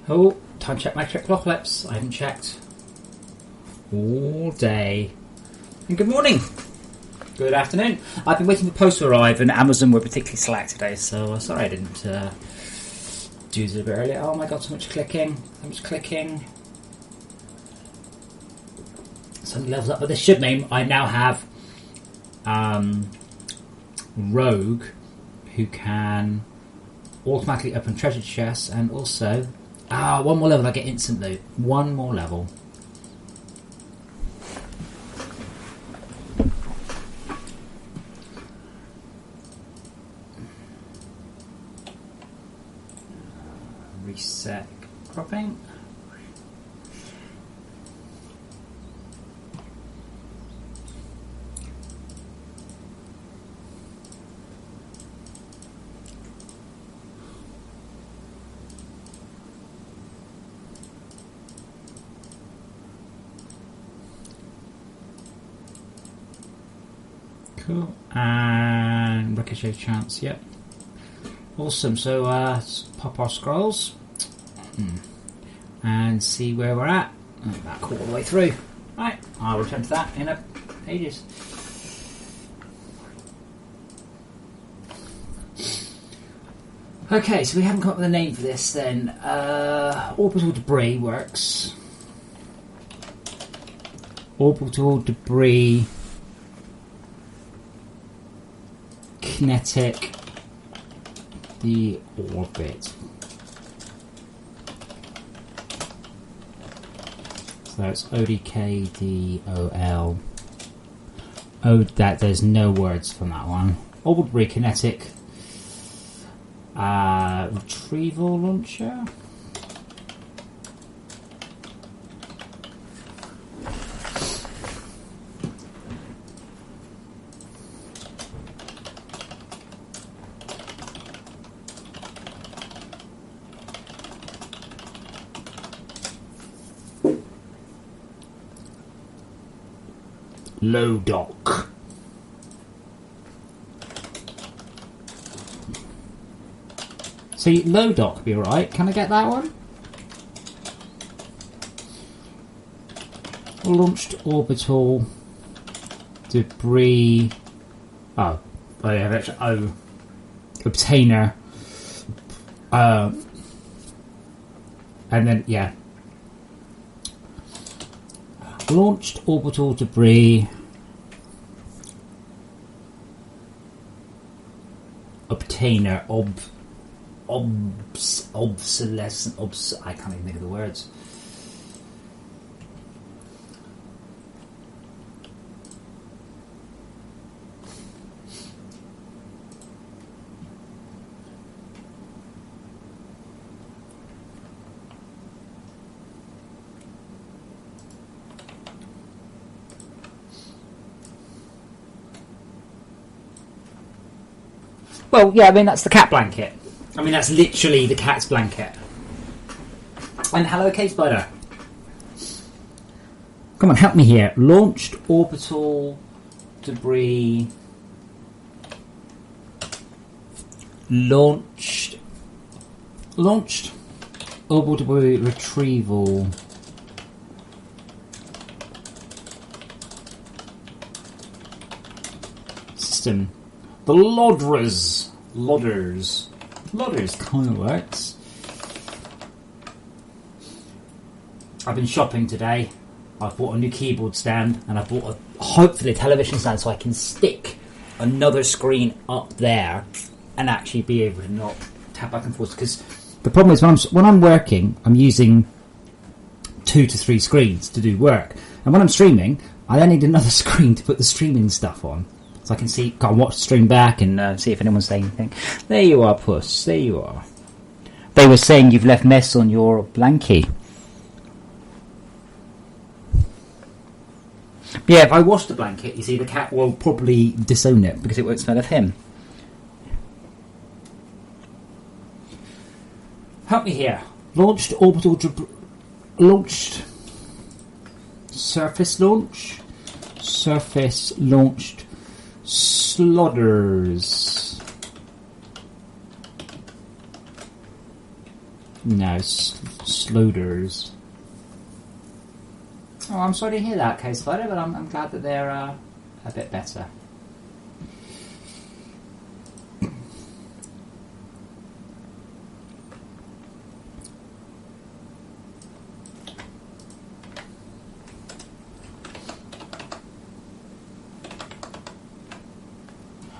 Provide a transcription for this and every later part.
Oh, time to check my Triplopleps. I haven't checked all day. And good morning. Good afternoon. I've been waiting for post to arrive, and Amazon were particularly slack today, so sorry I didn't do this a bit earlier. Oh my god, so much clicking. So much clicking. Something levels up, but this should mean I now have Rogue, who can automatically open treasure chests, and also one more level, I get instant loot. One more level. Reset cropping. Cool. And ricochet chance, yep. Awesome. So let's pop our scrolls and see where we're at. About all the way through. Right, I'll return to that in ages. Okay, so we haven't come up with a name for this then. Orbital debris works. Orbital debris. Kinetic. The orbit. So it's ODKDOL. Oh, that there's no words from that one. Orbital debris kinetic. Retrieval launcher. Low dock. See, low dock would be alright. Can I get that one? Launched orbital debris. Oh, yeah, obtainer. And then, yeah. Launched orbital debris. Obtainer. Obsolescent. I can't even think of the words. Well, yeah, I mean, that's the cat blanket. I mean, that's literally the cat's blanket. And hello, cave spider. Come on, help me here. Launched orbital debris. Launched orbital debris retrieval. System. The Lodders kind of works. I've been shopping today. I've bought a new keyboard stand, and I've bought hopefully a television stand so I can stick another screen up there and actually be able to not tap back and forth. Because the problem is when I'm working, I'm using 2 to 3 screens to do work, and when I'm streaming, I then need another screen to put the streaming stuff on. So I can watch the stream back and see if anyone's saying anything. There you are, Puss. There you are. They were saying you've left mess on your blankie. But yeah, if I wash the blanket, you see, the cat will probably disown it because it won't smell of him. Help me here. Launched orbital... Launched... Surface launch. Surface launched... Slodders. No, Sloders. Oh, I'm sorry to hear that, Case Spider, but I'm glad that they're a bit better.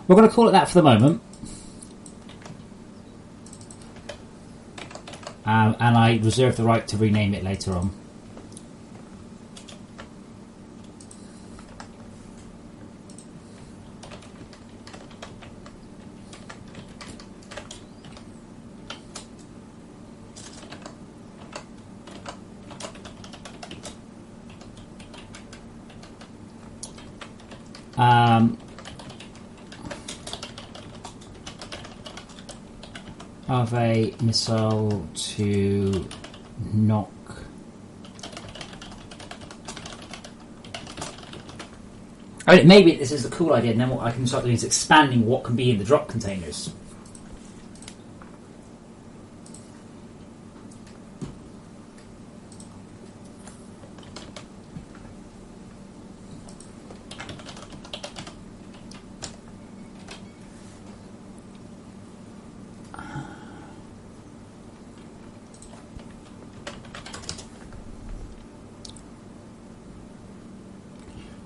We're going to call it that for the moment. And I reserve the right to rename it later on. Of a missile to knock I mean, maybe this is a cool idea, and then what I can start doing is expanding what can be in the drop containers.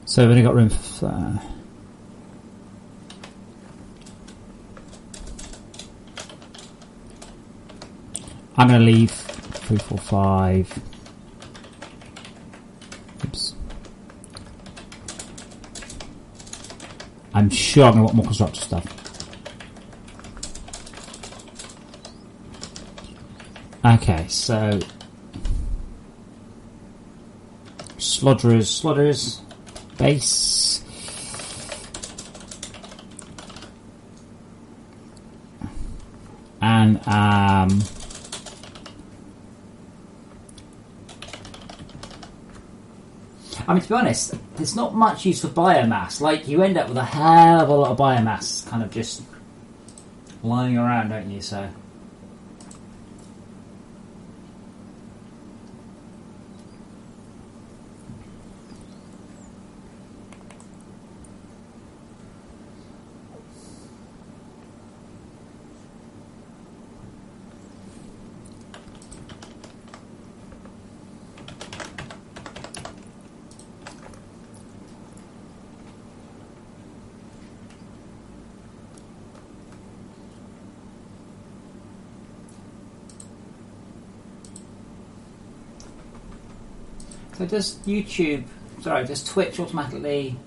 So we've only got room for... I'm going to leave 3, 4, 5. Oops. I'm sure I'm going to want more constructor stuff. Okay, so... Slodderers. Base. And I mean, to be honest, there's not much use for biomass. Like, you end up with a hell of a lot of biomass kind of just lying around, don't you? So does does Twitch automatically...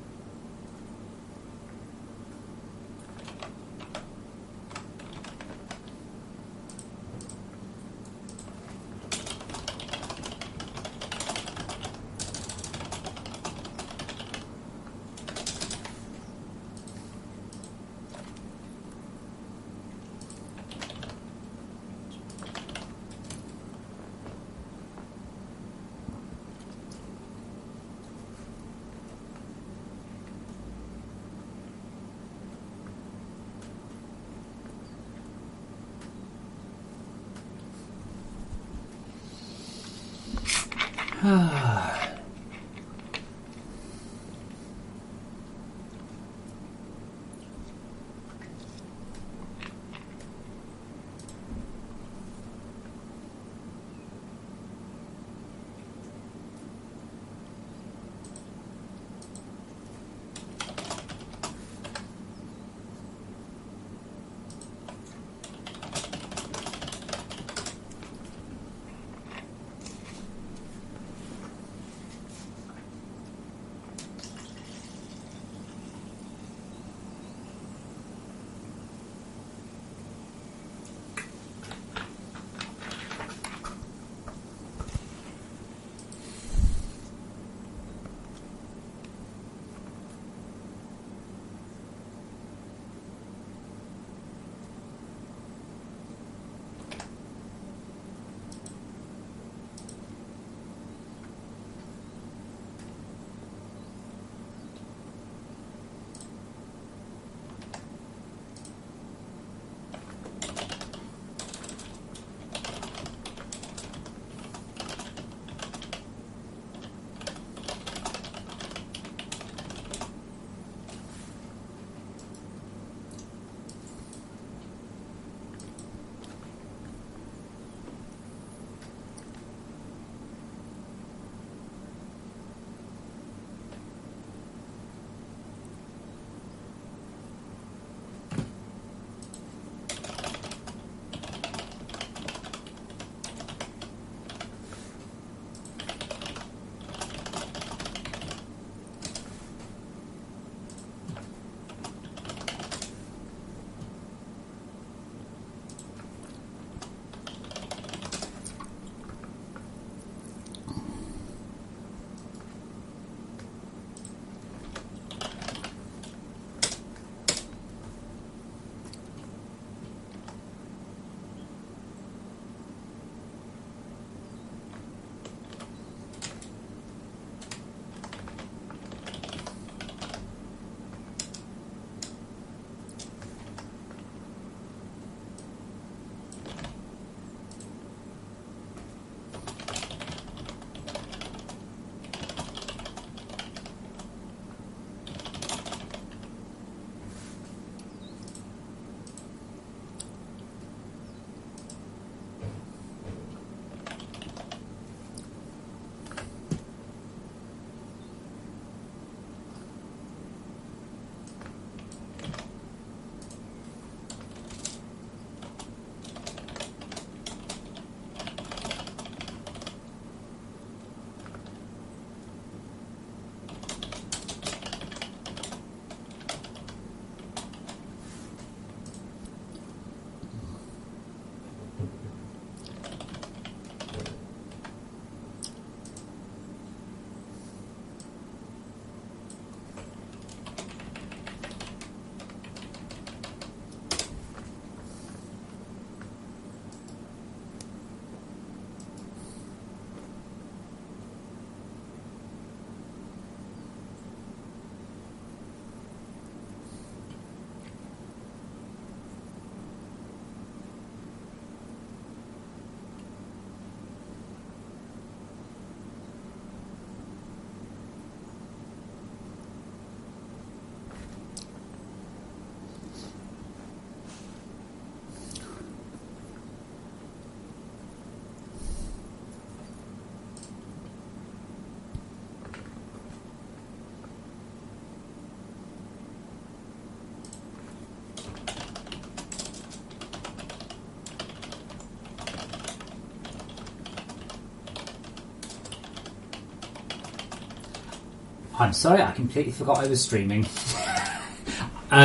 I'm sorry, I completely forgot I was streaming.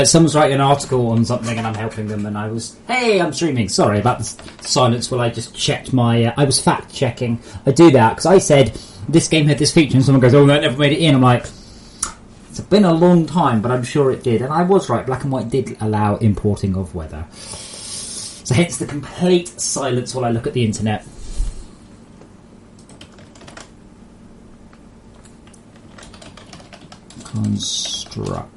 Someone's writing an article on something and I'm helping them, and I'm streaming. Sorry about the silence while I just checked my... I was fact-checking. I do that because I said this game had this feature and someone goes, oh, that never made it in. I'm like, it's been a long time, but I'm sure it did. And I was right, Black and White did allow importing of weather. So hence the complete silence while I look at the internet. Construct.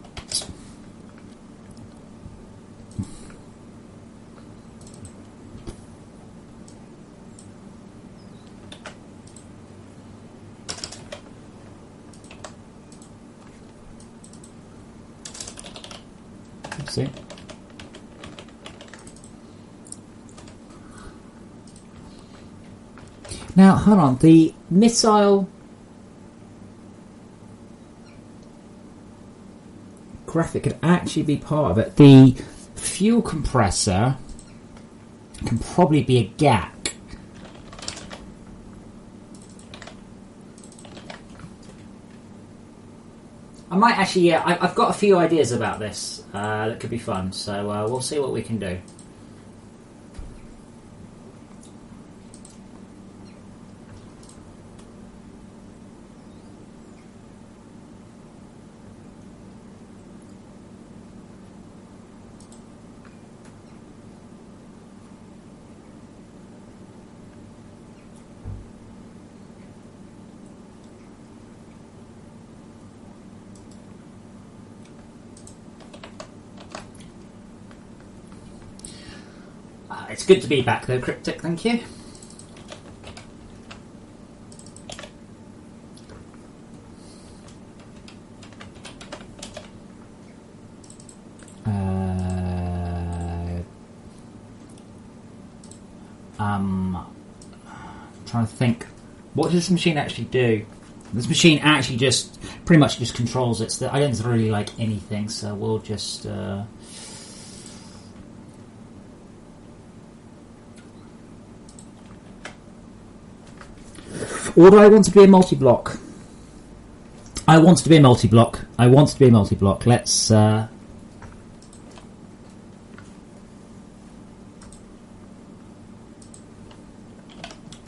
See? Now, hold on. The missile graphic could actually be part of it. The fuel compressor can probably be a GAC. I might actually, yeah, I've got a few ideas about this that could be fun, so we'll see what we can do. It's good to be back though, Cryptic, thank you. I'm trying to think, what does this machine actually do? This machine actually just pretty much just controls it. So I don't really like anything, so we'll just or do I want to be a multi-block? I want to be a multi-block. Let's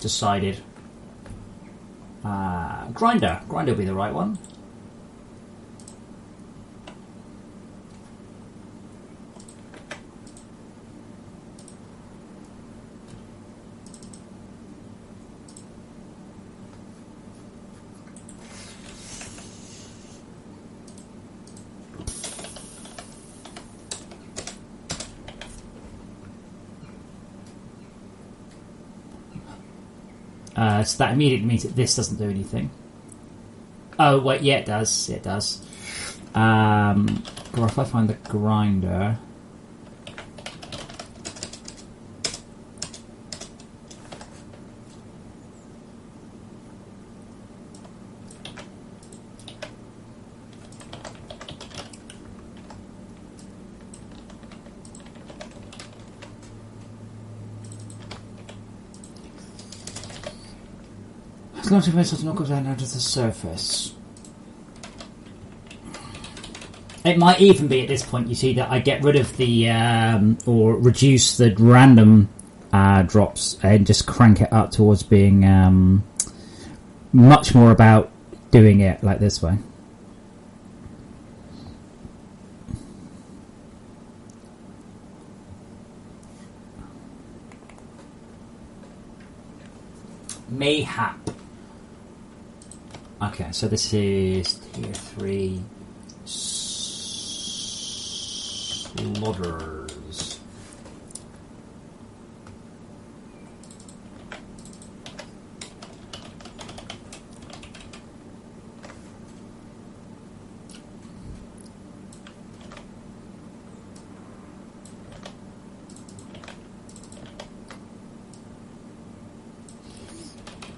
decided. Grinder will be the right one. So that immediately means that this doesn't do anything. Oh wait, yeah, it does. It does. Or if I find the grinder. As long as the vessel does not go down under the surface. It might even be at this point, you see, that I get rid of the or reduce the random drops and just crank it up towards being much more about doing it like this way. Mayhap. Okay, so this is tier 3 slaughters.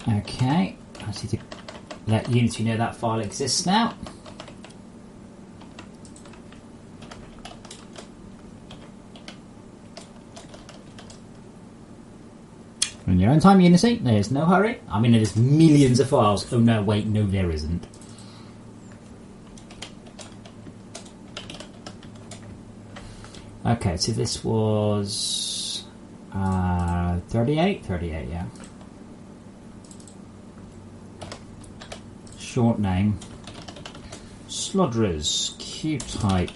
Okay, I just need to let Unity know that file exists now. In your own time, Unity, there's no hurry. I mean, there's millions of files. Oh no, wait, no there isn't. Okay, so this was 38? 38, yeah. Short name. Slodderers, Q type.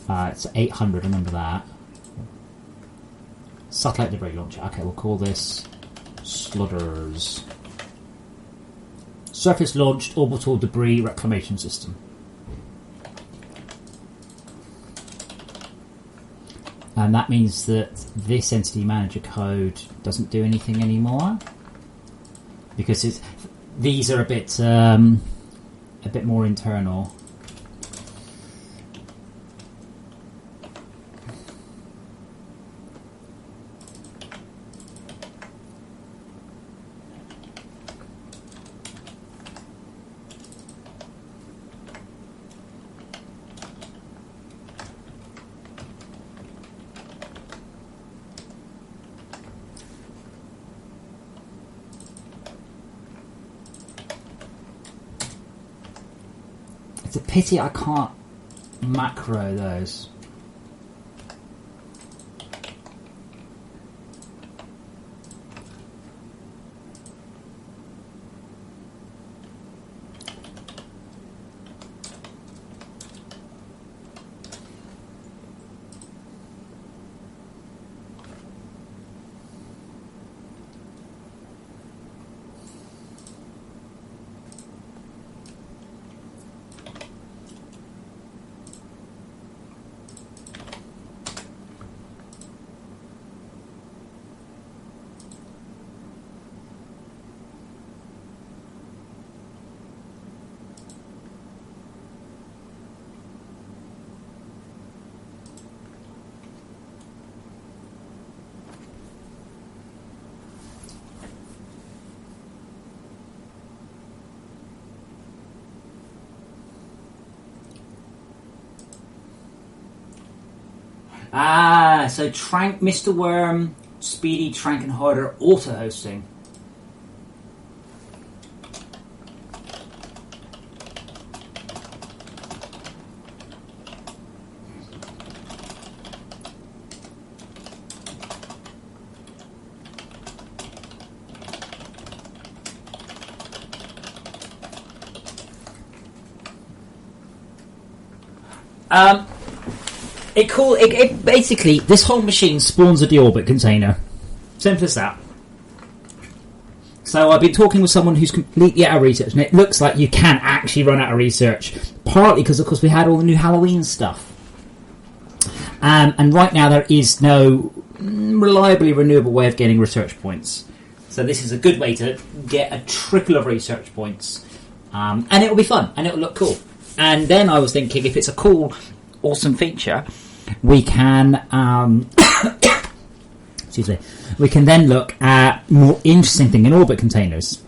It's 800, remember that. Satellite debris launcher. Okay, we'll call this Slodderers. Surface launched orbital debris reclamation system. And that means that this entity manager code doesn't do anything anymore, because these are a bit more internal. It's a pity I can't macro those. So Trank, Mr. Worm, Speedy, Trank and Harder auto-hosting. It basically, this whole machine spawns a deorbit container. Simple as that. So I've been talking with someone who's completely out of research, and it looks like you can actually run out of research. Partly because, of course, we had all the new Halloween stuff. And right now there is no reliably renewable way of getting research points. So this is a good way to get a trickle of research points. And it'll be fun, and it'll look cool. And then I was thinking, if it's a cool, awesome feature, we can excuse me, we can then look at more interesting thing in orbit containers.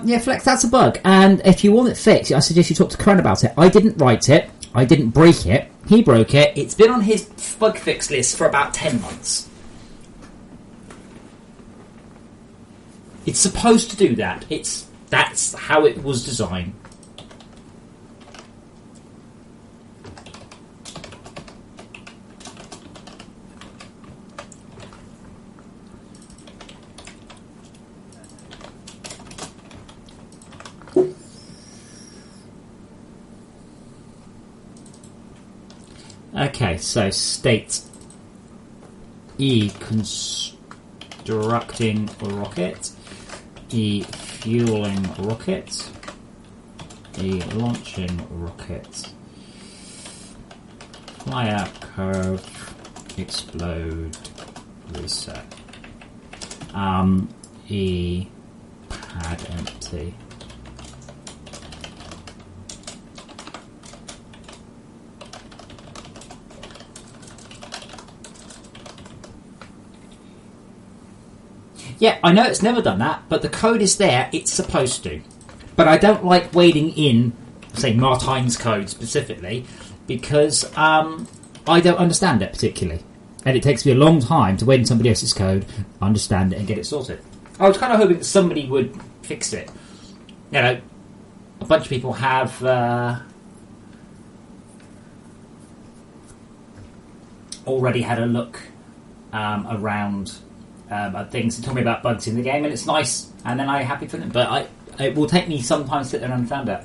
Yeah, Flex, that's a bug. And if you want it fixed, I suggest you talk to Kern about it. I didn't write it. I didn't break it. He broke it. It's been on his bug fix list for about 10 months. It's supposed to do that. That's how it was designed. Okay, so state E constructing a rocket. a fueling rocket, a launching rocket, fly out curve, explode, reset, a pad empty. Yeah, I know it's never done that, but the code is there, it's supposed to. But I don't like wading in, say, Martine's code specifically, because I don't understand it particularly. And it takes me a long time to wade in somebody else's code, understand it, and get it sorted. I was kind of hoping that somebody would fix it. You know, a bunch of people have already had a look around things and told me about bugs in the game, and it's nice, and then I'm happy for them. But it will take me some time to sit there and understand it.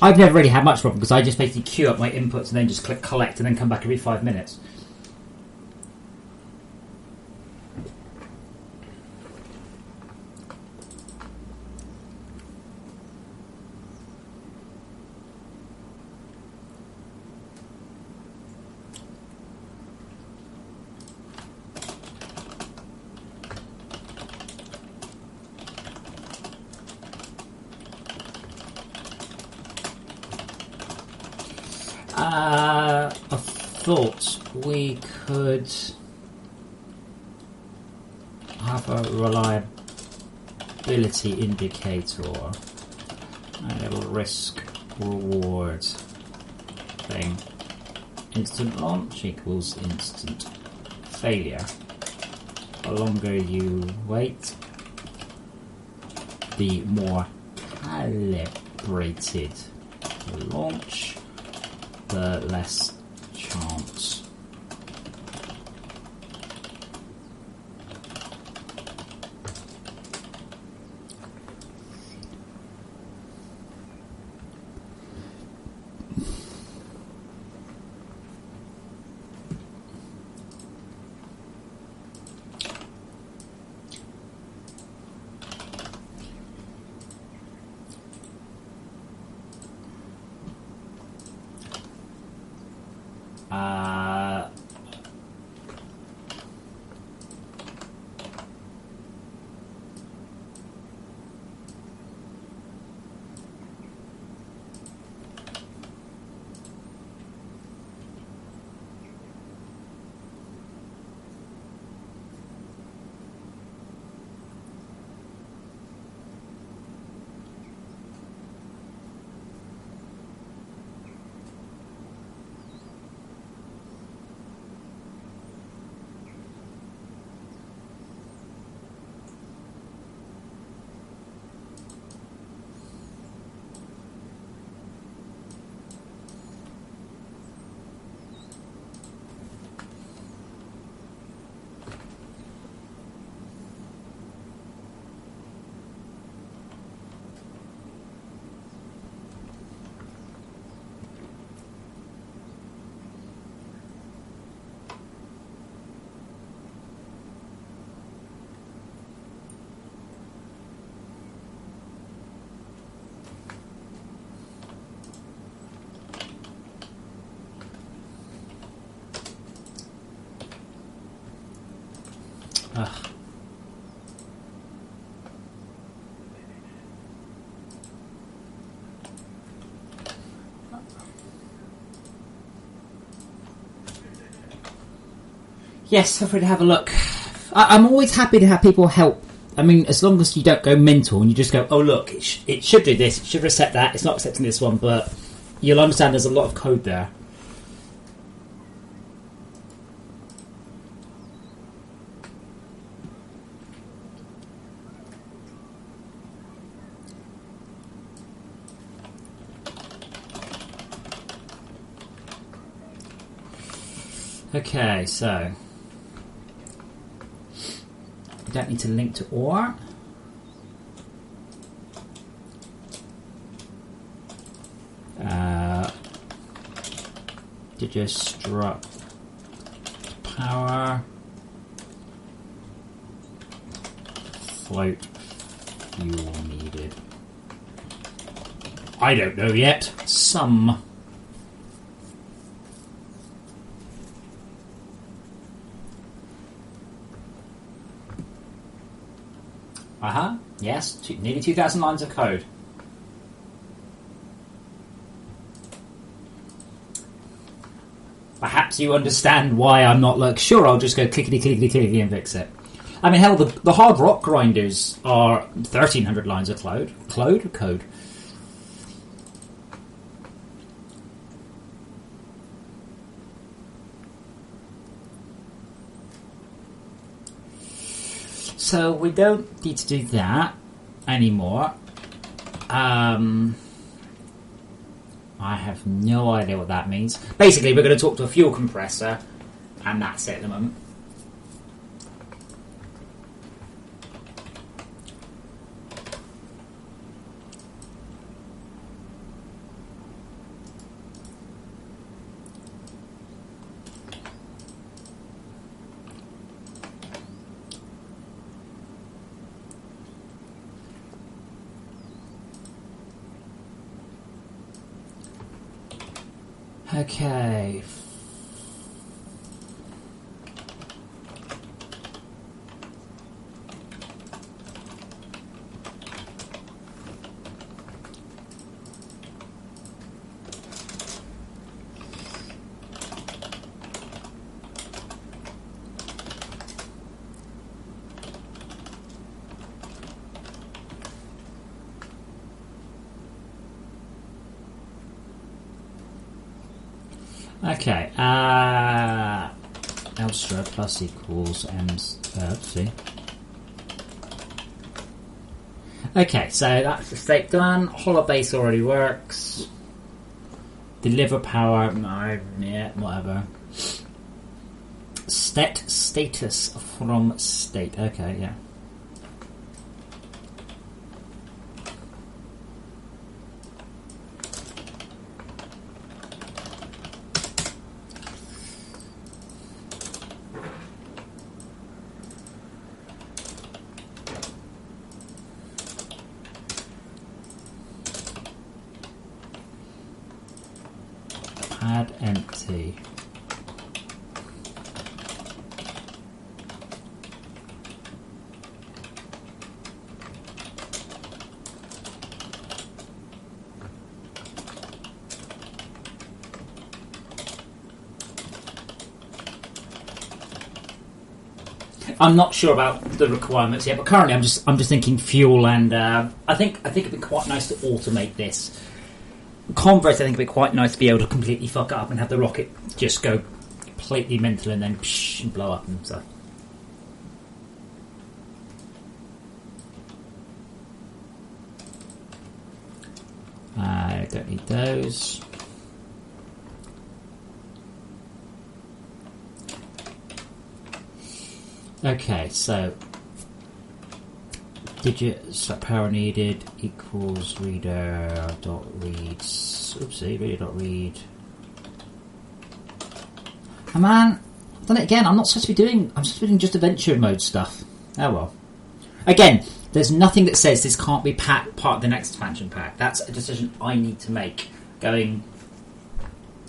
I've never really had much problem because I just basically queue up my inputs and then just click collect and then come back every 5 minutes. I thought we could have a reliability indicator, a little risk reward thing. Instant launch equals instant failure. The longer you wait, the more calibrated the launch, the less chance. Ugh. Yes, feel free to have a look. I'm always happy to have people help I mean, as long as you don't go mental and you just go, oh look, it should do this, it should reset that, it's not accepting this one, but you'll understand there's a lot of code there. Okay, so you don't need to link to OR. Digistruct power float fuel needed. I don't know yet. Some. Yes, nearly 2,000 lines of code. Perhaps you understand why I'm not like, sure, I'll just go clickety clickety clickety and fix it. I mean, hell, the hard rock grinders are 1,300 lines of code. So we don't need to do that anymore. I have no idea what that means. Basically, we're going to talk to a fuel compressor, and that's it at the moment. Okay. Okay, Elstra plus equals M, see. Okay, so that's the state done. Holobase already works. Deliver power, no, yeah, whatever. Status from state, okay, yeah. Pad empty. I'm not sure about the requirements yet, but currently I'm just thinking fuel, and I think it'd be quite nice to automate this. Converse, I think it'd be quite nice to be able to completely fuck up and have the rocket just go completely mental and then psh, and blow up and stuff. I don't need those. Okay, so digits power needed equals reader dot read. Oopsie, reader dot read. Oh man, I've done it again. I'm supposed to be doing just adventure mode stuff. Oh well. Again, there's nothing that says this can't be part of the next expansion pack. That's a decision I need to make. Going,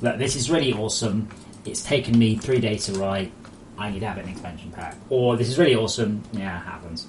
look, this is really awesome. It's taken me 3 days to write. I need to have an expansion pack. Or this is really awesome. Yeah, it happens.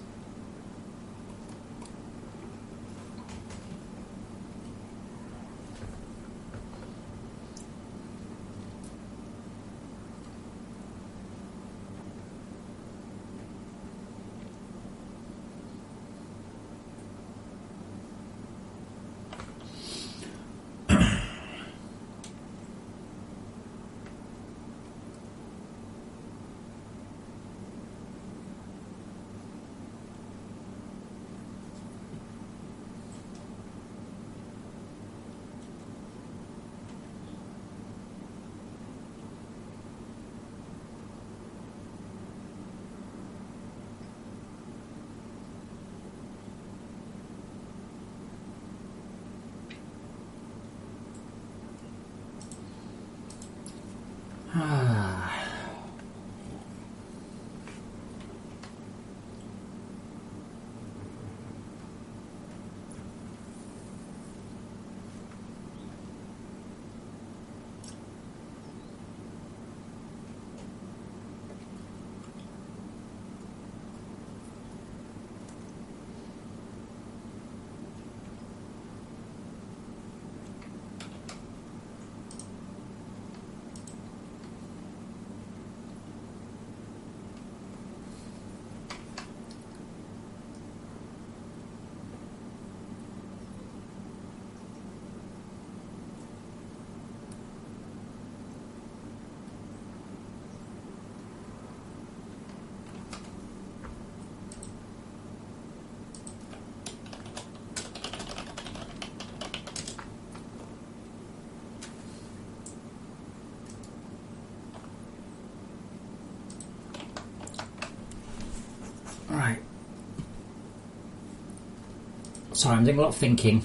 Sorry, I'm doing a lot of thinking.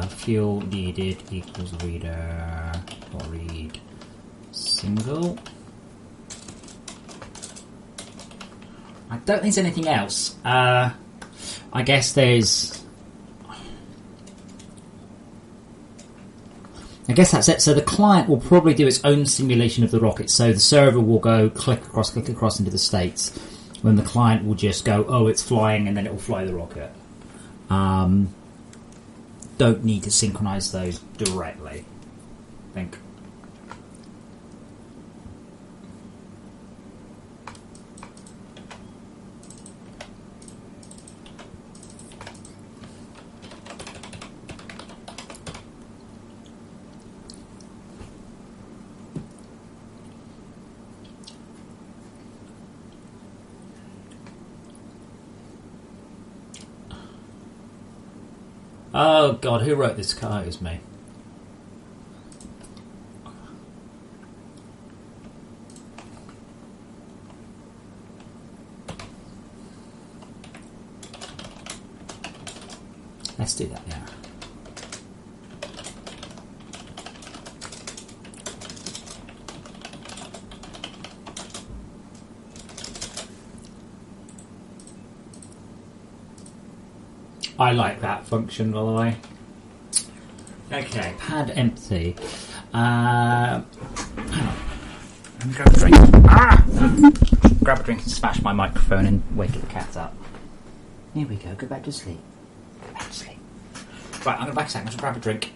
Fuel needed equals reader or read single. I don't think there's anything else. I guess there's. I guess that's it. So the client will probably do its own simulation of the rocket. So the server will go click across into the states, when the client will just go, oh, it's flying, and then it will fly the rocket. Don't need to synchronize those directly, I think. Oh God, who wrote this code? It was me. Let's do that now. I like that function, by the way. Okay, pad empty. Hang on. Let me grab a drink. Grab a drink and smash my microphone and wake the cat up. Here we go. Go back to sleep. Go back to sleep. Right, I'm going to back a second. I'm going to grab a drink.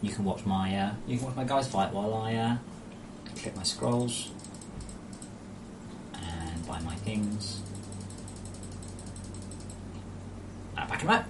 You can watch my guys fight while I click my scrolls and buy my things. Back in a minute.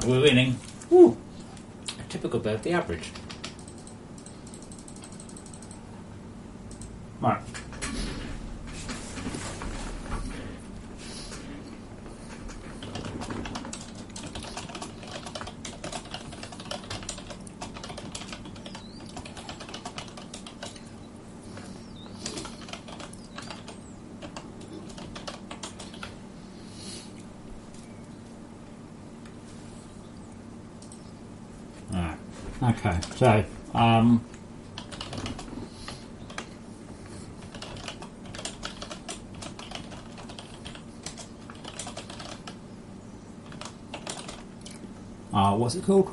We're winning. Woo. A typical birthday average. Right. Okay, so what's it called?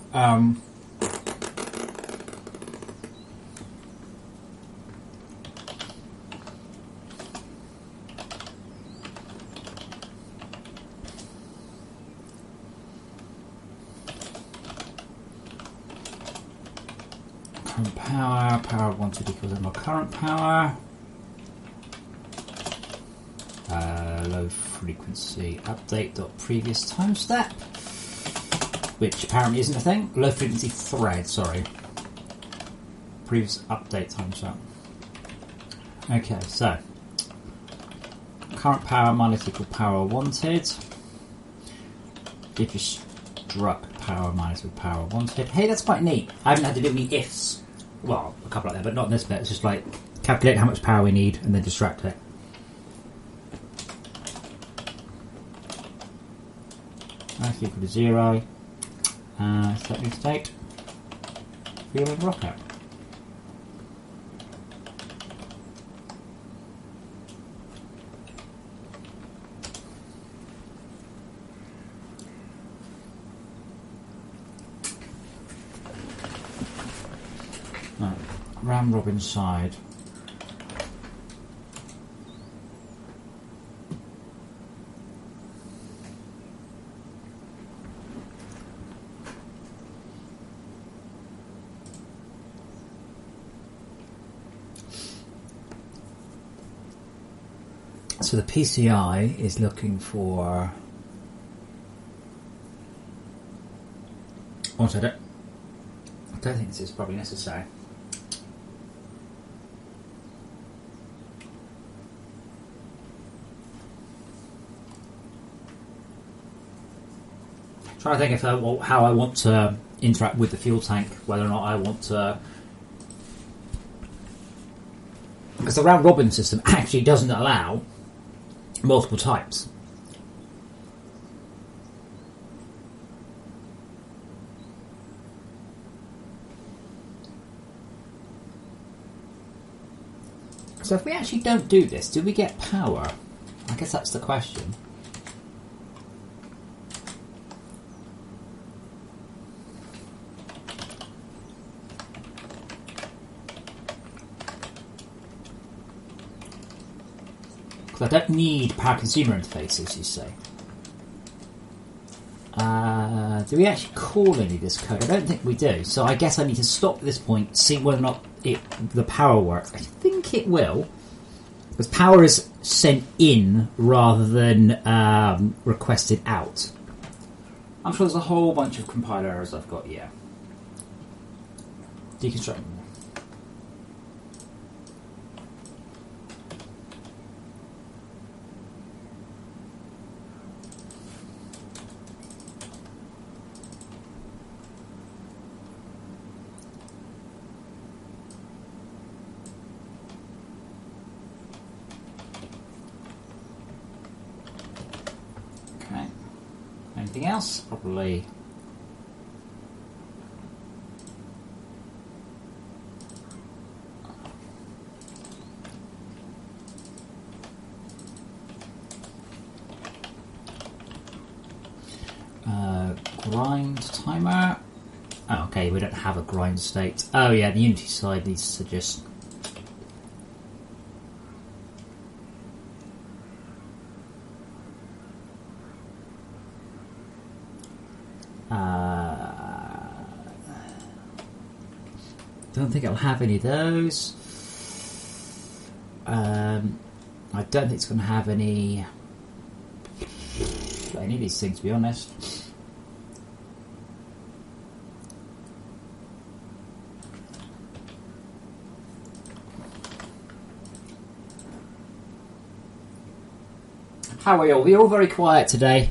Power wanted equals my current power. Low frequency update.previous time step, which apparently isn't a thing. Low frequency thread, sorry. Previous update time step. Okay, so current power minus equal power wanted. If you struck power minus equal power wanted. Hey, that's quite neat. I haven't had to do any ifs. Well, a couple like that, but not in this bit. It's just like calculate how much power we need and then distract it. That's equal to 0. Set new state. Fueling rocket. Right. Ram Robin side. So the PCI is looking for... What I don't think this is probably necessary. Trying to think if how I want to interact with the fuel tank, whether or not I want to... Because the round robin system actually doesn't allow multiple types. So if we actually don't do this, do we get power? I guess that's the question. Because I don't need power consumer interfaces, you say. Do we actually call any of this code? I don't think we do. So I guess I need to stop at this point, see whether or not the power works. I think it will. Because power is sent in rather than requested out. I'm sure there's a whole bunch of compiler errors I've got, yeah. Deconstructing. Anything else? Probably. Grind timer. Oh, okay, we don't have a grind state. Oh yeah, the Unity side needs to just... don't think it'll have any of those. I don't think it's going to have any of these things, to be honest. How are you all? You're all very quiet today.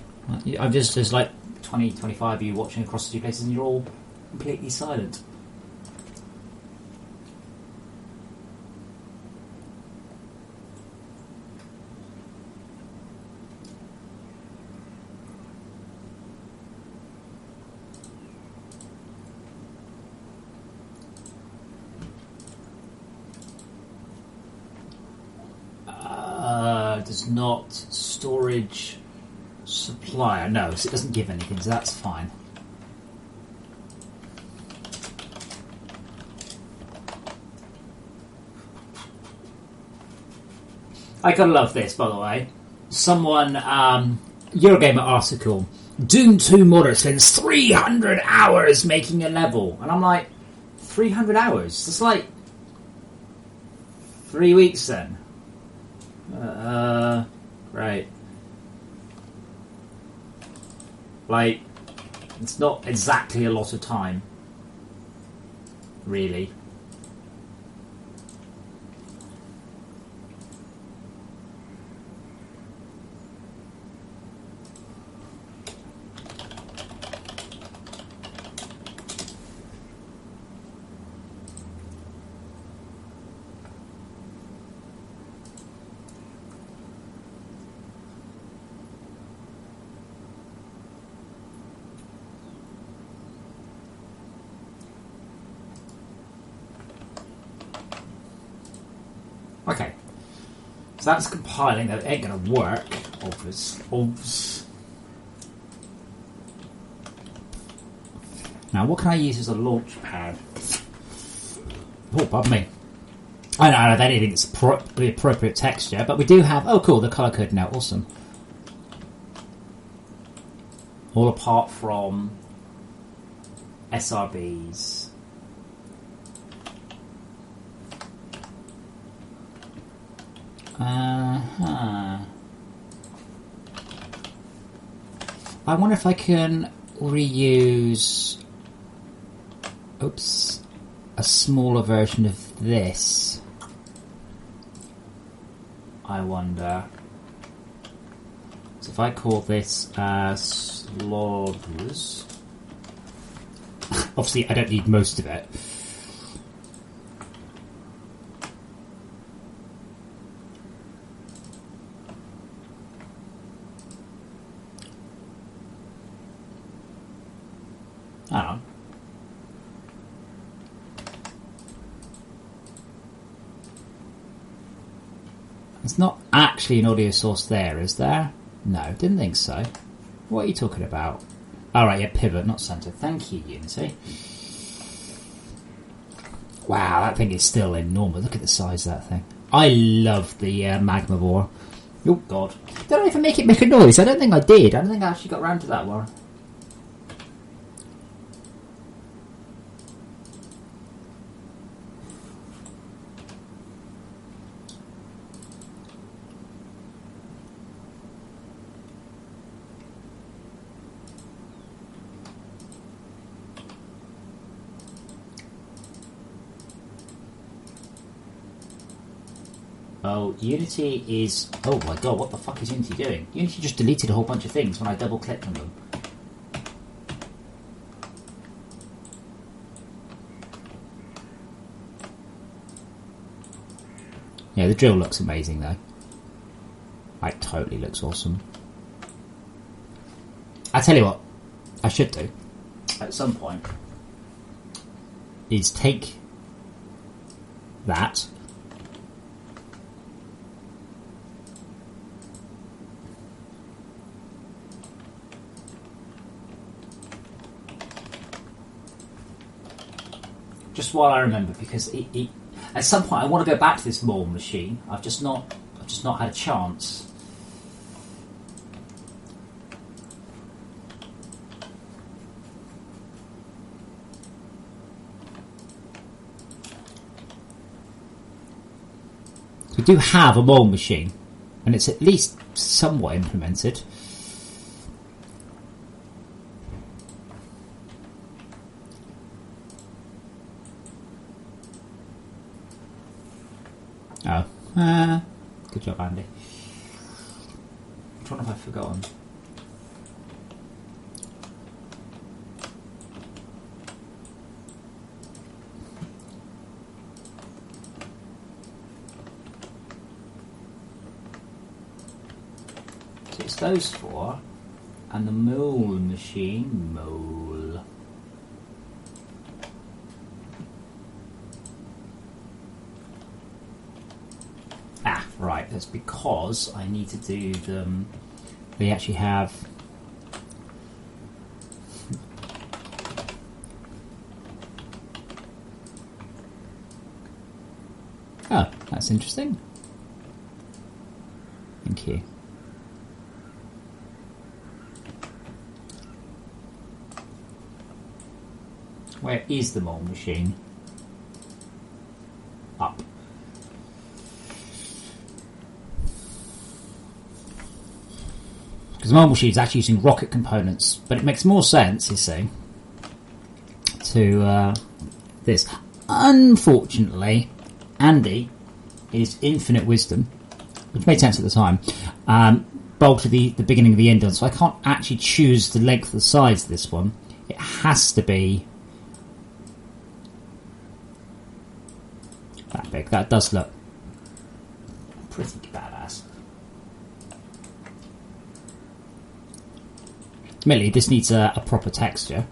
I'm just there's like 20, 25 of you watching across the two places and you're all completely silent. Does not storage supplier. No, so it doesn't give anything, so that's fine. I gotta love this, by the way. Someone, Eurogamer article, Doom 2 modder spends 300 hours making a level. And I'm like, 300 hours? That's like 3 weeks then. Right. Like, it's not exactly a lot of time. Really. So that's compiling. That ain't going to work. Obvious. Now, what can I use as a launch pad? Oh, pardon me. I don't have anything that's the appropriate texture, but we do have... Oh, cool, the colour code now. Awesome. All apart from SRBs. I wonder if I can reuse... Oops. A smaller version of this. I wonder. So if I call this Slothers... Obviously, I don't need most of it. Hang on. There's not actually an audio source there, is there? No, didn't think so. What are you talking about? Alright, yeah, pivot, not center. Thank you, Unity. Wow, that thing is still enormous. Look at the size of that thing. I love the magma bore. Oh, God. Did I even make it make a noise? I don't think I did. I don't think I actually got around to that one. Oh, Unity is... Oh my god, what the fuck is Unity doing? Unity just deleted a whole bunch of things when I double-clicked on them. Yeah, the drill looks amazing though. It totally looks awesome. I tell you what, I should do, at some point, is take that... Just while I remember, because at some point I want to go back to this mole machine. I've just not had a chance. We do have a mole machine, and it's at least somewhat implemented. Oh, good job, Andy. Which one have I forgotten? So it's those four, and the mole machine, mole. Right, that's because I need to do them. They actually have. Oh, that's interesting. Thank you. Where is the mole machine? Up. Because the mole machine is actually using rocket components, but it makes more sense, you see, to this. Unfortunately, Andy, in his infinite wisdom, which made sense at the time, bolted the beginning of the end on, so I can't actually choose the length of the sides of this one. It has to be that big. That does look pretty badass. Admittedly, this needs a proper texture.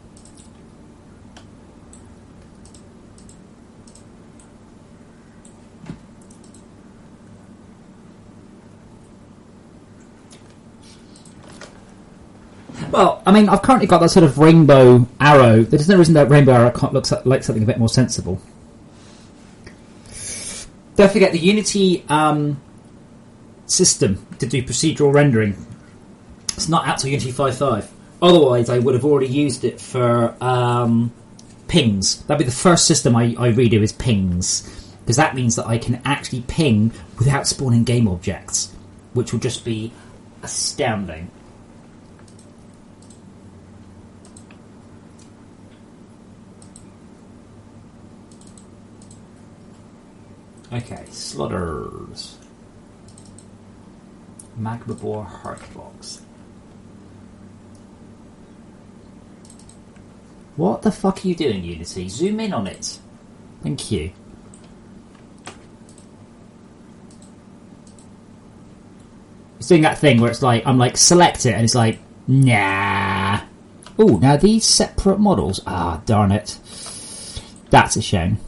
Well, I mean, I've currently got that sort of rainbow arrow. There's no reason that rainbow arrow can't look like something a bit more sensible. Don't forget the Unity system to do procedural rendering. It's not out till Unity 5.5. Otherwise, I would have already used it for pings. That'd be the first system I redo is pings. Because that means that I can actually ping without spawning game objects, which will just be astounding. Okay, Slutters. Magma Boar Heart Box. What the fuck are you doing, Unity? Zoom in on it. Thank you. It's doing that thing where it's like, I'm like, select it, and it's like, nah. Oh, now these separate models. Ah, darn it. That's a shame.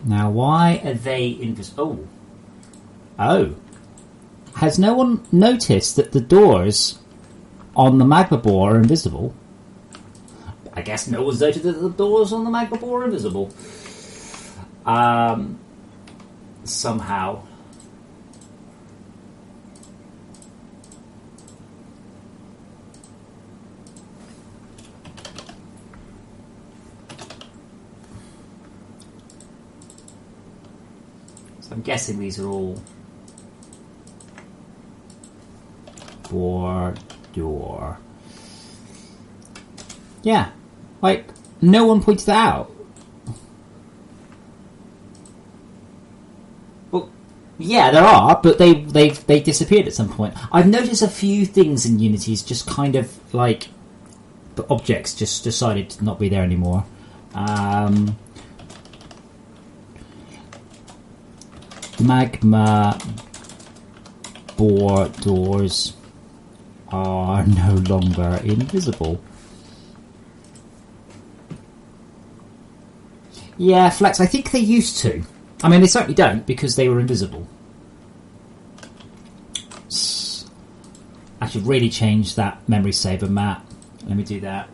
Now, why are they invisible? Oh. Has no one noticed that the doors on the Magma Boar are invisible? I guess no one's noticed that the doors on the Magma Boar are invisible. Somehow. I'm guessing these are all boar door. Yeah, like no one pointed that out. Well, yeah, there are, but they disappeared at some point. I've noticed a few things in Unity's just kind of like the objects just decided to not be there anymore. Magma Boar doors are no longer invisible. Yeah, Flex, I think they used to. I mean, they certainly don't, because they were invisible. I should really change that memory saver, Matt. Let me do that.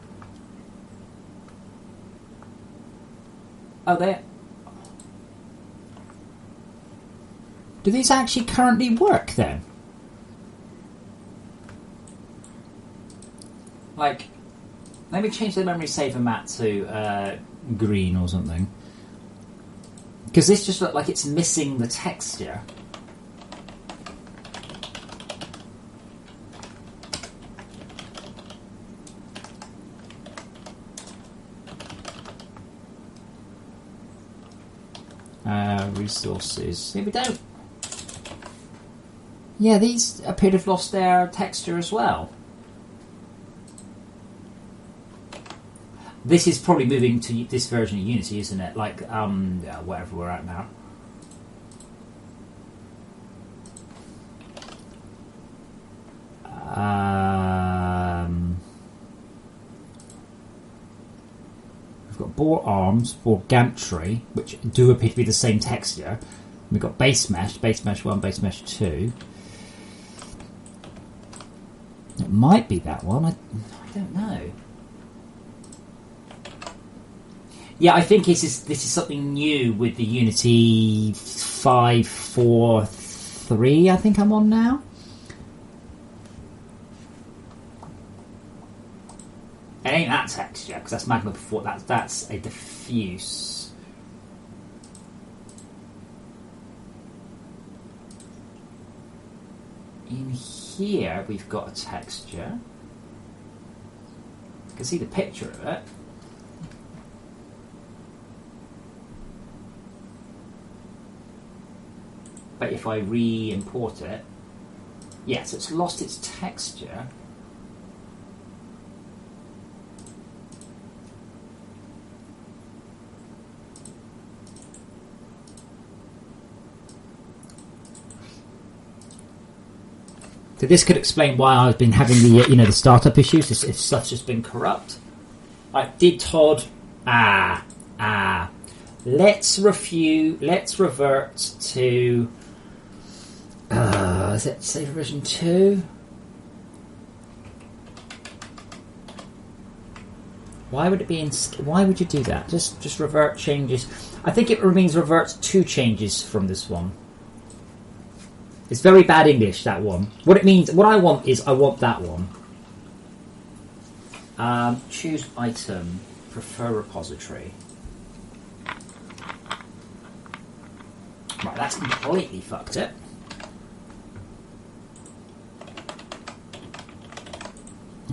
Oh, there. Do these actually currently work, then? Like, let me change the memory saver, Matt, to green or something. Because this just looks like it's missing the texture. Resources. Here we go. Yeah, these appear to have lost their texture as well. This is probably moving to this version of Unity, isn't it? Like, yeah, whatever we're at now. We've got boar arms, boar gantry, which do appear to be the same texture. We've got base mesh 1, base mesh 2. It might be that one. I don't know. Yeah, I think this is something new with the Unity 5.4.3. I think I'm on now. It ain't that texture because that's magma before. That's a diffuse. In here we've got a texture. You can see the picture of it. But if I re-import it, yeah, so it's lost its texture. So this could explain why I've been having the the startup issues. If stuff's just been corrupt. Right, did Todd? Let's revert to. Is it save version 2? Why would it be in? Why would you do that? Just revert changes. I think it means reverts 2 changes from this one. It's very bad English, that one. What it means, what I want is, I want that one. Choose item, prefer repository. Right, that's completely fucked it.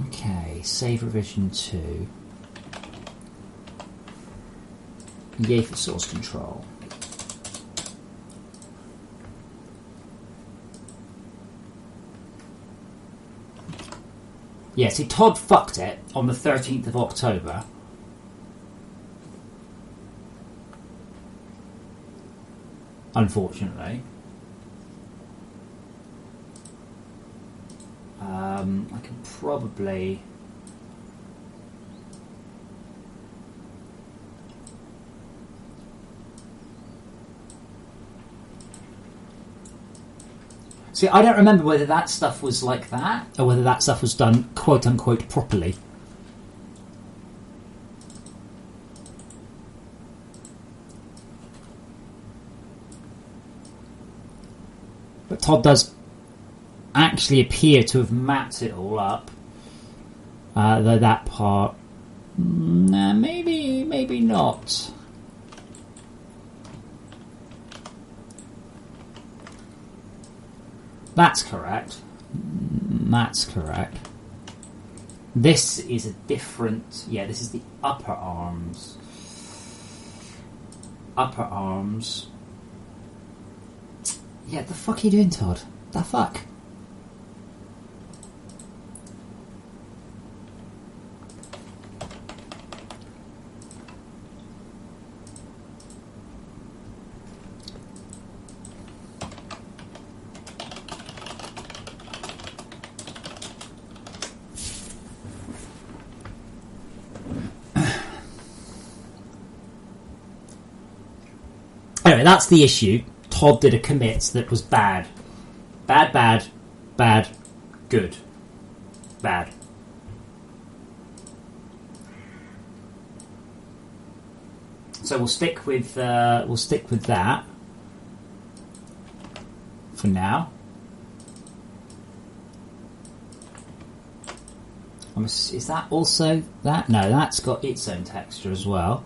Okay, save revision 2. Yay for source control. Yeah, see, Todd fucked it on the 13th of October. Unfortunately. I can probably... See, I don't remember whether that stuff was like that, or whether that stuff was done quote-unquote properly. But Todd does actually appear to have mapped it all up. Though that part... Nah, maybe not. That's correct. That's correct. This is a different... Yeah, this is the upper arms. Upper arms. Yeah, the fuck are you doing, Todd? The fuck? Anyway, that's the issue. Todd did a commit that was bad. Bad, good. Bad. So we'll stick with that for now. Is that also that? No, that's got its own texture as well.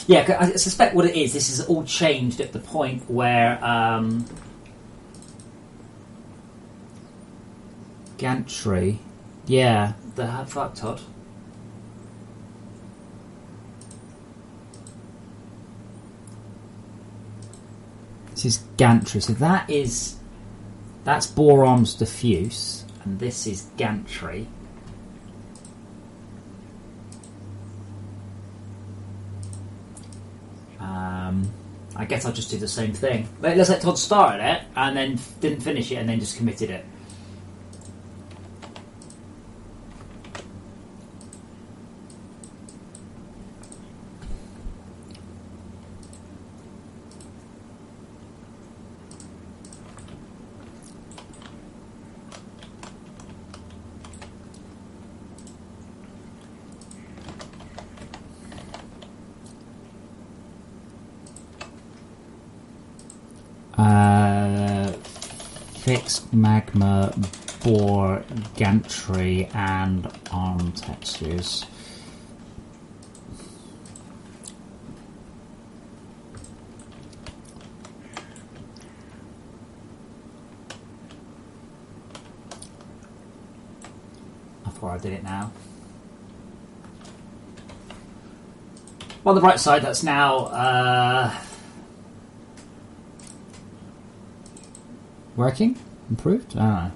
Yeah, I suspect what it is, this is all changed at the point where gantry. Yeah, the fuck, Todd. This is gantry. So that's bore arms diffuse, and this is gantry. I guess I'll just do the same thing. But let's let Todd started it and then didn't finish it and then just committed it. Fixed magma, bore, gantry, and arm textures. I thought I did it now. On the bright side, that's now working? Improved? I don't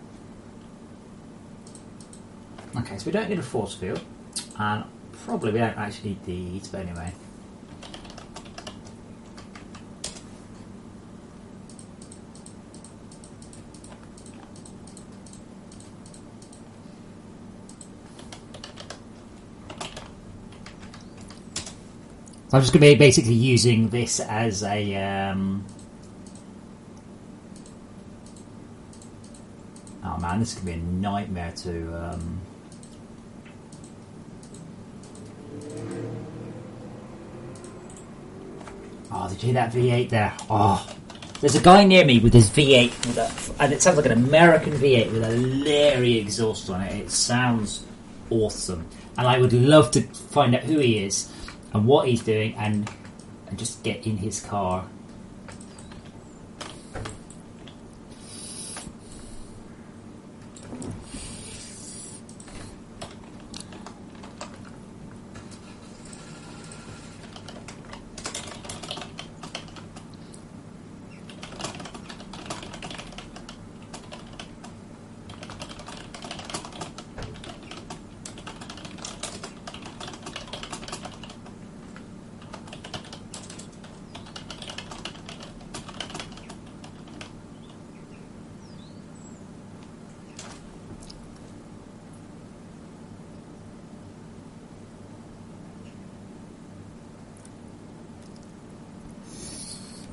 know. Okay, so we don't need a force field. And probably we don't actually need these, but anyway. So I'm just going to be basically using this as a... Oh man, this is going to be a nightmare to... Oh, did you hear that V8 there? Oh, there's a guy near me with his V8, and it sounds like an American V8 with a Larry exhaust on it. It sounds awesome, and I would love to find out who he is and what he's doing, and just get in his car.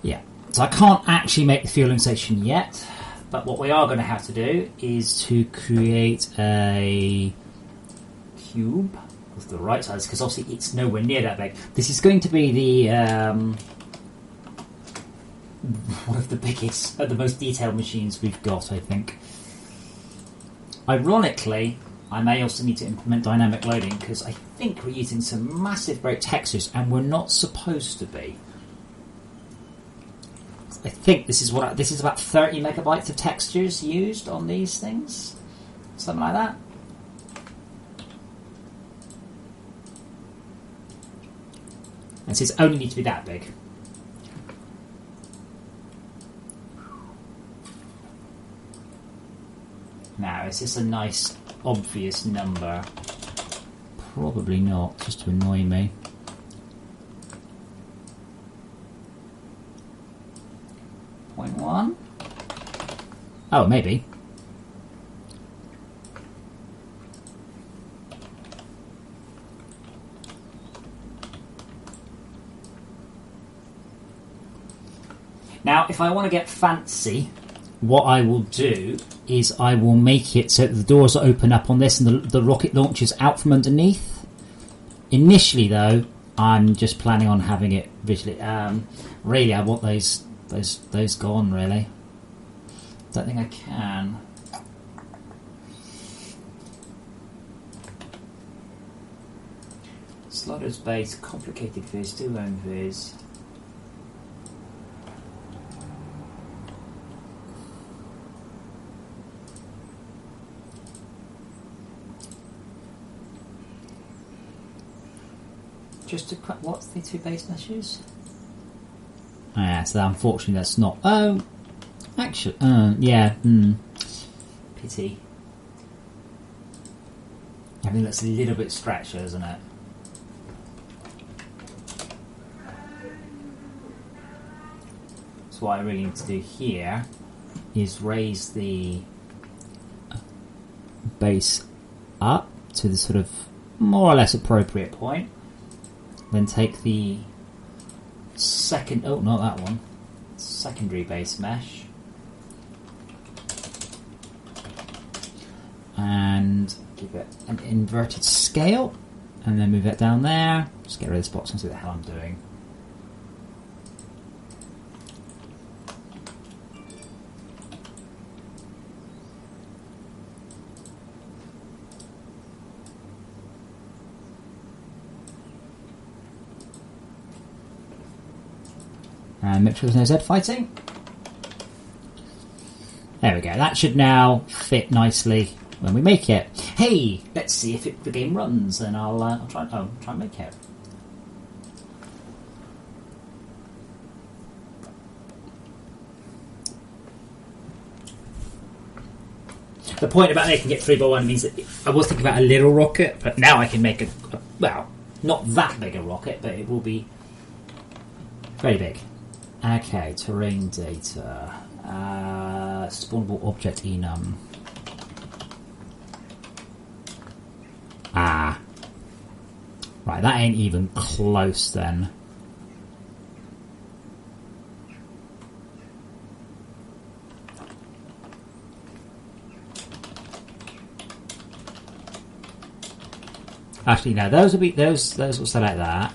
Yeah, so I can't actually make the fueling station yet, but what we are going to have to do is to create a cube of the right size, because obviously it's nowhere near that big. This is going to be the one of the biggest, the most detailed machines we've got, I think. Ironically, I may also need to implement dynamic loading, because I think we're using some massive brake textures, and we're not supposed to be. I think this is about 30 megabytes of textures used on these things, something like that. And so it's only need to be that big. Now, is this a nice, obvious number? Probably not, just to annoy me. .1. Oh, maybe. Now, if I want to get fancy, what I will do is I will make it so that the doors open up on this and the rocket launches out from underneath. Initially, though, I'm just planning on having it visually. Really, I want those gone, really. Don't think I can. Sliders base, complicated viz, do own viz. Just to cut, what's the two base meshes? Oh, yeah, so unfortunately that's not. Oh, actually, yeah. Pity. I think that's a little bit stretched, isn't it? So what I really need to do here is raise the base up to the sort of more or less appropriate point. Then take the second, oh, not that one, secondary base mesh, and give it an inverted scale, and then move it down there. Just get rid of this box and see what the hell I'm doing. And make sure there's no Z fighting. There we go. That should now fit nicely when we make it. Hey, let's see if the game runs, and I'll try and make it. The point about making it 3x1 means that I was thinking about a little rocket, but now I can make well, not that big a rocket, but it will be very big. Okay, terrain data. Spawnable object enum. Right, that ain't even close then. Actually, no. Those will be those. Those will stay like that.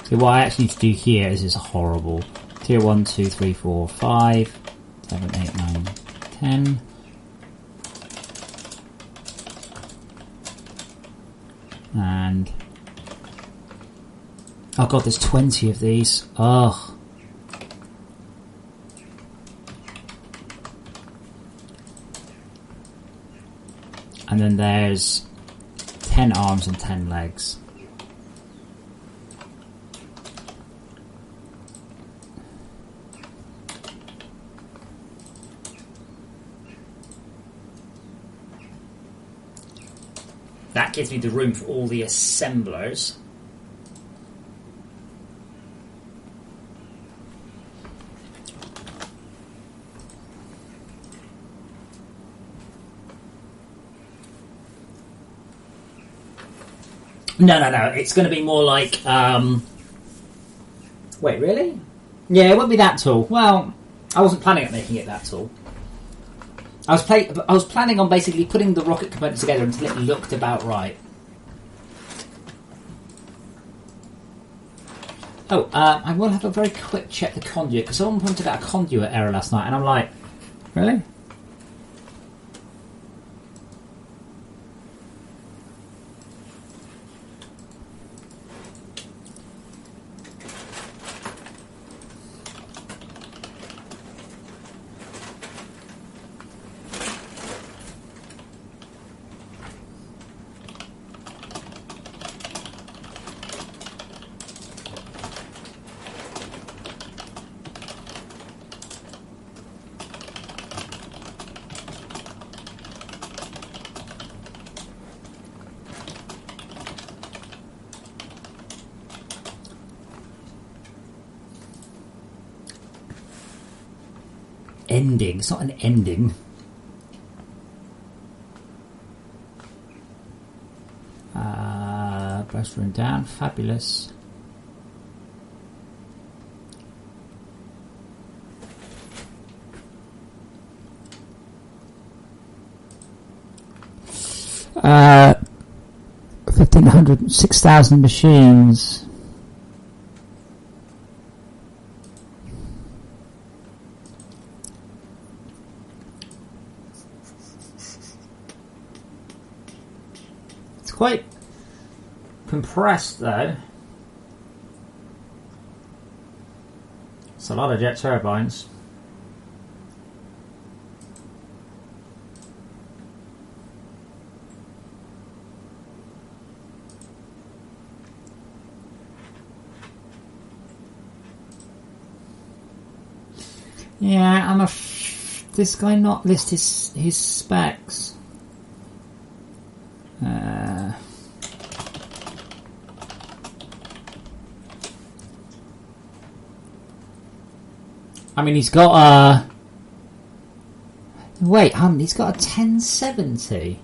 So what I actually need to do here is horrible. Tier 1, 2, 3, 4, 5, 7, 8, 9, 10. And oh god, there's 20 of these. Ugh. And then there's 10 arms and 10 legs. That gives me the room for all the assemblers. No. It's going to be more like... Wait, really? Yeah, it won't be that tall. Well, I wasn't planning on making it that tall. I was planning on basically putting the rocket components together until it looked about right. Oh, I will have a very quick check the conduit, because someone pointed out a conduit error last night, and I'm like, really? Ending. It's not an ending. Burst rune down. Fabulous. Uh, 1,500, 6,000 machines. Quite compressed though. It's a lot of jet turbines. Yeah, this guy not list his specs. I mean, he's got a... Wait, he's got a 1070.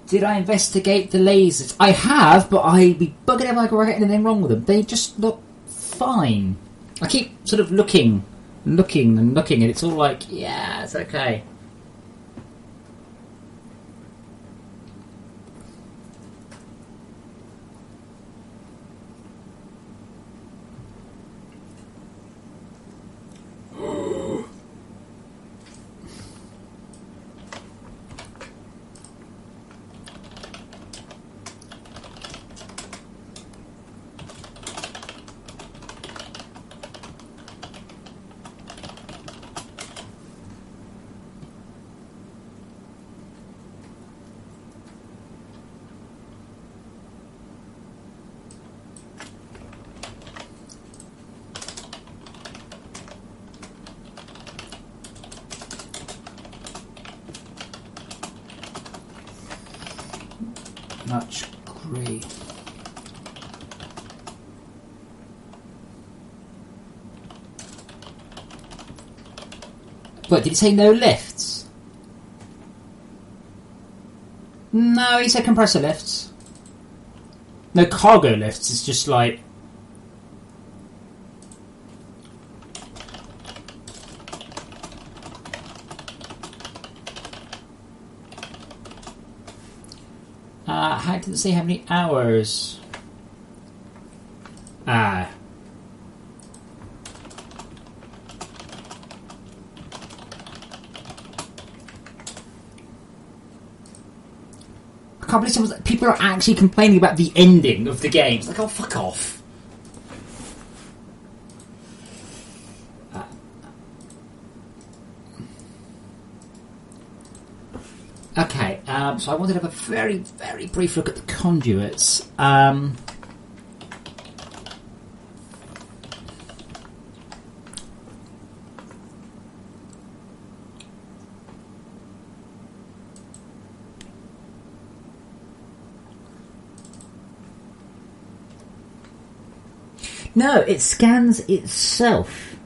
Did I investigate the lasers? I have, but I'd be bugging if I could get anything wrong with them. They just look fine. I keep sort of looking, and it's all like, yeah, it's okay. much great. What, did he say no lifts? No, he said compressor lifts. No cargo lifts, it's just like... how did it say how many hours? I can't believe people are actually complaining about the ending of the game. It's like, oh, fuck off. Okay, so I wanted to have a very, very brief look at the conduits. No, it scans itself.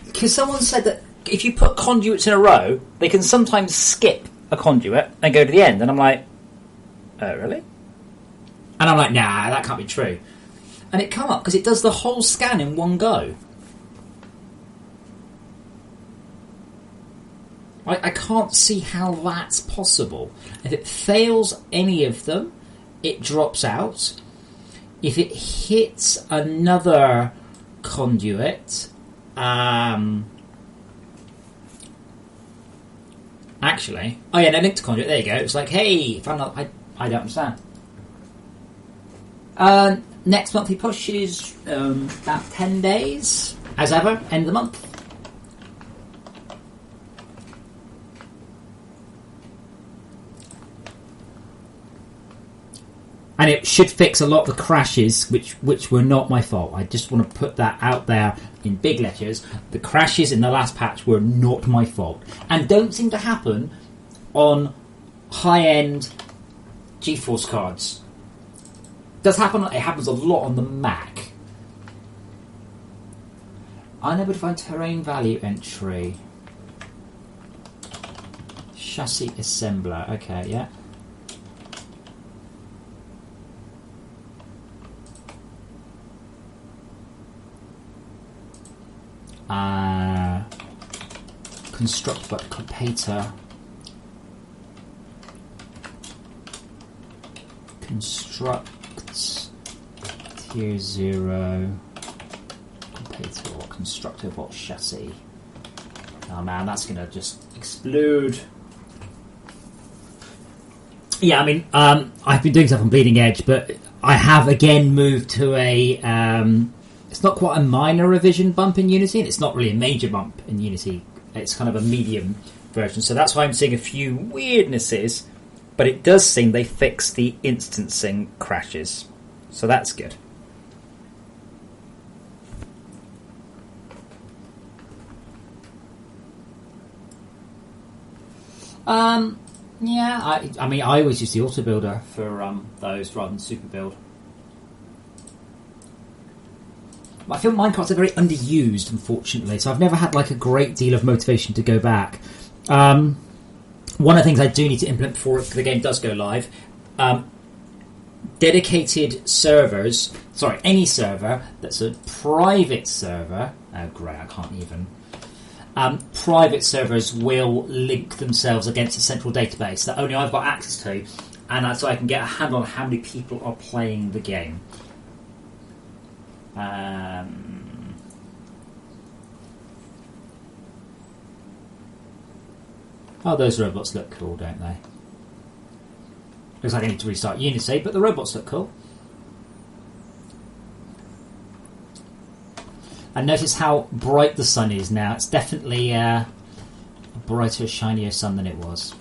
Because someone said that if you put conduits in a row, they can sometimes skip a conduit and go to the end. And I'm like, oh, really? And I'm like, nah, that can't be true. And it come up because it does the whole scan in one go. I can't see how that's possible. If it fails any of them, it drops out. If it hits another conduit, actually, oh yeah, no, linked to conduit. There you go. It's like, hey, found out. I don't understand. Next monthly push is about 10 days, as ever, end of the month. And it should fix a lot of the crashes, which were not my fault. I just want to put that out there in big letters. The crashes in the last patch were not my fault. And don't seem to happen on high-end GeForce cards. It does happen, it happens a lot on the Mac. Unable to find terrain value entry. Chassis assembler, okay, yeah. Construct but completer. Construct tier 0 completer or constructor bot chassis. Oh man, that's gonna just explode. Yeah, I mean, I've been doing stuff on Bleeding Edge, but I have again moved to a it's not quite a minor revision bump in Unity, and it's not really a major bump in Unity. It's kind of a medium version. So that's why I'm seeing a few weirdnesses, but it does seem they fixed the instancing crashes. So that's good. Yeah, I mean, I always use the auto builder for those rather than super build. I feel minecarts are very underused, unfortunately, so I've never had like a great deal of motivation to go back. One of the things I do need to implement before the game does go live, dedicated servers, sorry, any server that's a private server, oh great, I can't even, private servers will link themselves against a central database that only I've got access to, and so I can get a handle on how many people are playing the game. Oh, those robots look cool, don't they? Looks like I need to restart Unity, but the robots look cool. And notice how bright the sun is now. It's definitely a brighter, shinier sun than it was.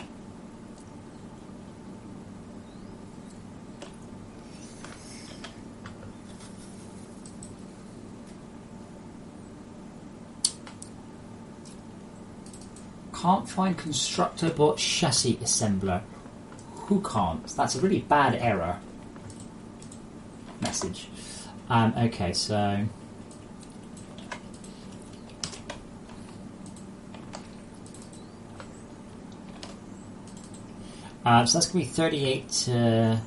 Can't find constructor bot chassis assembler. who can't? That's a really bad error message. Okay, so... so that's going to be 38 to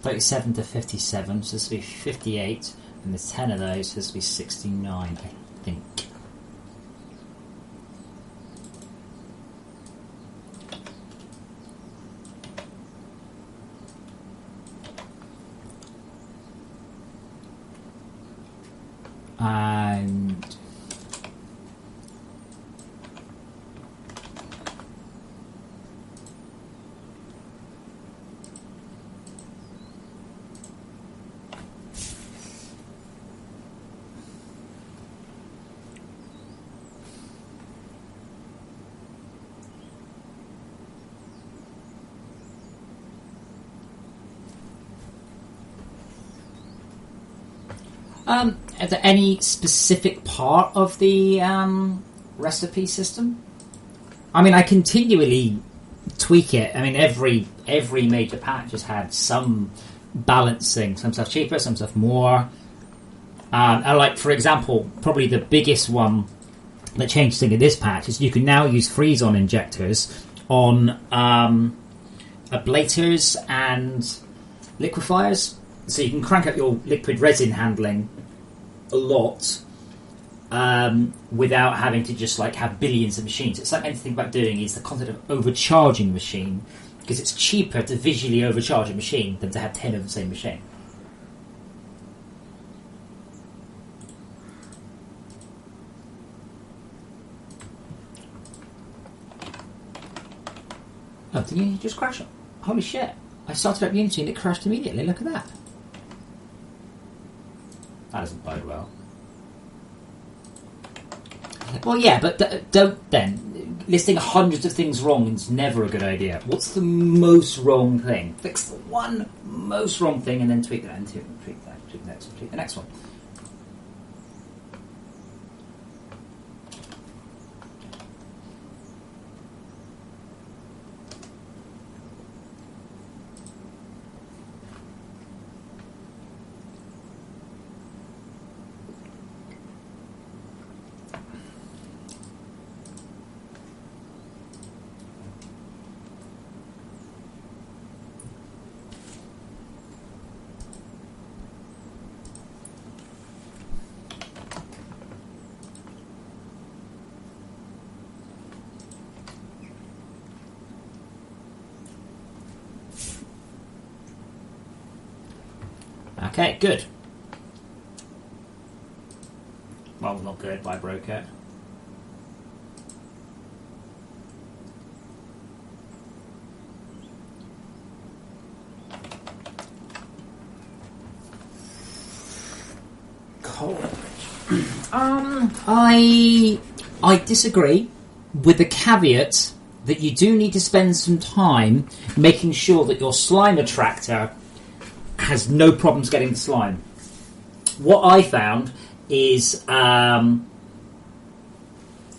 37 to 57, so this will be 58, and there's 10 of those, so this will be 69, I think. And... is there any specific part of the recipe system? I mean, I continually tweak it. I mean, every major patch has had some balancing. Some stuff cheaper, some stuff more. And like, for example, probably the biggest one that changed thing in this patch is you can now use freeze-on injectors on ablators and liquefiers. So you can crank up your liquid resin handling a lot without having to just like have billions of machines. It's like anything about doing is the concept of overcharging a machine, because it's cheaper to visually overcharge a machine than to have 10 of the same machine. Oh, did Unity just crash it? Holy shit. I started up Unity and it crashed immediately. Look at that. That doesn't bode well. Well, yeah, but don't then. Listing hundreds of things wrong is never a good idea. What's the most wrong thing? Fix the one most wrong thing and then tweak that and tweak that, tweak the next one, tweak the next one. Okay, good. Well, not good, but I broke it. I disagree with the caveat that you do need to spend some time making sure that your slime attractor has no problems getting the slime. What I found is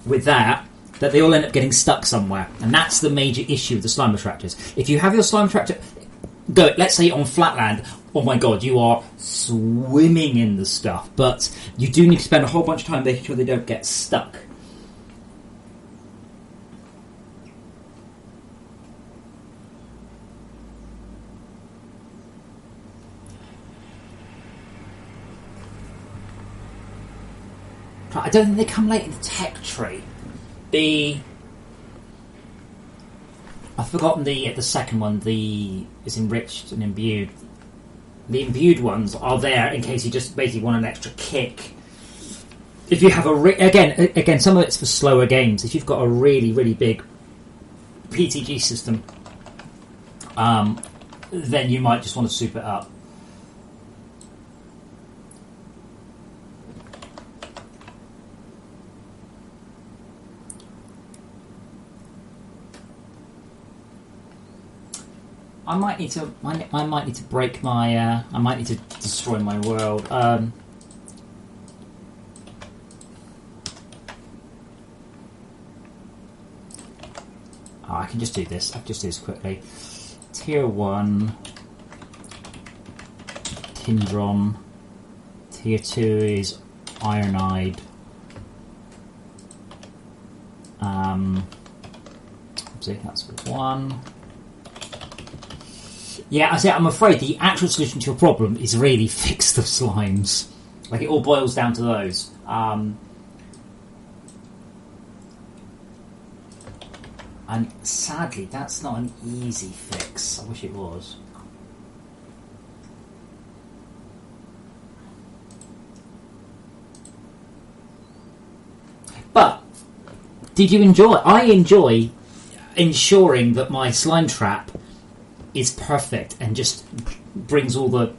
with that they all end up getting stuck somewhere, and that's the major issue with the slime attractors. If you have your slime attractor go, let's say on flatland, oh my god, you are swimming in the stuff, but you do need to spend a whole bunch of time making sure they don't get stuck. I don't think they come late in the tech tree. I've forgotten the second one. Is enriched and imbued. The imbued ones are there in case you just basically want an extra kick. If you have again, some of it's for slower games. If you've got a really, really big PTG system, then you might just want to soup it up. I might need to break my. I might need to destroy my world. I can just do this. I can just do this quickly. Tier 1, Tindron. Tier 2 is Ironide. That's 1. Yeah, I'm afraid the actual solution to your problem is really fix the slimes. Like, it all boils down to those. And sadly, that's not an easy fix. I wish it was. But did you enjoy? I enjoy ensuring that my slime trap is perfect and just brings all the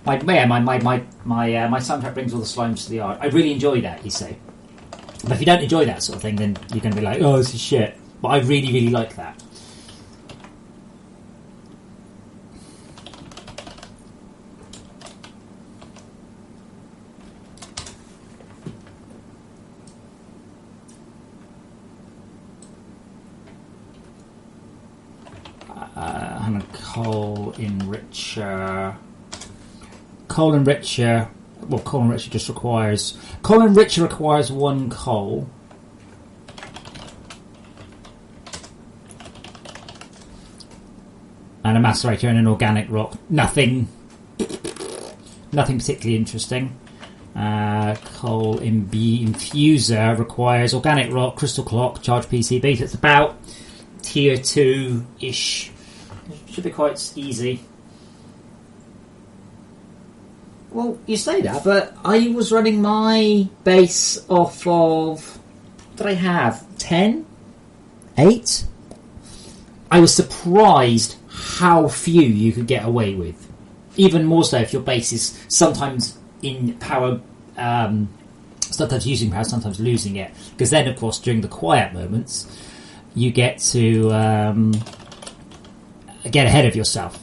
my slime trap brings all the slimes to the yard. I really enjoy that, you see. But if you don't enjoy that sort of thing, then you're going to be like, oh, this is shit. But I really, really like that. And a coal enricher. Coal enricher. Well, coal enricher just requires. Coal enricher requires 1 coal. And a macerator and an organic rock. Nothing particularly interesting. Coal infuser requires organic rock, crystal clock, charge PCB. So it's about tier 2-ish. Should be quite easy. Well, you say that, but I was running my base off of... What did I have? 10? 8? I was surprised how few you could get away with. Even more so if your base is sometimes in power... sometimes using power, sometimes losing it. Because then, of course, during the quiet moments, you get to... get ahead of yourself.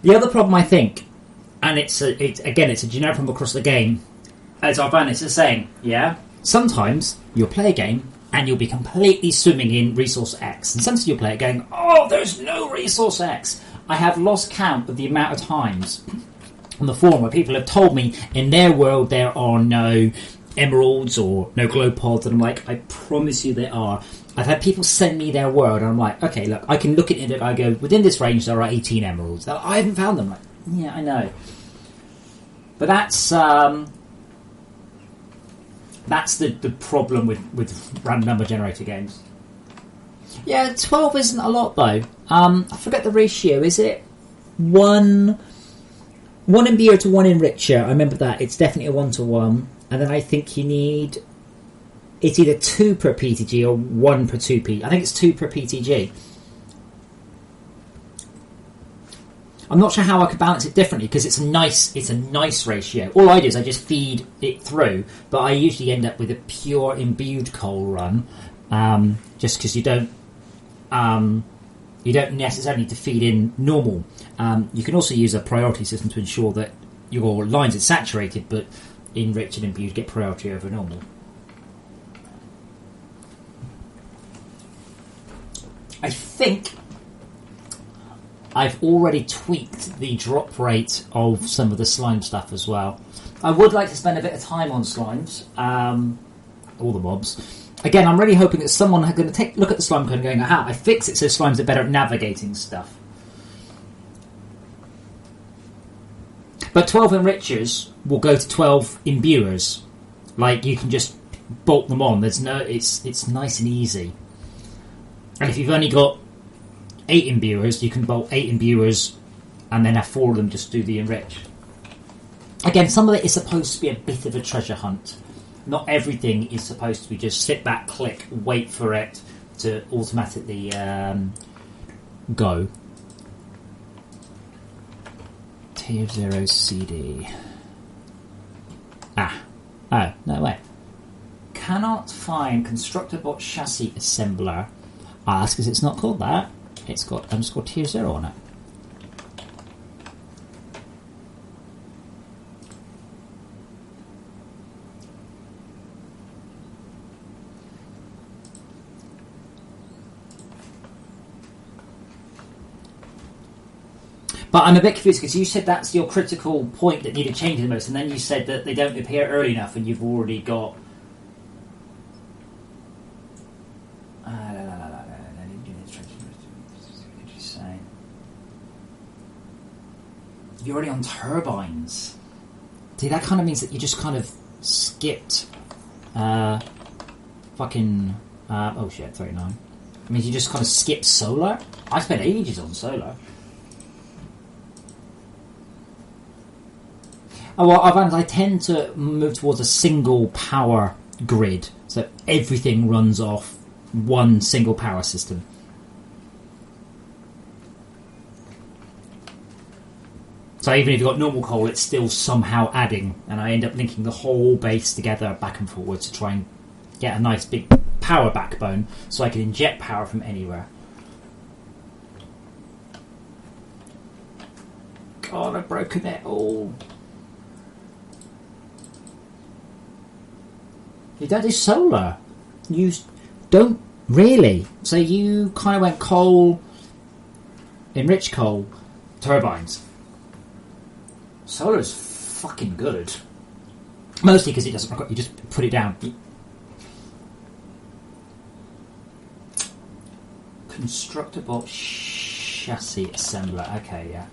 The other problem, I think, and it's a generic problem across the game, as Arvanis is saying, yeah, sometimes you'll play a game and you'll be completely swimming in resource X, and sometimes you'll play it going, oh, there's no resource X. I have lost count of the amount of times on the forum where people have told me in their world there are no emeralds or no glow pods, and I'm like, I promise you there are. I've had people send me their world, and I'm like, okay, look, I can look at it and I go, within this range there are 18 emeralds. I haven't found them. Like, yeah, I know. But that's the problem with random number generator games. Yeah, 12 isn't a lot though. I forget the ratio. Is it 1 imbuer to 1 enricher? I remember that. It's definitely a 1-to-1. And then I think you need... It's either 2 per PTG or 1 per 2 P. I think it's 2 per PTG. I'm not sure how I could balance it differently because it's a nice ratio. All I do is I just feed it through, but I usually end up with a pure imbued coal run, just because you don't necessarily need to feed in normal. You can also use a priority system to ensure that your lines are saturated, but enriched and imbued get priority over normal. I think I've already tweaked the drop rate of some of the slime stuff as well. I would like to spend a bit of time on slimes, all the mobs. Again, I'm really hoping that someone is going to take a look at the slime code and going, aha, I fix it so slimes are better at navigating stuff. But 12 enrichers will go to 12 imbuers. Like, you can just bolt them on. It's nice and easy. And if you've only got 8 imbuers, you can bolt 8 imbuers and then have 4 of them just do the enrich. Again, some of it is supposed to be a bit of a treasure hunt. Not everything is supposed to be just sit back, click, wait for it to automatically go. Tier 0 CD. Oh, no way. Cannot find constructor-bot chassis assembler. Ah, that's because it's not called that. It's got underscore tier 0 on it. But I'm a bit confused because you said that's your critical point that needed changing the most, and then you said that they don't appear early enough, and you've already got. You're already on turbines. See, that kind of means that you just kind of skipped. Fucking. Oh shit, 39. It means you just kind of skipped solar. I spent ages on solar. Oh, well, I tend to move towards a single power grid, so everything runs off one single power system. So even if you've got normal coal, it's still somehow adding, and I end up linking the whole base together back and forward to try and get a nice big power backbone so I can inject power from anywhere. God, I've broken it all. You don't do solar. You don't really. So you kind of went coal, enriched coal, turbines. Solar's fucking good. Mostly because it doesn't require, you just put it down. Constructor-bot chassis assembler. Okay, yeah.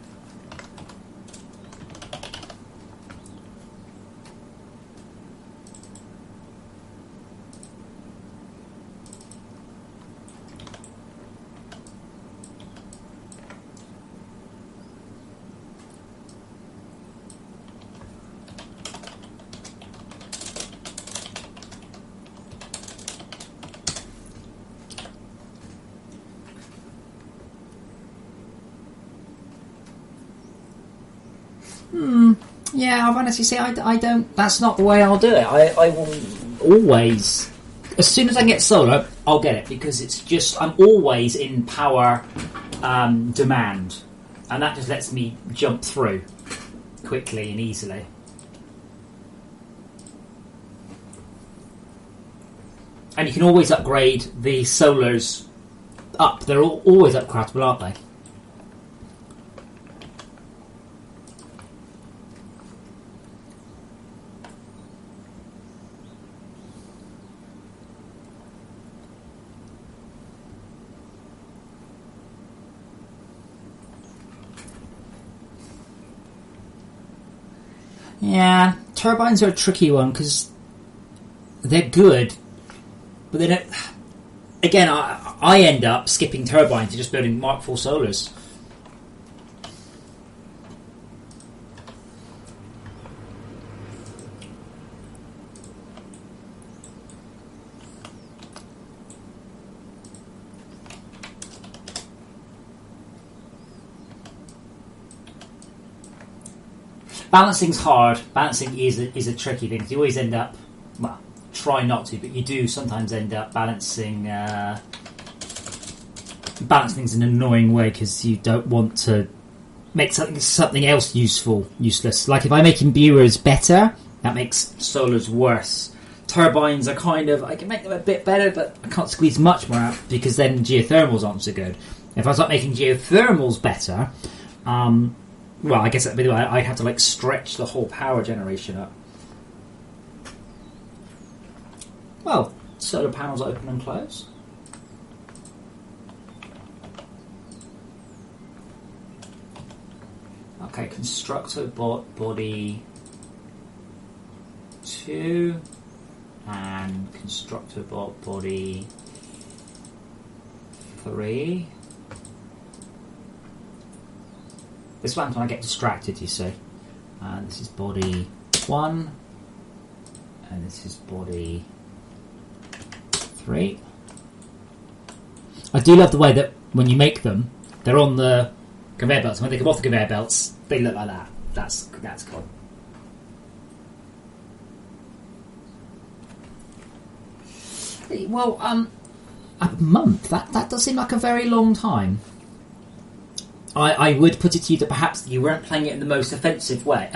Yeah, I've honestly say I don't. That's not the way I'll do it. I will always, as soon as I get solar, I'll get it because it's just I'm always in power demand, and that just lets me jump through quickly and easily. And you can always upgrade the solars up. They're always upgradable, aren't they? Yeah, turbines are a tricky one because they're good, but they don't. Again, I end up skipping turbines and just building Mark IV solars. Balancing's hard. Balancing is a tricky thing. You always end up, well, try not to, but you do sometimes end up balancing things in an annoying way because you don't want to make something else useless. Like if I'm making viewers better, that makes solars worse. Turbines are kind of, I can make them a bit better, but I can't squeeze much more out because then geothermals aren't so good. If I start making geothermals better, well, I guess that'd be the way I'd have to like stretch the whole power generation up. Well, solar panels open and close. Okay, constructor body 2 and constructor body 3. This one's when I get distracted, you see. This is body 1, and this is body 3. I do love the way that when you make them, they're on the conveyor belts. When they come off the conveyor belts, they look like that. That's cool. Well, a month. That does seem like a very long time. I would put it to you that perhaps you weren't playing it in the most effective way.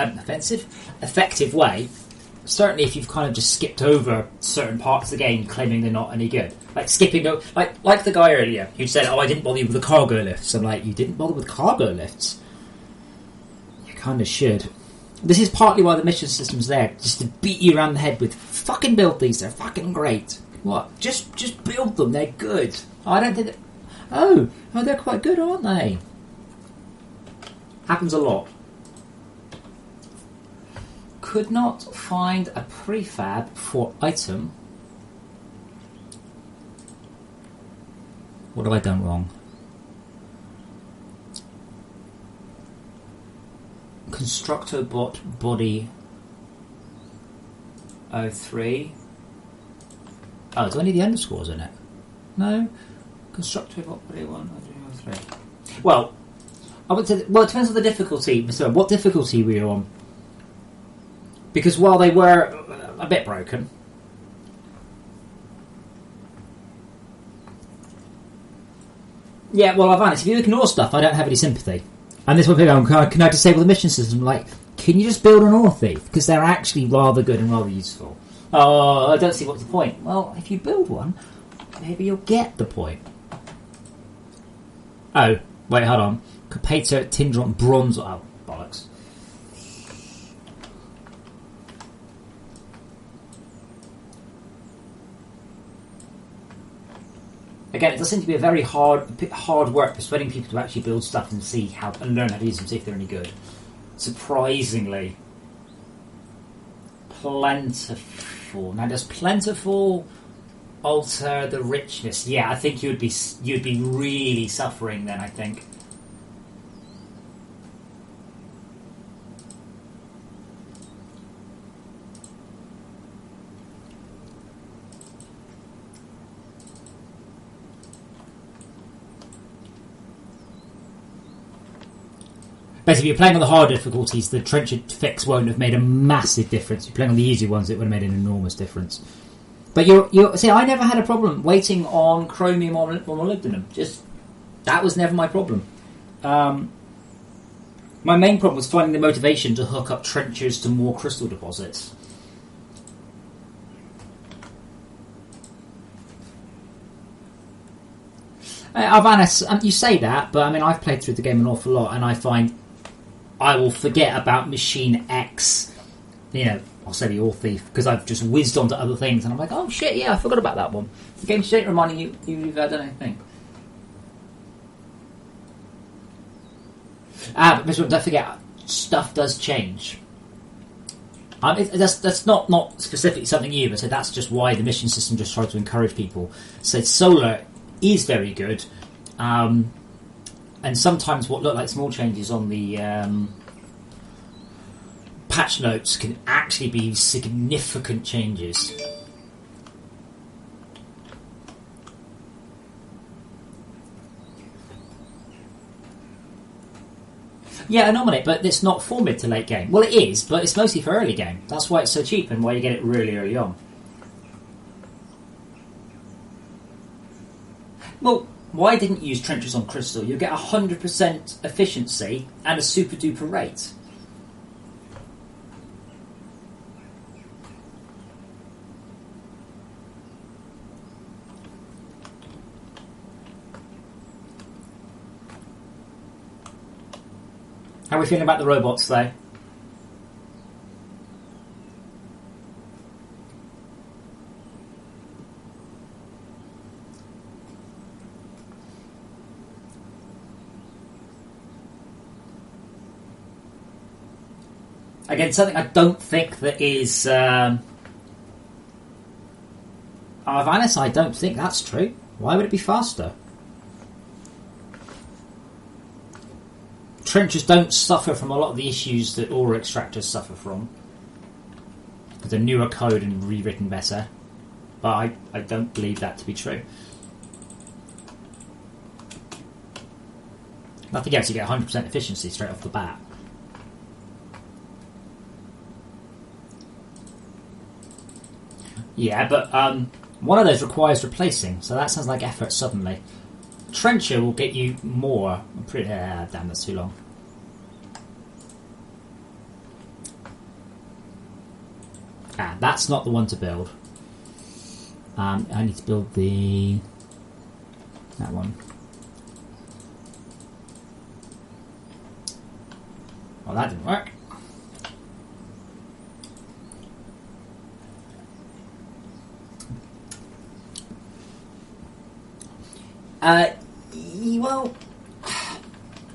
Certainly, if you've kind of just skipped over certain parts of the game, claiming they're not any good, like skipping over, like the guy earlier who said, "Oh, I didn't bother you with the cargo lifts." I'm like, you didn't bother with cargo lifts. You kind of should. This is partly why the mission system's there, just to beat you around the head with fucking build these. They're fucking great. What? Just build them. They're good. I don't think that. Oh, they're quite good, aren't they? Happens a lot. Could not find a prefab for item. What have I done wrong? Constructor bot body 03. Oh, do I need the underscores in it? No. Constructor bot body 103. Well, I would say. Well, it depends on the difficulty. So, what difficulty were you on? Because while they were a bit broken, yeah. Well, I've honest. If you ignore stuff, I don't have any sympathy. And this one people go, can I disable the mission system? Like, can you just build an ore thief? Because they're actually rather good and rather useful. Oh, I don't see what's the point. Well, if you build one, maybe you'll get the point. Oh, wait, hold on. Capator, Tindron, Bronze. Oh, bollocks. Again, it does seem to be a very hard work persuading people to actually build stuff and see how and learn how to use them, see if they're any good. Surprisingly, plentiful. Now, does plentiful alter the richness? Yeah, I think you'd be really suffering then. I think. Basically, if you're playing on the hard difficulties, the trencher fix won't have made a massive difference. If you're playing on the easy ones, it would have made an enormous difference. But you see, I never had a problem waiting on chromium or molybdenum. Just that was never my problem. My main problem was finding the motivation to hook up trenchers to more crystal deposits. Alvanis, you say that, but I mean, I've played through the game an awful lot, and I find I will forget about Machine X, I'll say the Ore Thief, because I've just whizzed onto other things, and I'm like, oh shit, yeah, I forgot about that one. The game straight reminding you you've done anything. But Mr. Don't forget, stuff does change. That's not specifically something new, but so that's just why the mission system just tries to encourage people. So solar is very good, and sometimes what look like small changes on the patch notes can actually be significant changes. Yeah, I nominate, but it's not for mid to late game. Well, it is, but it's mostly for early game. That's why it's so cheap and why you get it really early on. Well, why didn't you use trenches on crystal? You get 100% efficiency and a super duper rate. How are we feeling about the robots, though? Again, something I don't think that is... Arvanis, I don't think that's true. Why would it be faster? Trenchers don't suffer from a lot of the issues that ore extractors suffer from. With a newer code and rewritten better. But I don't believe that to be true. Nothing else, you get 100% efficiency straight off the bat. Yeah, but One of those requires replacing, so that sounds like effort suddenly. Trencher will get you more. Damn, that's too long. That's not the one to build. I need to build that one. Well, that didn't work. Well,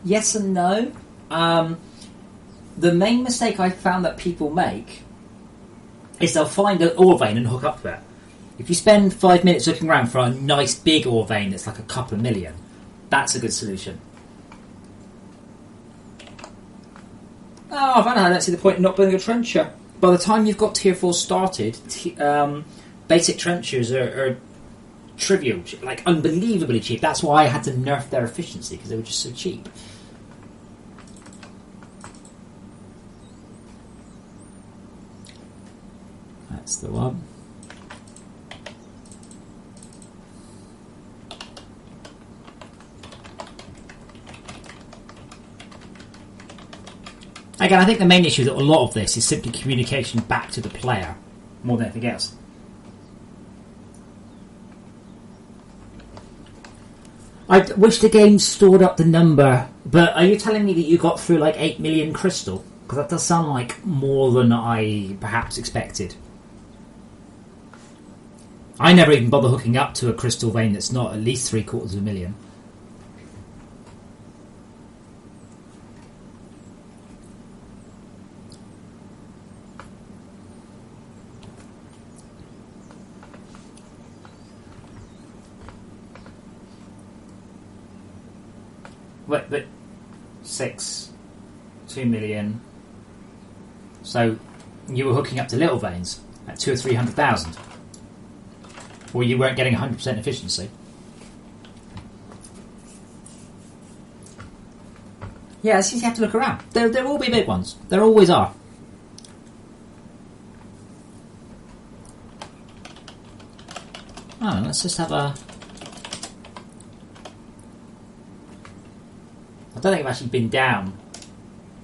yes and no. The main mistake I found that people make is they'll find an ore vein and hook up to it. If you spend 5 minutes looking around for a nice big ore vein that's like a couple of million, that's a good solution. Oh, I don't see the point in not building a trencher. By the time you've got tier 4 started, basic trenchers are trivial, like unbelievably cheap. That's why I had to nerf their efficiency, because they were just so cheap. That's the one. Again, I think the main issue that a lot of this is simply communication back to the player more than anything else. I wish the game stored up the number, but are you telling me that you got through like 8 million crystal? Because that does sound like more than I perhaps expected. I never even bother hooking up to a crystal vein that's not at least 750,000. But 2 million. So you were hooking up to little veins at 200,000 or 300,000, or you weren't getting 100% efficiency. Yeah, it's just you have to look around. There will be big ones. There always are. Oh, let's just have a. I don't think I've actually been down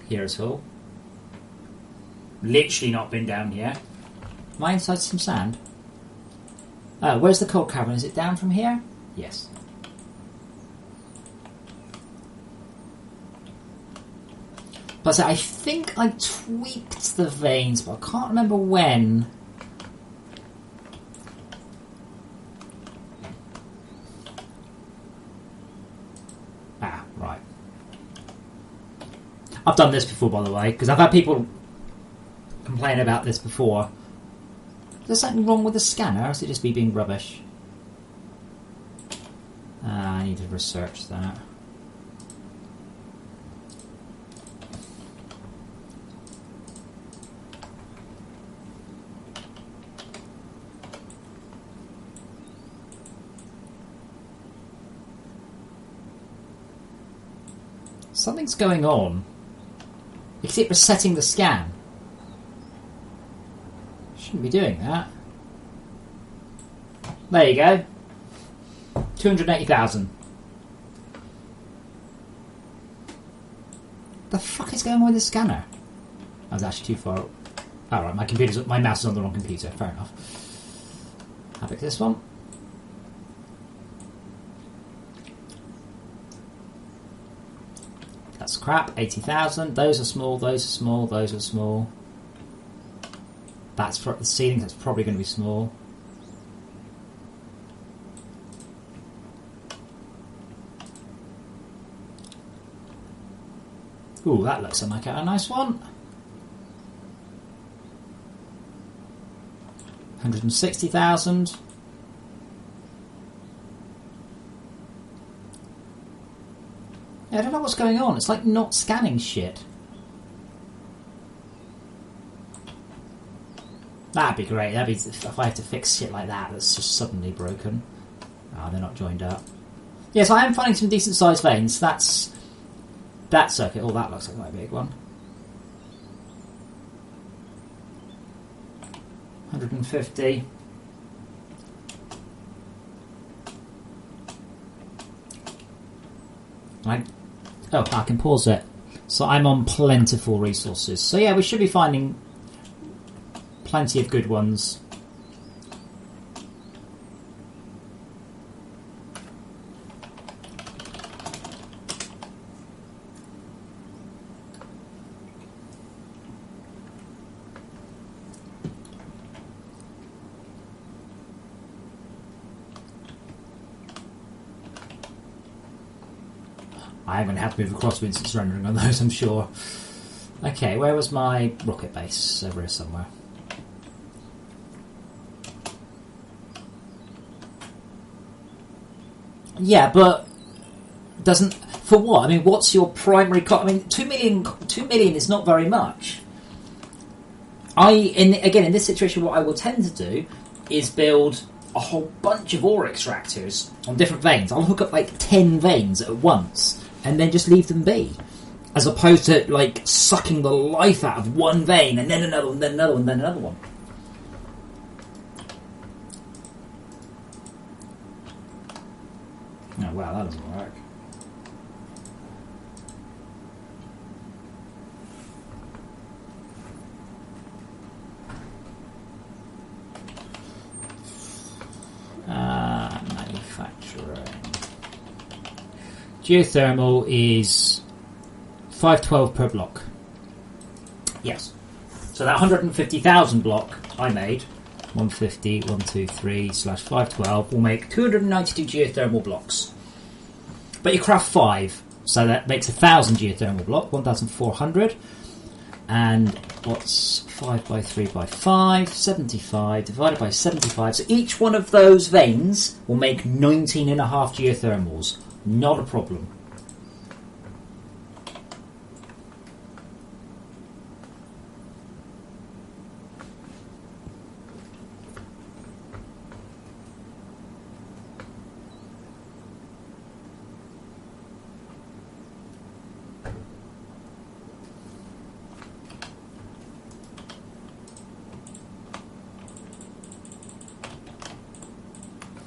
here at all. Literally not been down here. Am I inside some sand? Oh, where's the coal cavern? Is it down from here? Yes. But I think I tweaked the veins, but I can't remember when. Right. I've done this before, by the way, because I've had people complain about this before. Is there something wrong with the scanner, or is it just me being rubbish? I need to research that. Something's going on. You keep resetting the scan. Shouldn't be doing that. There you go. 280,000. The fuck is going on with the scanner? I was actually too far. Alright, my mouse is on the wrong computer. Fair enough. I'll pick this one. That's crap. 80,000. Those are small. Those are small. Those are small. That's for the ceiling. That's probably going to be small. Ooh, that looks like a nice one. 160,000. I don't know what's going on. It's like not scanning shit. That'd be great. That'd be if I have to fix shit like that that's just suddenly broken. Oh, they're not joined up. Yes, I am finding some decent sized veins. That's that circuit. Oh, that looks like quite a big one. 150. I can pause it. So I'm on plentiful resources. So yeah, we should be finding plenty of good ones. I'm going to have to move across to instance rendering on those, I'm sure. Okay, where was my rocket base? Over here somewhere. Yeah, but doesn't... For what? I mean, what's your primary cost? I mean, 2 million is not very much. In this situation, what I will tend to do is build a whole bunch of ore extractors on different veins. I'll hook up like 10 veins at once and then just leave them be, as opposed to like sucking the life out of one vein and then another one, then another one, then another one. Oh wow, that doesn't work. Manufacturing. Geothermal is 512 per block. Yes. So that 150,000 block I made, 150, 123 / 512, will make 292 geothermal blocks. But you craft 5, so that makes 1,000 geothermal block, 1,400. And what's 5 by 3 by 5? 75 divided by 75. So each one of those veins will make 19.5 geothermals. Not a problem.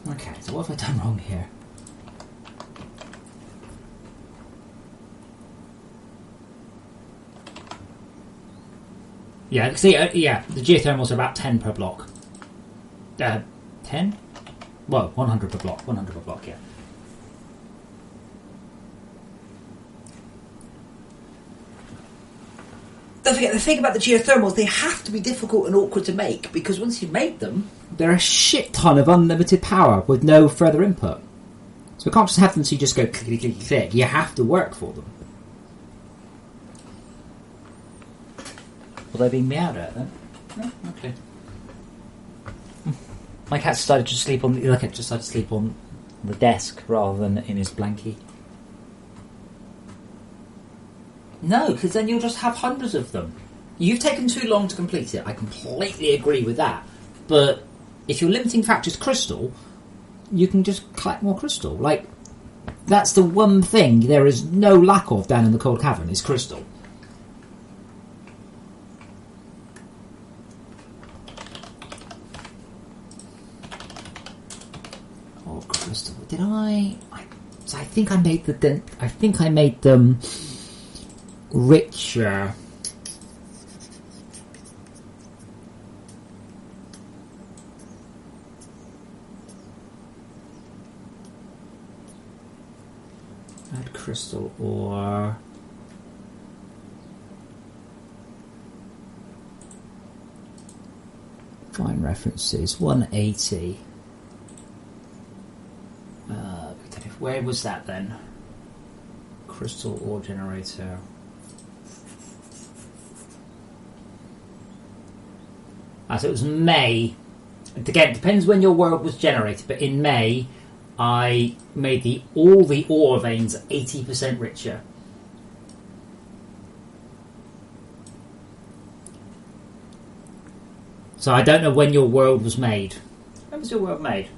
Okay, so what have I done wrong here? Yeah, see, the geothermals are about 10 per block. 10? Well, 100 per block. 100 per block, yeah. Don't forget, the thing about the geothermals, they have to be difficult and awkward to make, because once you've made them, they're a shit ton of unlimited power with no further input. So we can't just have them so you just go click, click, click. You have to work for them. Will they being meowed at then? No? Okay. My cat decided to sleep on the desk rather than in his blankie. No, because then you'll just have hundreds of them. You've taken too long to complete it. I completely agree with that. But if your limiting factor is crystal, you can just collect more crystal. Like, that's the one thing there is no lack of down in the cold cavern, is crystal. Oh, crystal. Did I think I made them richer. Add crystal ore. Find references. 180. Where was that then? Crystal ore generator. So it was May. Again, it depends when your world was generated, but in May I made all the ore veins 80% richer. So I don't know when your world was made. When was your world made?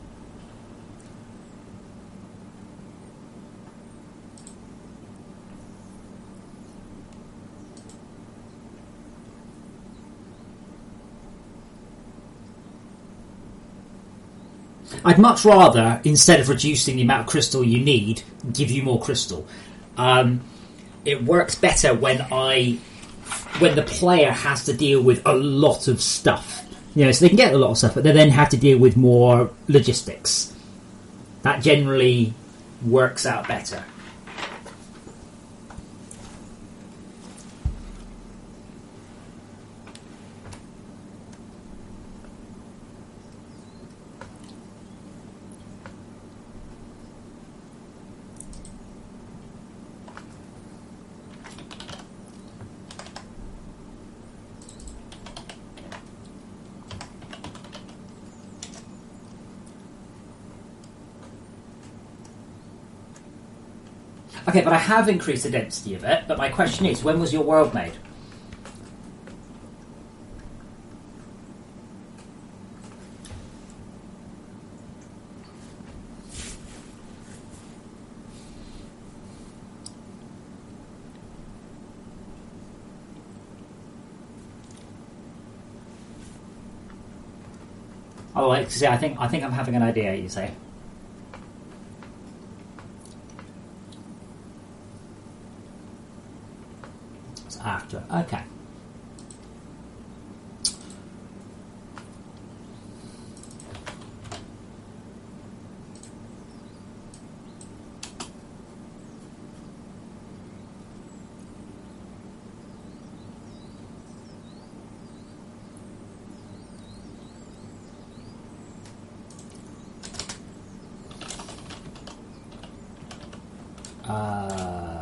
I'd much rather, instead of reducing the amount of crystal you need, give you more crystal. It works better when the player has to deal with a lot of stuff. So they can get a lot of stuff, but they then have to deal with more logistics. That generally works out better. Okay, but I have increased the density of it, but my question is, when was your world made? Oh, I think I'm having an idea, you say. After. Okay.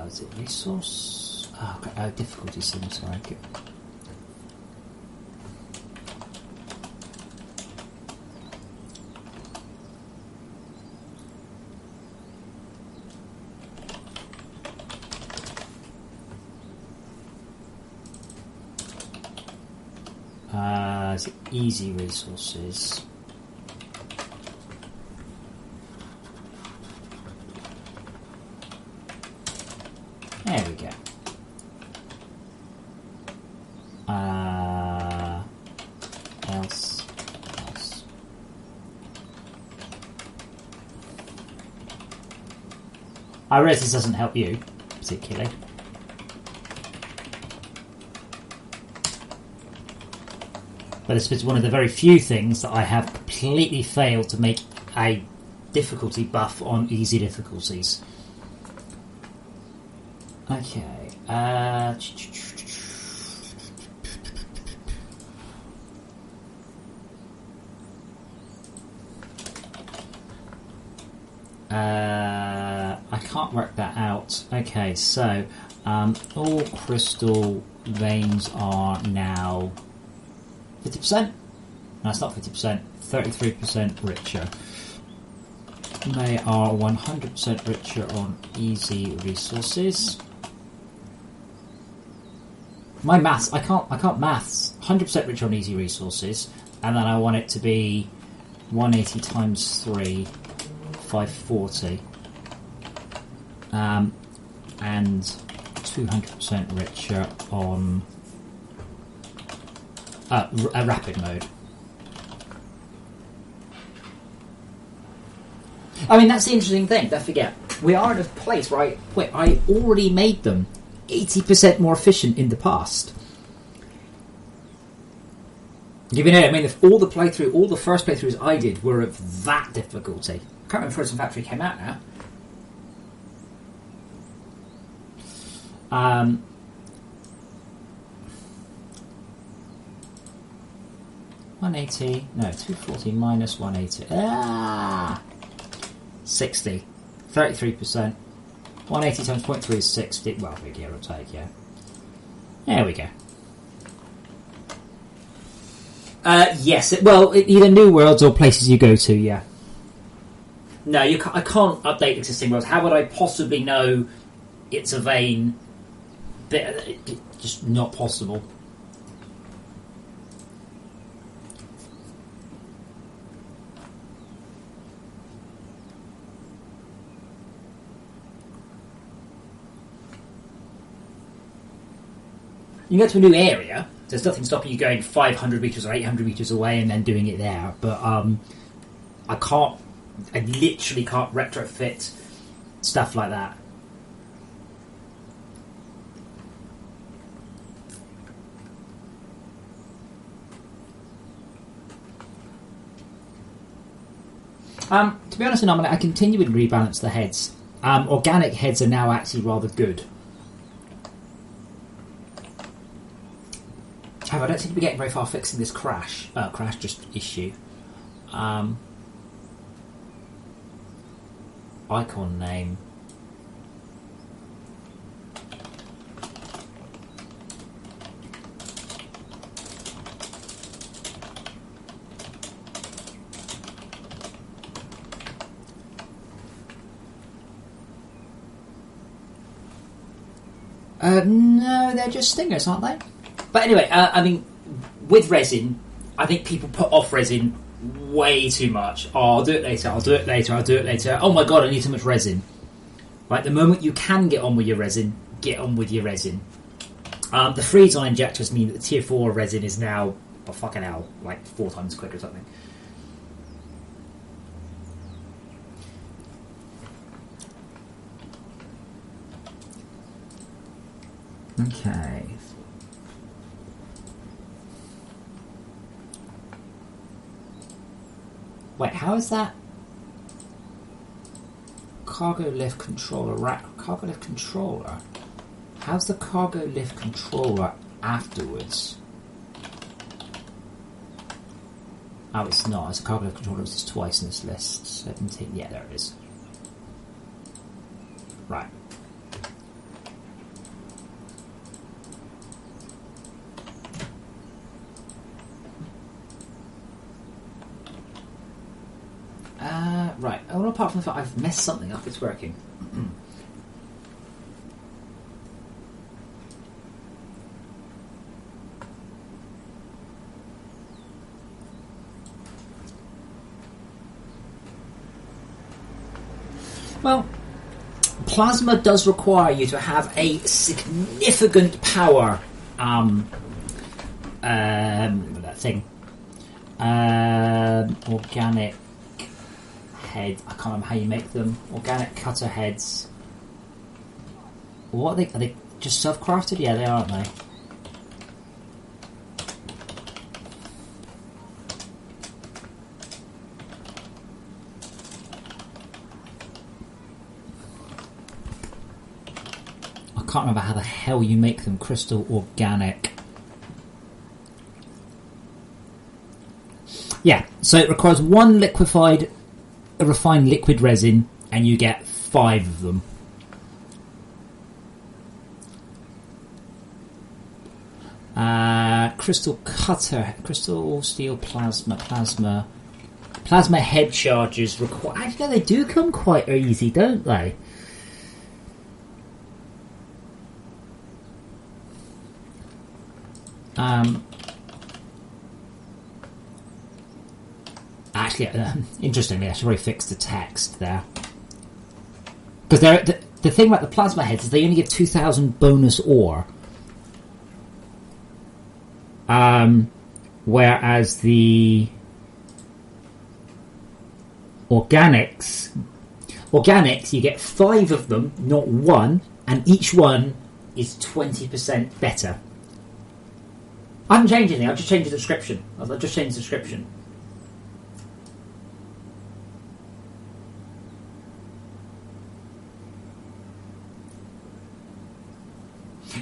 Is it resource? Oh, okay. Difficulty sim, sorry. Is it easy resources? There we go. Else. I realise this doesn't help you particularly. But it's one of the very few things that I have completely failed to make a difficulty buff on easy difficulties. Okay. I can't work that out. Okay, so all crystal veins are now 50%? No, it's not 50%. 33% richer. They are 100% richer on easy resources. My maths, I can't maths. 100% richer on easy resources, and then I want it to be 180 times 3, 540. And 200% richer on a rapid mode. I mean, that's the interesting thing. Don't forget, we are in a place where I already made them 80% more efficient in the past. I mean, if all the first playthroughs I did were of that difficulty. I can't remember Frozen Factory came out now. 180, no, 240 minus 180. 60. 33%. 180 times 0.3 is 60. Well, big give or take, yeah. There we go. Yes, either new worlds or places you go to, yeah. No, I can't update existing worlds. How would I possibly know it's a vein? Just not possible. You go to a new area, there's nothing stopping you going 500 metres or 800 metres away and then doing it there. But I literally can't retrofit stuff like that. To be honest, I continue to rebalance the heads. Organic heads are now actually rather good. However, I don't seem to be getting very far fixing this issue. Icon name. No, they're just stingers, aren't they? But anyway, with resin, I think people put off resin way too much. Oh, I'll do it later, I'll do it later. Oh my god, I need so much resin. Right, the moment you can get on with your resin, get on with your resin. The freeze-on injectors mean that the tier 4 resin is now, oh fucking hell, like 4 times quicker or something. Okay. Wait, how is that? Cargo lift controller. Cargo lift controller? How's the cargo lift controller afterwards? Oh, it's not. It's a cargo lift controller. It's just twice in this list. 17. Yeah, there it is. Right. Right. Oh, well, apart from the fact I've messed something up, it's working. Well, plasma does require you to have a significant power. That thing. Organic head. I can't remember how you make them. Organic cutter heads. What are they? Are they just self-crafted? Yeah, they are, aren't they? I can't remember how the hell you make them. Crystal organic. Yeah, so it requires one refined liquid resin, and you get 5 of them. Crystal cutter, crystal steel plasma head charges require. Actually, they do come quite easy, don't they? Actually, interestingly, I should probably fix the text there. Because the thing about the plasma heads is they only give 2,000 bonus ore. Whereas the organics, you get 5 of them, not 1, and each one is 20% better. I haven't changed anything, I've just changed the description.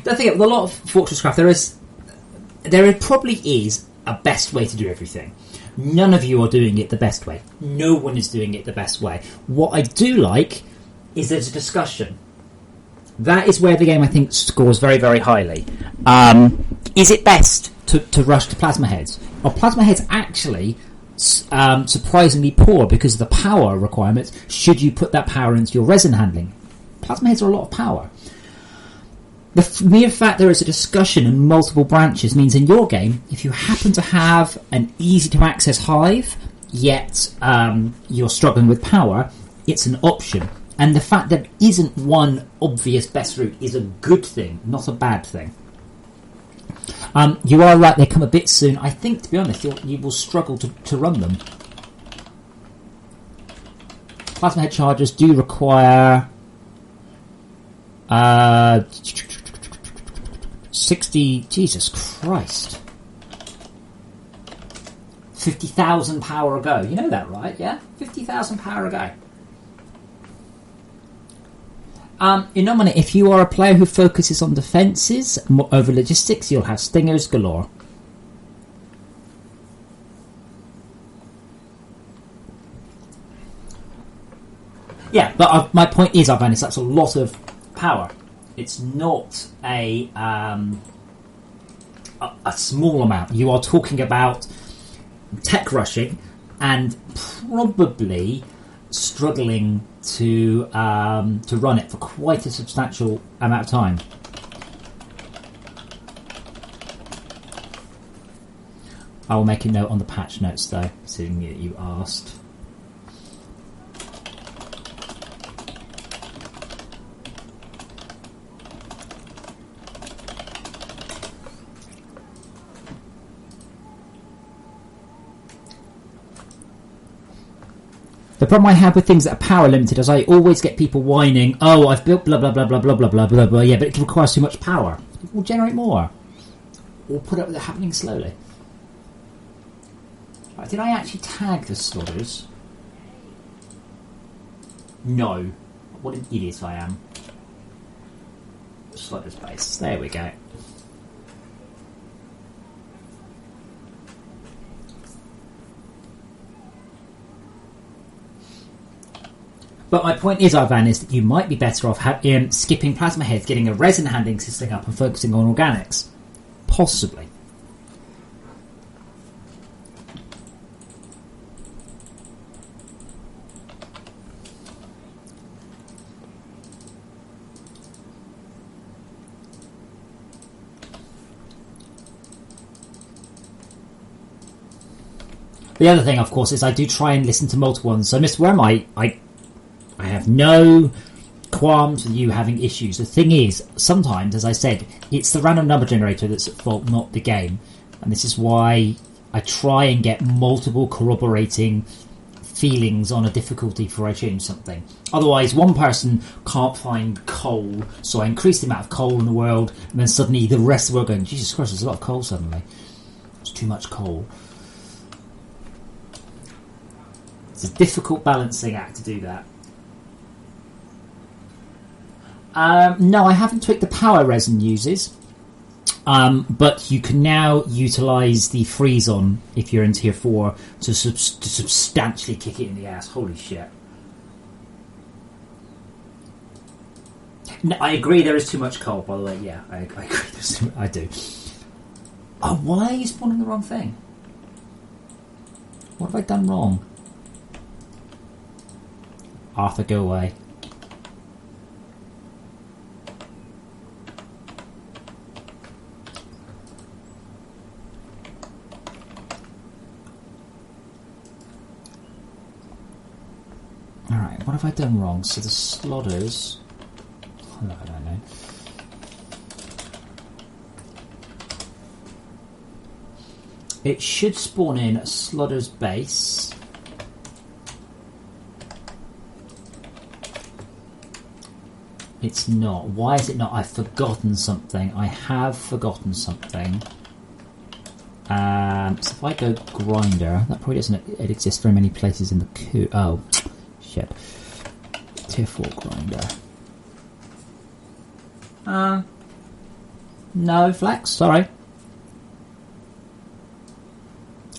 The thing with a lot of FortressCraft, there probably is a best way to do everything. None of you are doing it the best way. No one is doing it the best way. What I do like is there's a discussion. That is where the game, I think, scores very, very highly. Is it best to rush to plasma heads? Are plasma heads actually surprisingly poor because of the power requirements? Should you put that power into your resin handling? Plasma heads are a lot of power. The mere fact there is a discussion in multiple branches means in your game, if you happen to have an easy-to-access hive, yet you're struggling with power, it's an option. And the fact that there isn't one obvious best route is a good thing, not a bad thing. You are right, they come a bit soon. I think, to be honest, you will struggle to run them. Plasma head chargers do require 60, Jesus Christ, 50,000 power a go. You know that, right? Yeah? 50,000 power a go. Inomine, if you are a player who focuses on defences over logistics, you'll have stingers galore. Yeah, but my point is, Arvanis, that's a lot of power. It's not a small amount. You are talking about tech rushing and probably struggling to run it for quite a substantial amount of time. I will make a note on the patch notes, though, seeing that you asked. The problem I have with things that are power limited is I always get people whining, oh, I've built blah blah blah blah blah blah blah blah blah, yeah, but it requires too much power. We'll generate more. Or put up with it happening slowly. Right, did I actually tag the slaughters? No. What an idiot I am. Slaughters base. There we go. But my point is, Ivan, is that you might be better off skipping plasma heads, getting a resin handling system up and focusing on organics. Possibly. The other thing, of course, is I do try and listen to multiple ones. So, Mr. Worm, I have no qualms with you having issues. The thing is, sometimes, as I said, it's the random number generator that's at fault, not the game. And this is why I try and get multiple corroborating feelings on a difficulty before I change something. Otherwise, one person can't find coal, so I increase the amount of coal in the world, and then suddenly the rest of the world going, Jesus Christ, there's a lot of coal suddenly. It's too much coal. It's a difficult balancing act to do that. No, I haven't tweaked the power resin uses, but you can now utilise the freeze on if you're in tier 4 to substantially kick it in the ass. Holy shit. No, I agree there is too much coal, by the way. Yeah, I agree. I do. Oh, why are you spawning the wrong thing? What have I done wrong? Arthur, go away. Alright, what have I done wrong? So the slaughters... Oh, no, I don't know. It should spawn in a slaughter's base. It's not. Why is it not? I've forgotten something. I have forgotten something. So if I go grinder, that probably doesn't it exists very many places in the queue. Oh, shit. Tier 4 grinder. No, Flex, sorry.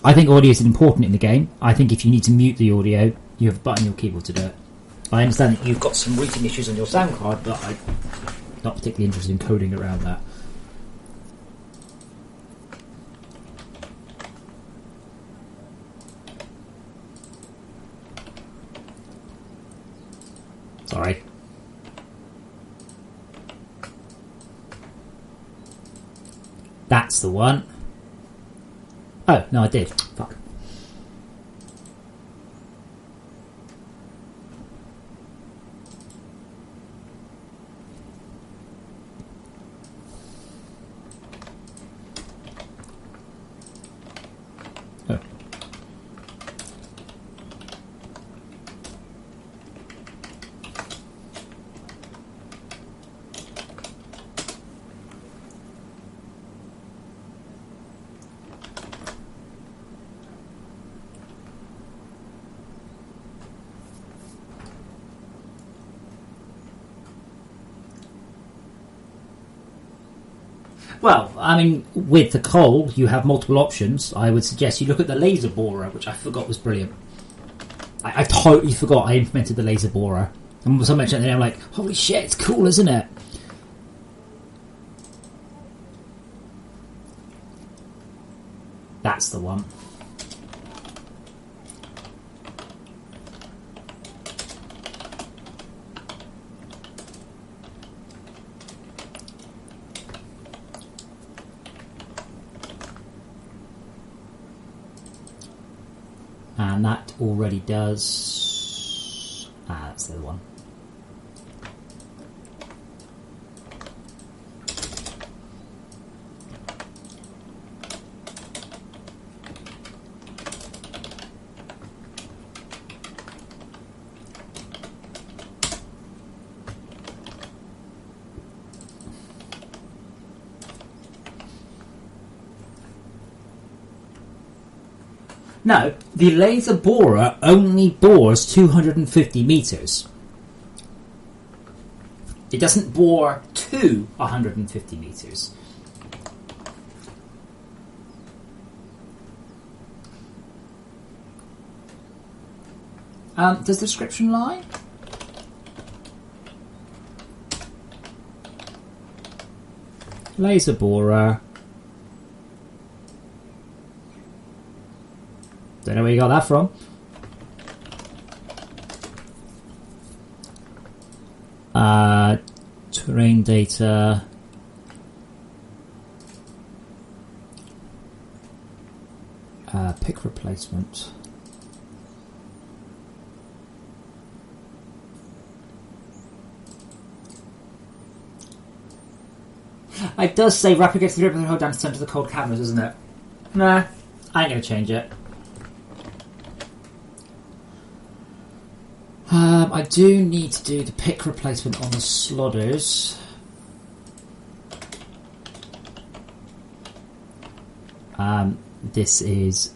I think audio is important in the game. I think if you need to mute the audio, you have a button on your keyboard to do it. I understand that you've got some routing issues on your sound card, but I'm not particularly interested in coding around that. Sorry. That's the one. Oh, no, I did. Fuck. Oh. Well, I mean, with the coal, you have multiple options. I would suggest you look at the laser borer, which I forgot was brilliant. I totally forgot I implemented the laser borer. And when I mentioned it, I'm like, holy shit, it's cool, isn't it? That's the one. And that already does... that's the one. No, the laser borer only bores 250 meters. It doesn't bore to 150 meters. Does the description lie? Laser borer. Don't know where you got that from. Terrain data. Pick replacement. It does say rapid gets the grip and hold down to center the cold cameras, isn't it? Nah, I ain't gonna change it. I do need to do the pick replacement on the slodders. This is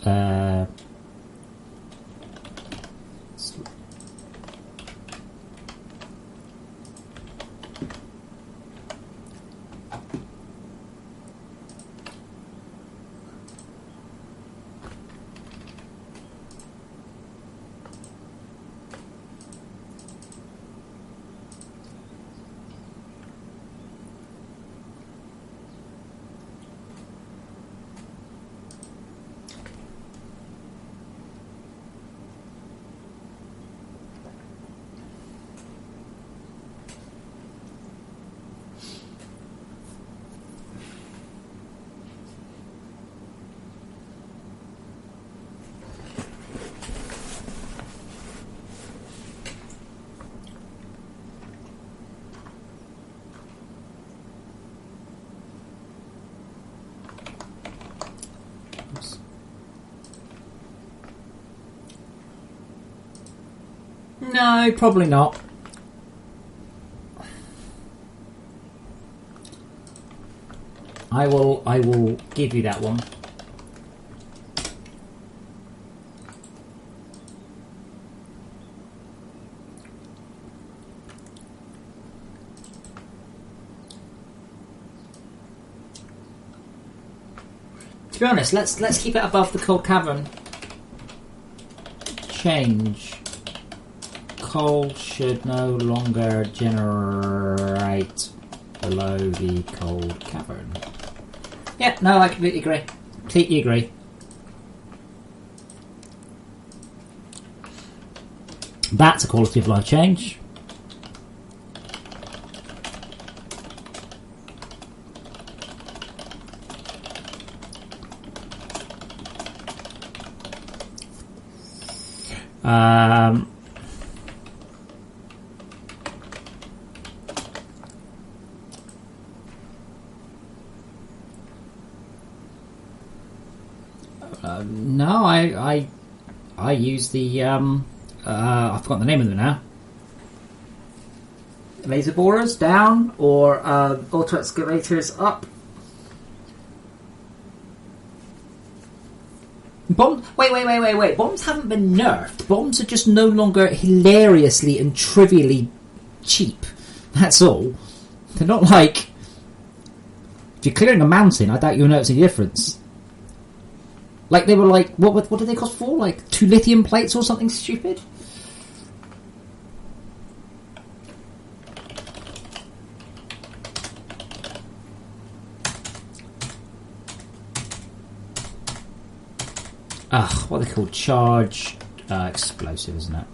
no, probably not. I will give you that one. To be honest, let's keep it above the cold cavern. Change. Coal should no longer generate below the cold cavern. Yeah, no, I completely agree. Completely agree. That's a quality of life change. No, I use the I've forgotten the name of them now. Laser borers down or auto excavators up. Bombs. Wait. Bombs haven't been nerfed. Bombs are just no longer hilariously and trivially cheap. That's all. They're not like If you're clearing a mountain, I doubt you'll notice any difference. Like, they were like, what did they cost for? Like 2 lithium plates or something stupid? What are they called? Charge explosive, isn't it?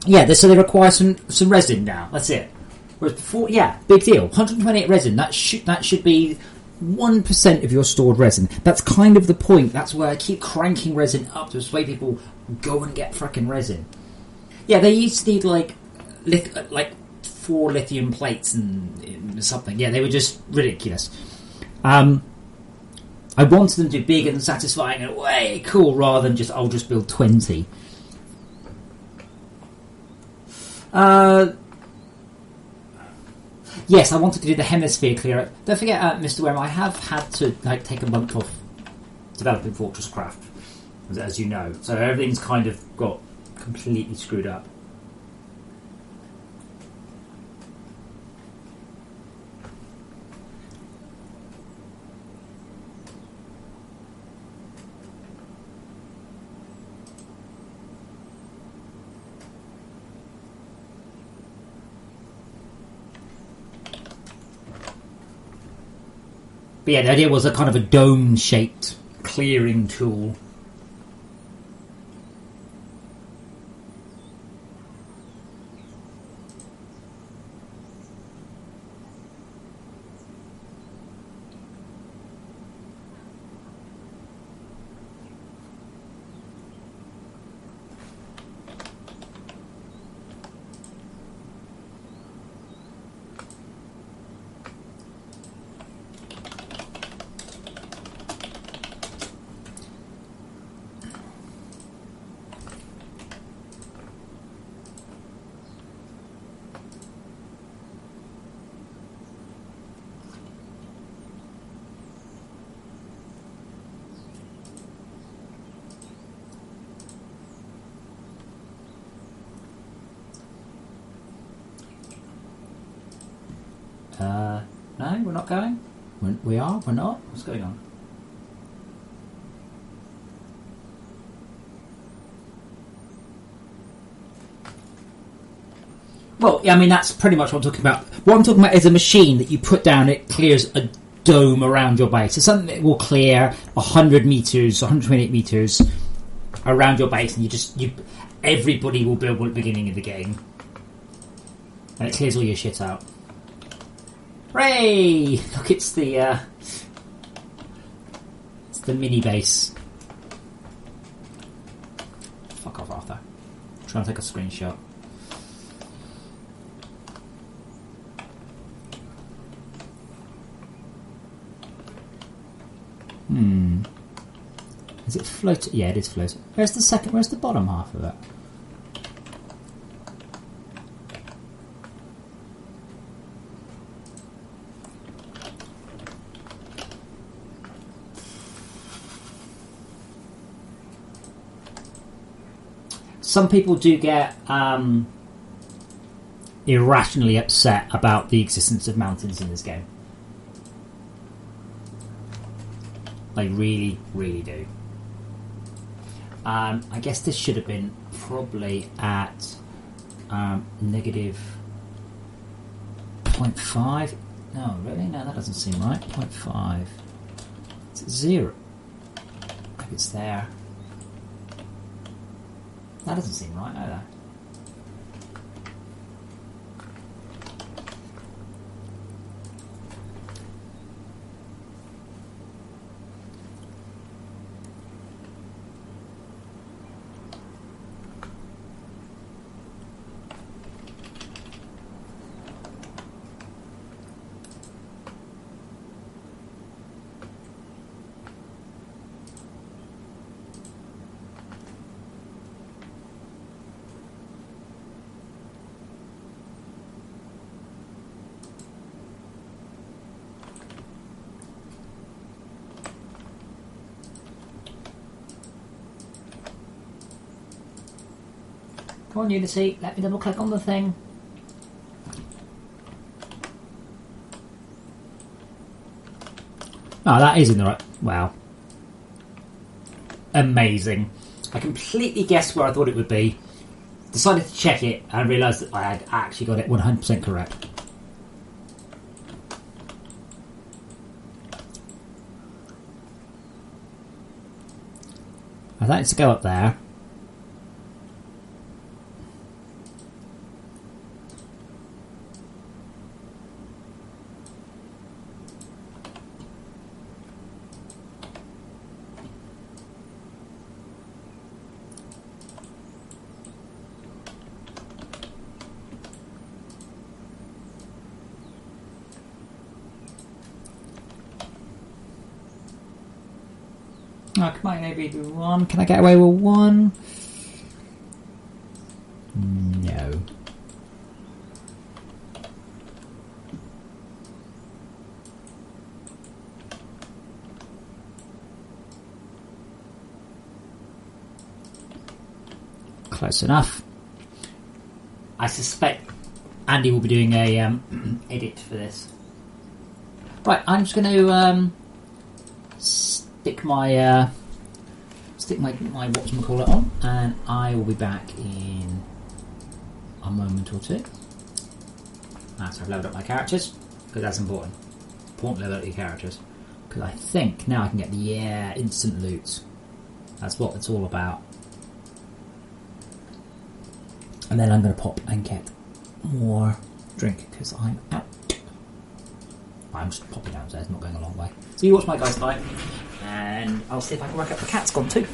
Yeah, so they require some resin now. That's it. Whereas before, yeah, big deal. 128 resin. That should be 1% of your stored resin. That's kind of the point. That's where I keep cranking resin up to persuade people go and get frickin' resin. Yeah, they used to need like 4 lithium plates and something. Yeah, they were just ridiculous. I wanted them to be big and satisfying and way cool rather than I'll just build 20. Yes, I wanted to do the hemisphere clearer. Don't forget, Mr. Worm, I have had to take a month off developing FortressCraft, as you know. So everything's kind of got completely screwed up. But yeah, the idea was a kind of a dome-shaped clearing tool. No, we're not going? We are? We're not? What's going on? Well, yeah, I mean, that's pretty much what I'm talking about. What I'm talking about is a machine that you put down, it clears a dome around your base. It's something that will clear 100 metres, 128 metres around your base, and everybody will build one at the beginning of the game. And it clears all your shit out. Hooray! Look, it's the mini base. Fuck off, Arthur. I'm trying to take a screenshot. Is it floating? Yeah, it is floating. Where's the bottom half of it? Some people do get irrationally upset about the existence of mountains in this game. They really, really do. I guess this should have been probably at negative 0.5. No, really? No, that doesn't seem right. 0.5. It's at 0. Maybe it's there. That doesn't seem right either. Come on, Unity, let me double click on the thing. Oh, that is in the right... Wow. Amazing. I completely guessed where I thought it would be. Decided to check it and realised that I had actually got it 100% correct. I thought it's to go up there. Oh, come on, maybe do one. Can I get away with one? No. Close enough. I suspect Andy will be doing a edit for this. Right, I'm just going to stick my whatchamacallit on, and I will be back in a moment or two. So I've leveled up my characters, because that's important. Important to level up your characters, because I think now I can get the instant loot. That's what it's all about. And then I'm going to pop and get more drink, because I'm out. I'm just popping downstairs, not going a long way. So you watch my guys fight, and I'll see if I can work out the cat's gone too.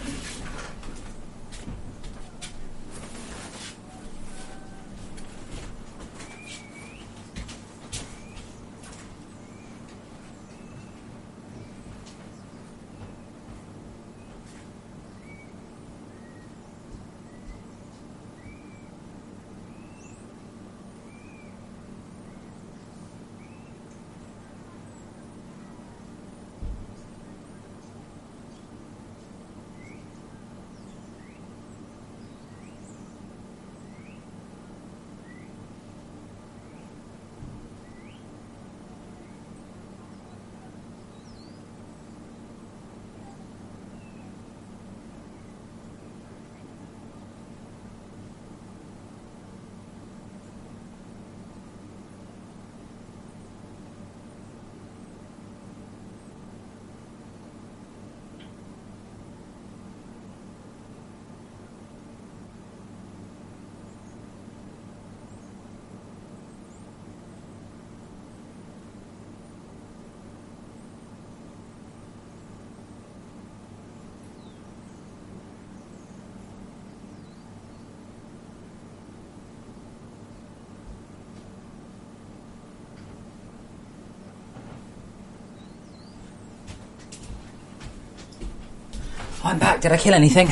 I'm back. Did I kill anything?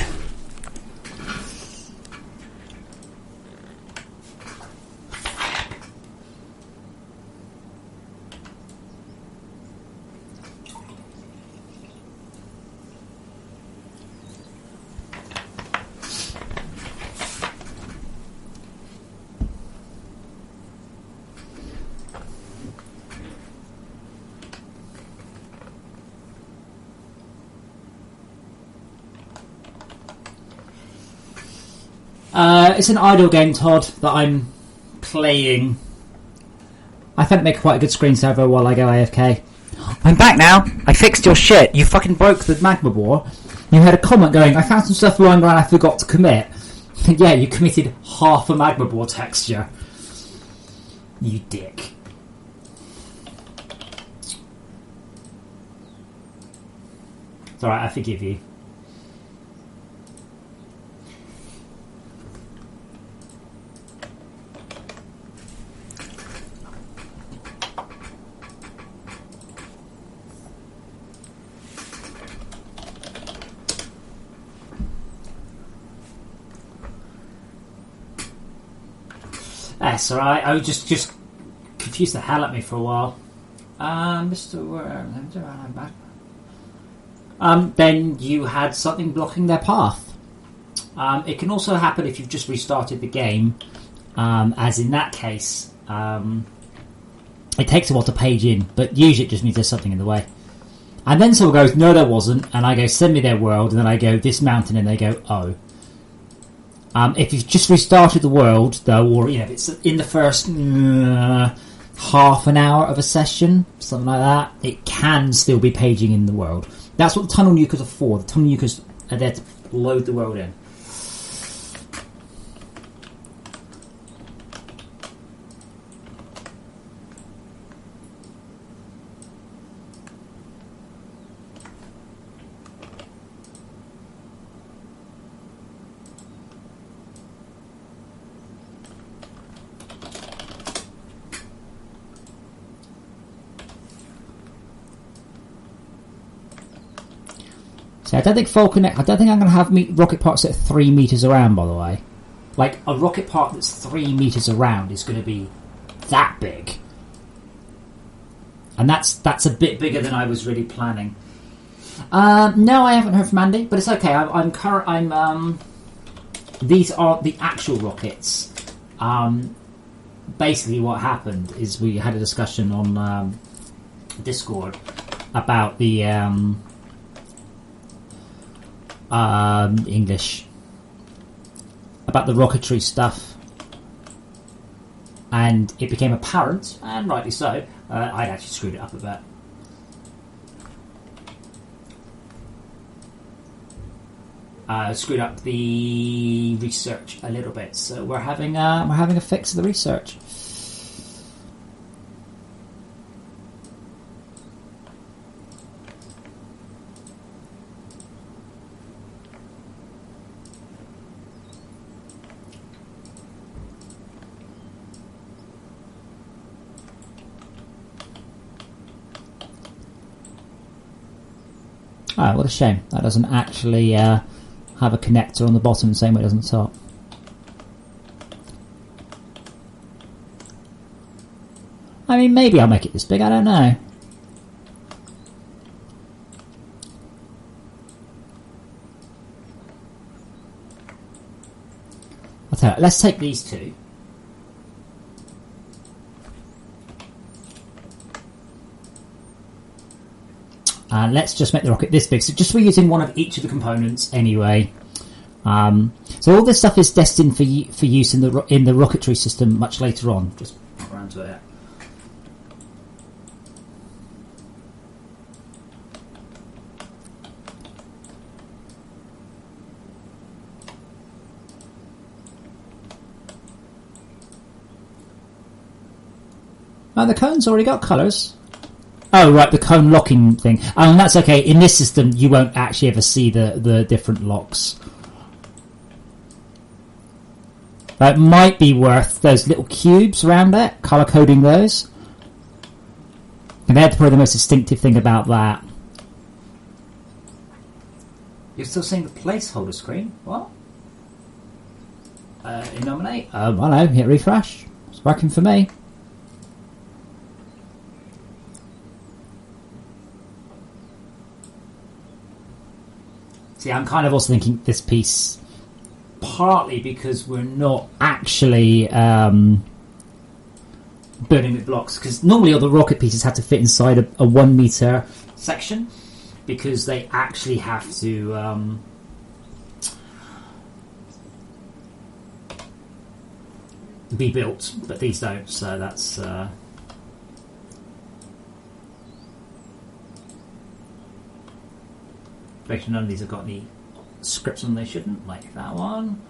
It's an idle game, Todd, that I'm playing. I think make quite a good screensaver while I go AFK. I'm back now. I fixed your shit. You fucking broke the magma bore. You had a comment going, I found some stuff lying around I forgot to commit. Yeah, you committed half a magma bore texture. You dick. It's alright, I forgive you. That's alright, I was just confused the hell at me for a while. Then you had something blocking their path. It can also happen if you've just restarted the game, as in that case, it takes a while to page in, but usually it just means there's something in the way. And then someone goes, no, there wasn't. And I go, send me their world. And then I go, this mountain. And they go, oh. If you've just restarted the world, though, or if it's in the first half an hour of a session, something like that, it can still be paging in the world. That's what the tunnel nukers are for. The tunnel nukers are there to load the world in. So I don't think I don't think I'm going to have rocket parts that are 3 meters around, by the way. Like, a rocket part that's 3 meters around is going to be that big. And that's a bit bigger than I was really planning. No, I haven't heard from Andy, but it's okay. These are the actual rockets. Basically what happened is we had a discussion on Discord about the English, about the rocketry stuff, and it became apparent, and rightly so, I'd actually screwed it up a bit. Screwed up the research a little bit, so we're having a fix of the research. Oh, what a shame. That doesn't actually have a connector on the bottom the same way it does on the top. I mean, maybe I'll make it this big, I don't know. I'll tell you, let's take these two. And let's just make the rocket this big. So just we're using one of each of the components anyway. So all this stuff is destined for use in the rocketry system much later on. Just around to it. Oh, the cone's already got colours. Oh, right, the cone locking thing. And that's okay. In this system, you won't actually ever see the different locks. It might be worth those little cubes around it, colour coding those. And that's probably the most distinctive thing about that. You're still seeing the placeholder screen? What? Nominate? Hello, hit refresh. It's working for me. See, I'm kind of also thinking this piece, partly because we're not actually building with blocks, because normally all the rocket pieces have to fit inside a 1 meter section, because they actually have to be built, but these don't, so that's... None of these have got any scripts on them. They shouldn't, like that one.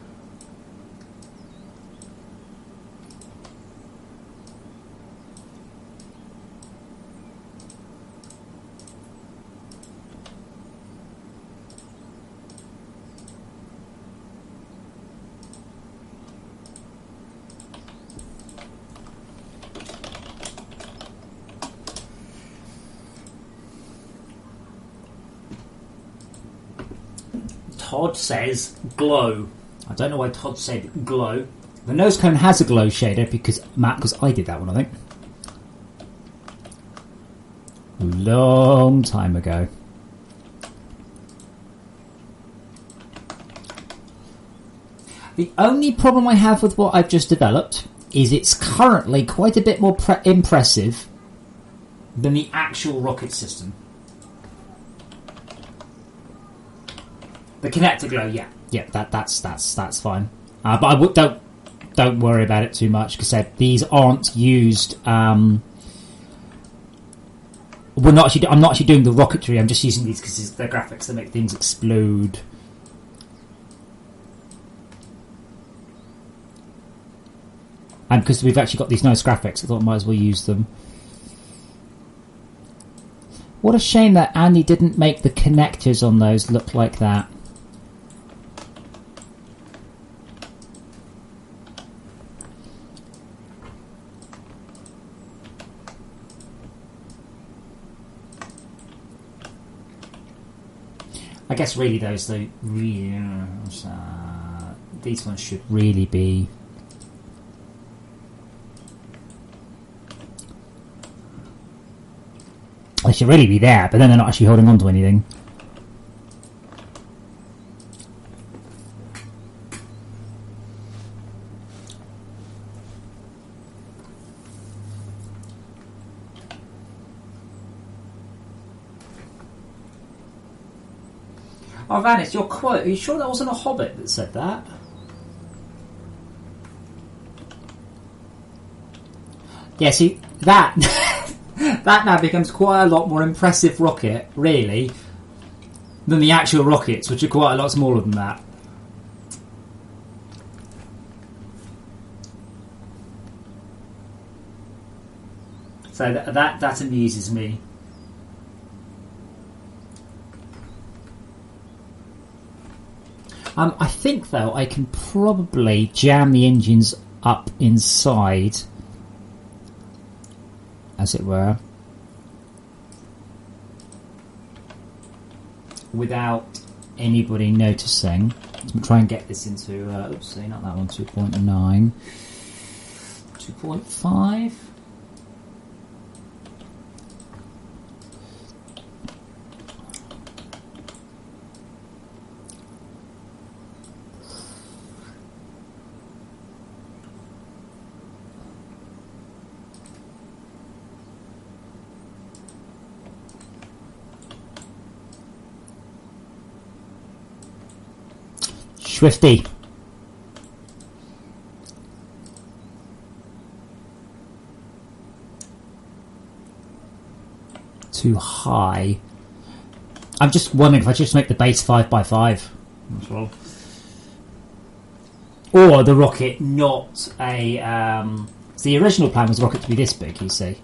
Todd says glow. I don't know why Todd said glow. The nose cone has a glow shader because I did that one, I think. A long time ago. The only problem I have with what I've just developed is it's currently quite a bit more impressive than the actual rocket system. The connector glow, yeah. That's fine. But don't worry about it too much, because these aren't used. I'm not actually doing the rocketry. I'm just using these because they're graphics that make things explode. And because we've actually got these nice graphics, I thought I might as well use them. What a shame that Andy didn't make the connectors on those look like that. I guess really these ones should really be. They should really be there, but then they're not actually holding on to anything. Oh, Vanis, your quote. Are you sure that wasn't a Hobbit that said that? Yeah, see, that... that now becomes quite a lot more impressive rocket, really, than the actual rockets, which are quite a lot smaller than that. So that amuses me. I think, though, I can probably jam the engines up inside, as it were, without anybody noticing. Let's try and get this into, oopsie, not that one, 2.9, 2.5. Swifty. Too high. I'm just wondering if I just make the base 5x5 as well. Or the rocket not a... so the original plan was the rocket to be this big, you see.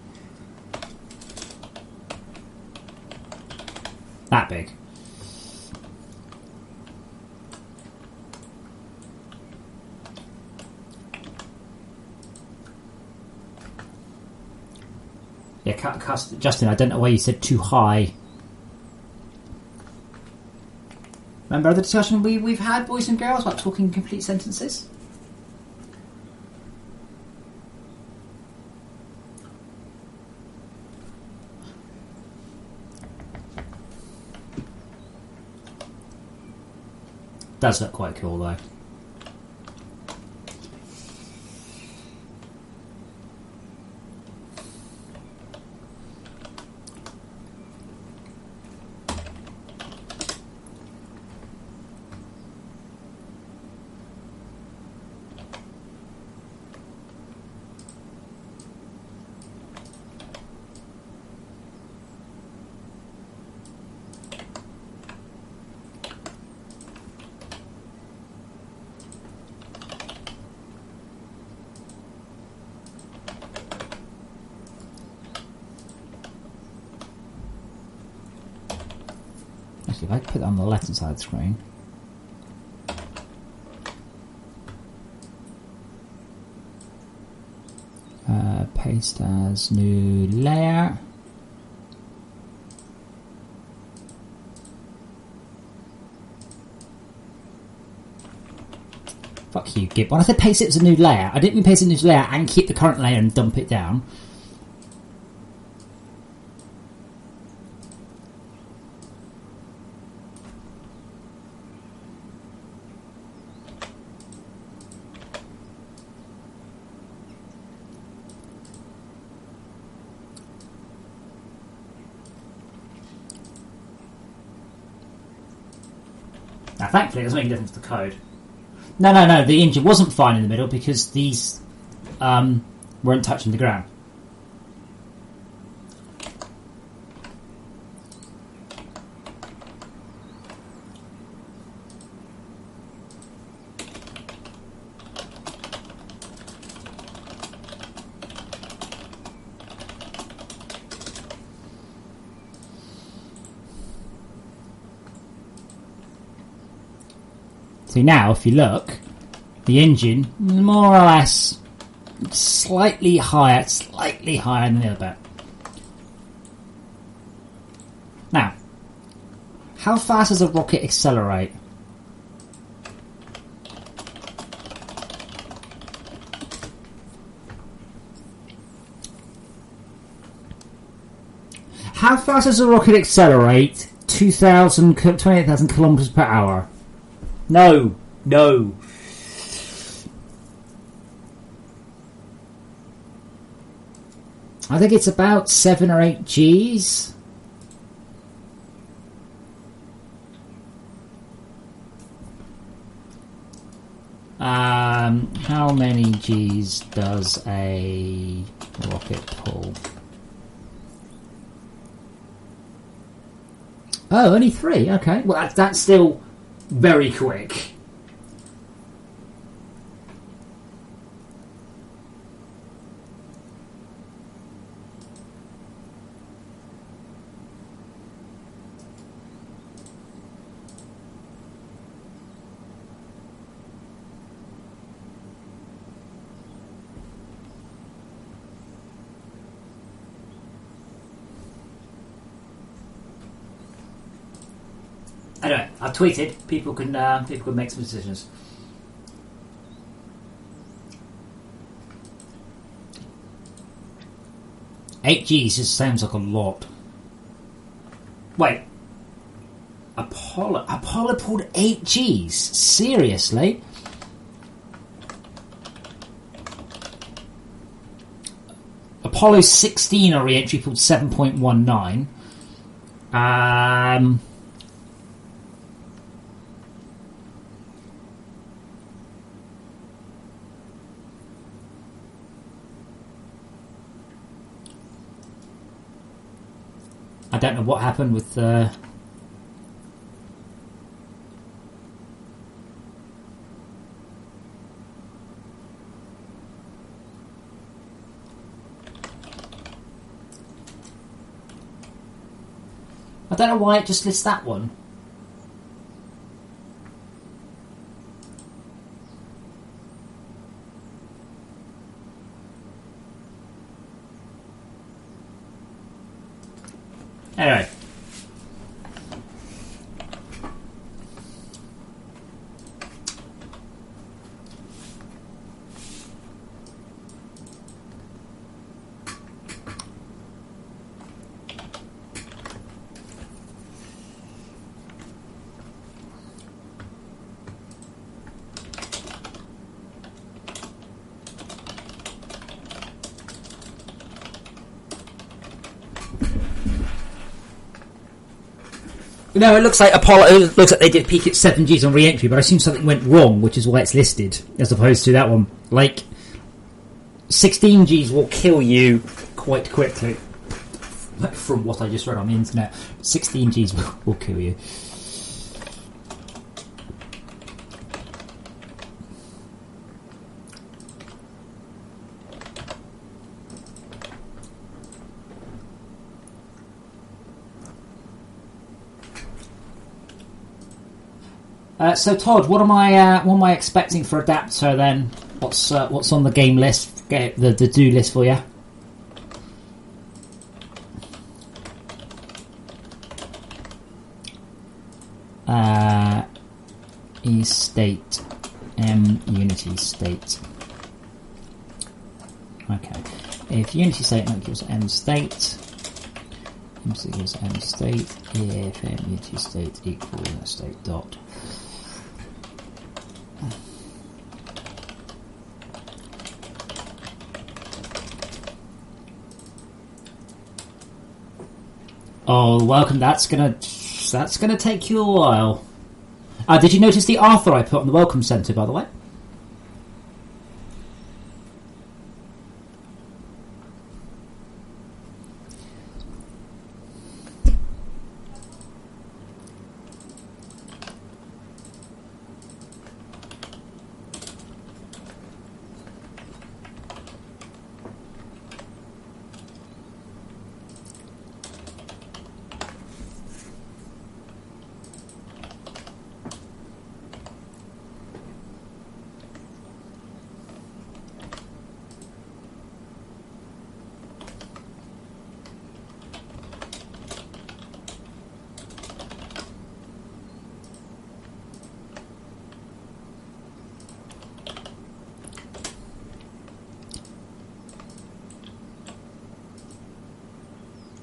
That big. Yeah, Justin, I don't know why you said too high. Remember the discussion we've had, boys and girls, about talking complete sentences? Does look quite cool, though. If I put it on the left hand side of the screen, paste as new layer. Fuck you, Gib. When I said paste it as a new layer, I didn't mean paste it as a new layer and keep the current layer and dump it down. Now, thankfully, it doesn't make a difference to the code. No. The engine wasn't fine in the middle because these weren't touching the ground. So now, if you look, the engine, more or less, slightly higher than the other bit. Now, how fast does a rocket accelerate? How fast does a rocket accelerate? 28,000 kilometers per hour. No. I think it's about 7 or 8 Gs. How many Gs does a rocket pull? Oh, only 3. Okay. Well, that's still very quick. Anyway, I've tweeted. People can make some decisions. $8 Gs just sounds like a lot. Wait, Apollo pulled 8 Gs? Seriously? Apollo 16 on re-entry pulled 7.19. I don't know what happened with I don't know why it just lists that one. Anyway. No, it looks like Apollo. It looks like they did peak at 7 Gs on re-entry, but I assume something went wrong, which is why it's listed as opposed to that one. Like 16 Gs will kill you quite quickly, from what I just read on the internet. 16 Gs will kill you. So Todd, what am I expecting for adapter then? What's on the game list? Get the do list for you. E-state, Unity state. Okay. If Unity state equals M state, M equals M state. If Unity state equals state dot. Oh, welcome. That's gonna take you a while. Did you notice the Arthur I put on the welcome centre, by the way?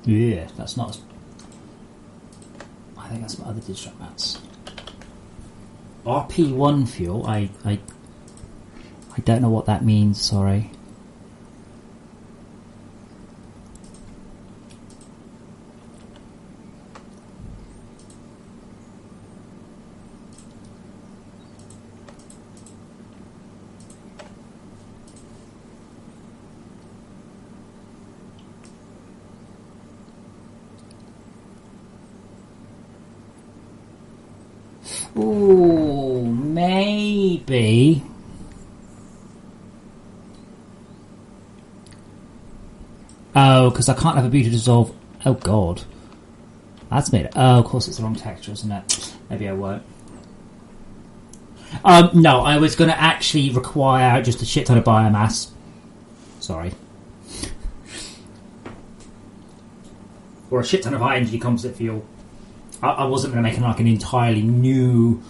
Yeah, that's not. I think that's my other digital mats. RP1 fuel. I don't know what that means. Sorry. Ooh, maybe. Oh, because I can't have a beauty dissolve. Oh, God. That's made it. Oh, of course, it's the wrong texture, isn't it? Maybe I won't. No, I was going to actually require just a shit ton of biomass. Sorry. Or a shit ton of high energy composite fuel. I wasn't going to make like an entirely new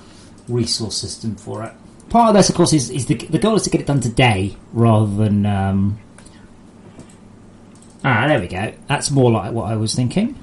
resource system for it. Part of this, of course, is the goal is to get it done today rather than. There we go. That's more like what I was thinking.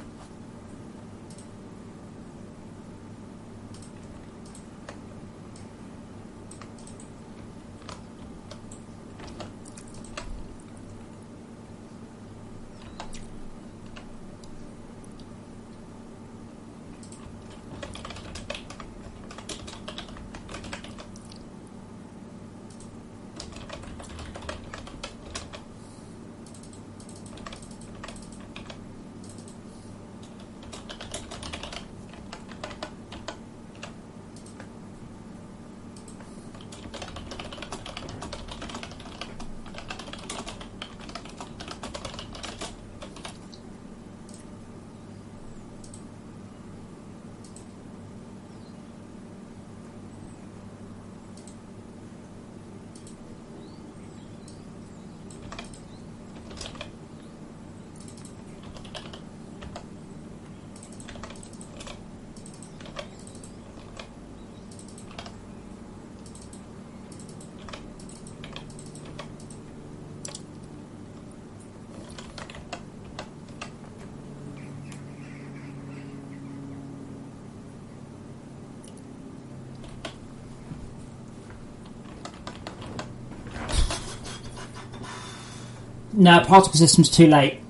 No, particle system's too late.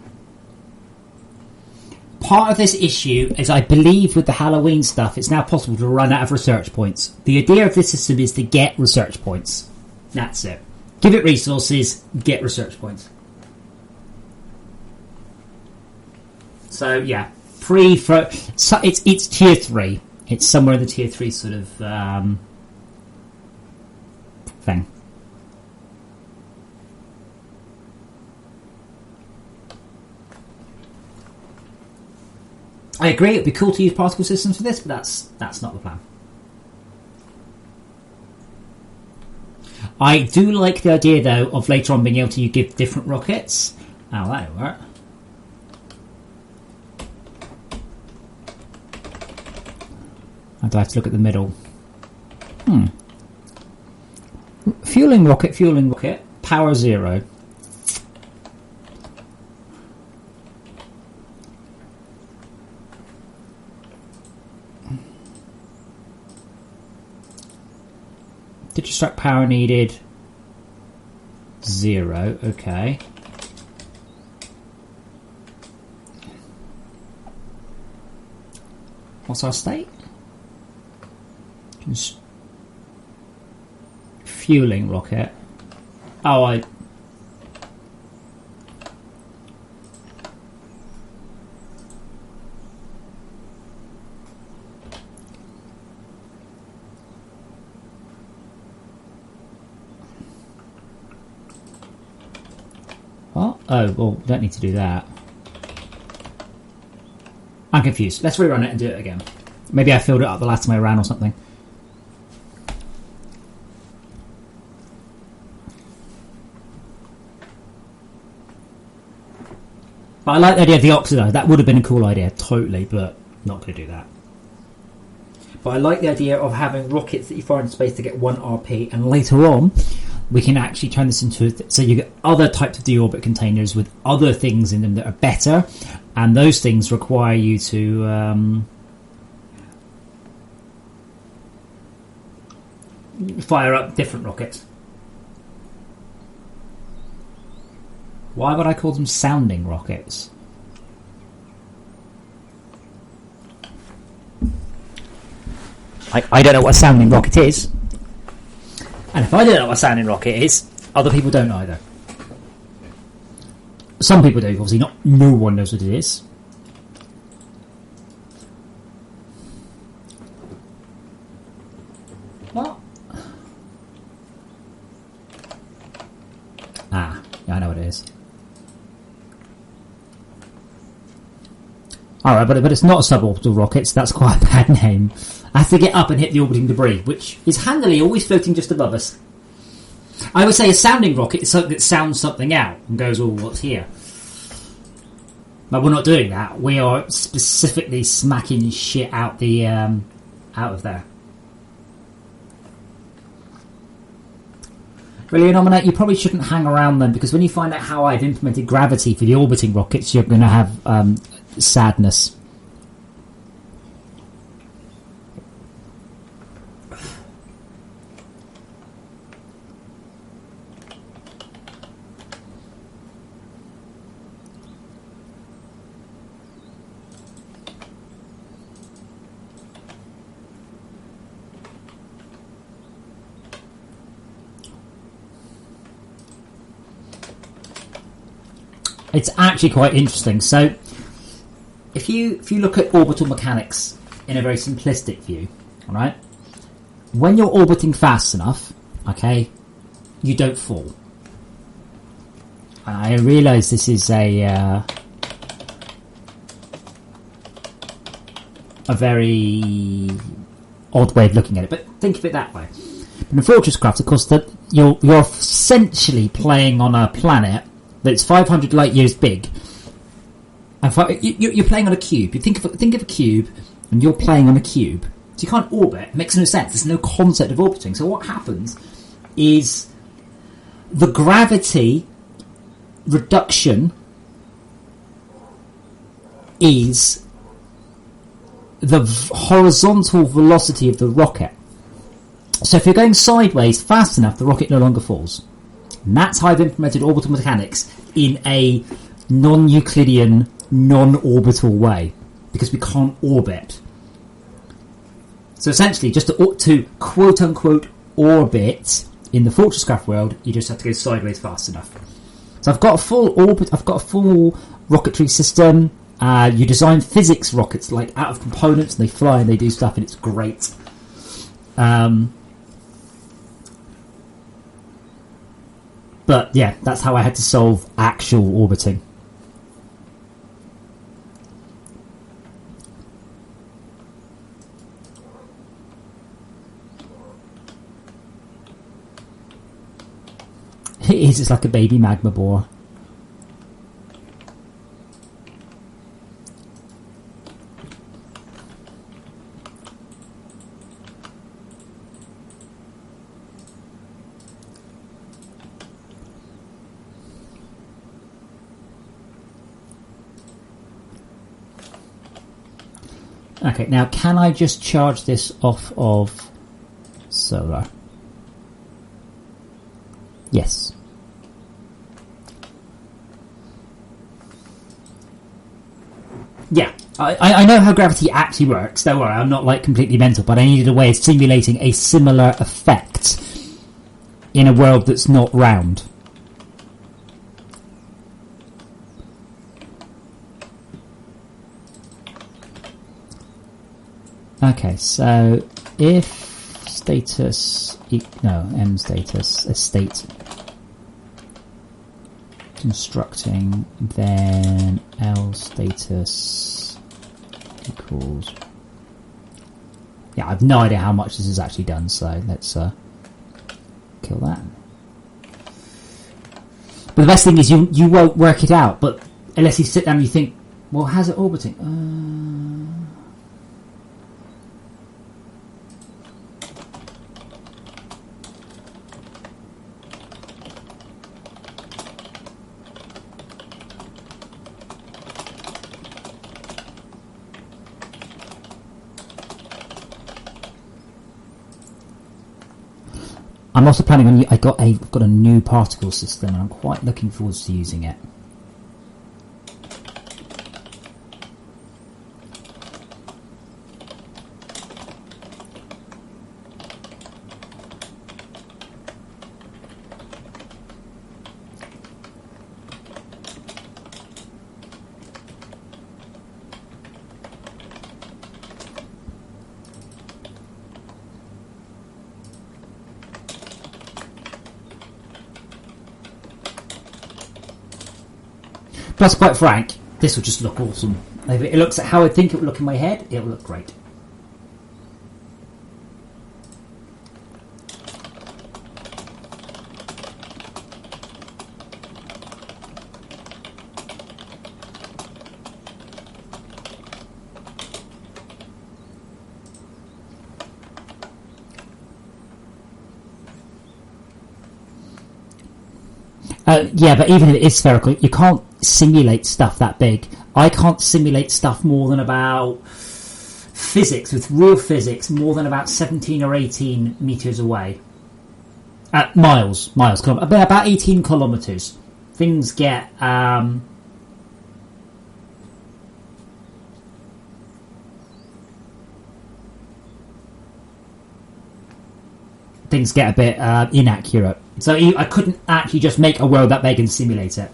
Part of this issue is, I believe, with the Halloween stuff, it's now possible to run out of research points. The idea of this system is to get research points. That's it. Give it resources, get research points. So yeah, it's tier 3. It's somewhere in the tier 3 sort of thing. I agree, it'd be cool to use particle systems for this, but that's not the plan. I do like the idea, though, of later on being able to give different rockets. Oh, that'll work. I'd like to look at the middle. Fueling rocket, power 0. Digistruct power needed 0. Okay. What's our state? Just fueling rocket. Oh, what? Oh, well, don't need to do that. I'm confused. Let's rerun it and do it again. Maybe I filled it up the last time I ran or something. But I like the idea of the oxidizer. That would have been a cool idea, totally, but not going to do that. But I like the idea of having rockets that you fire into space to get 1 RP, and later on, we can actually turn this into... so you get other types of deorbit containers with other things in them that are better, and those things require you to fire up different rockets. Why would I call them sounding rockets? I don't know what a sounding rocket is. And if I don't know what a sounding rocket is, other people don't either. Some people do, obviously. No one knows what it is. What? Ah, yeah, I know what it is. Alright, but it's not a suborbital rocket, so that's quite a bad name. I have to get up and hit the orbiting debris, which is handily always floating just above us. I would say a sounding rocket is something that sounds something out and goes, oh, what's here? But we're not doing that. We are specifically smacking shit out the out of there. Really, Nominate, you probably shouldn't hang around then, because when you find out how I've implemented gravity for the orbiting rockets, you're going to have sadness. It's actually quite interesting. So, if you look at orbital mechanics in a very simplistic view, all right, when you're orbiting fast enough, okay, you don't fall. I realise this is a very odd way of looking at it, but think of it that way. But in FortressCraft, of course, that you're essentially playing on a planet that's 500 light years big, and you're playing on a cube. You think of a cube, and you're playing on a cube. So you can't orbit. It makes no sense. There's no concept of orbiting. So what happens is the gravity reduction is the horizontal velocity of the rocket. So if you're going sideways fast enough, the rocket no longer falls. And that's how I've implemented orbital mechanics in a non-Euclidean, non-orbital way, because we can't orbit. So essentially, just to quote-unquote orbit in the FortressCraft world, you just have to go sideways fast enough. So I've got a full orbit. I've got a full rocketry system. You design physics rockets like out of components, and they fly and they do stuff, and it's great. But yeah, that's how I had to solve actual orbiting. It is, it's like a baby magma bore. Okay, now can I just charge this off of solar? Yes. Yeah, I know how gravity actually works. Don't worry, I'm not like completely mental, but I needed a way of simulating a similar effect in a world that's not round. Okay, so if status m status estate constructing, then L status equals. Yeah, I've no idea how much this is actually done, so let's kill that. But the best thing is you won't work it out, but unless you sit down and you think, well, how's it orbiting? I'm also planning on. I've got a new particle system, and I'm quite looking forward to using it. Plus, quite frank, this will just look awesome. If it looks at how I think it will look in my head, it will look great. Yeah, but even if it is spherical, you can't simulate stuff that big. I can't simulate stuff more than about physics, with real physics, more than about 17 or 18 meters away. Miles, about 18 kilometers. Things get a bit inaccurate. So I couldn't actually just make a world that big and simulate it.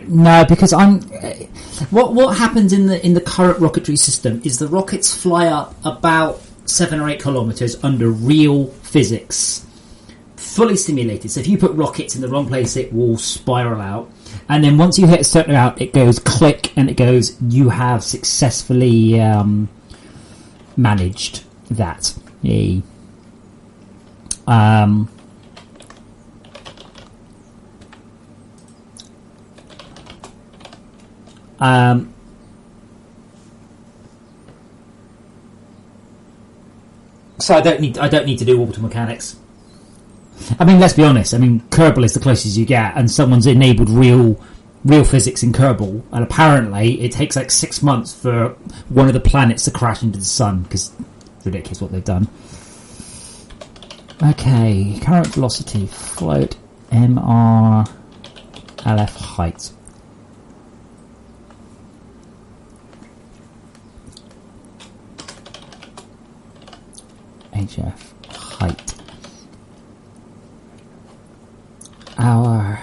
No, because I'm. What happens in the current rocketry system is the rockets fly up about 7 or 8 kilometers under real physics, fully simulated. So if you put rockets in the wrong place, it will spiral out, and then once you hit a certain amount, it goes click, and it goes. You have successfully managed that. Yay. So I don't need to do orbital mechanics. I mean, let's be honest. I mean, Kerbal is the closest you get, and someone's enabled real physics in Kerbal, and apparently it takes like 6 months for one of the planets to crash into the sun, because it's ridiculous what they've done. Okay, current velocity, float, MR, LF height. HF height. Our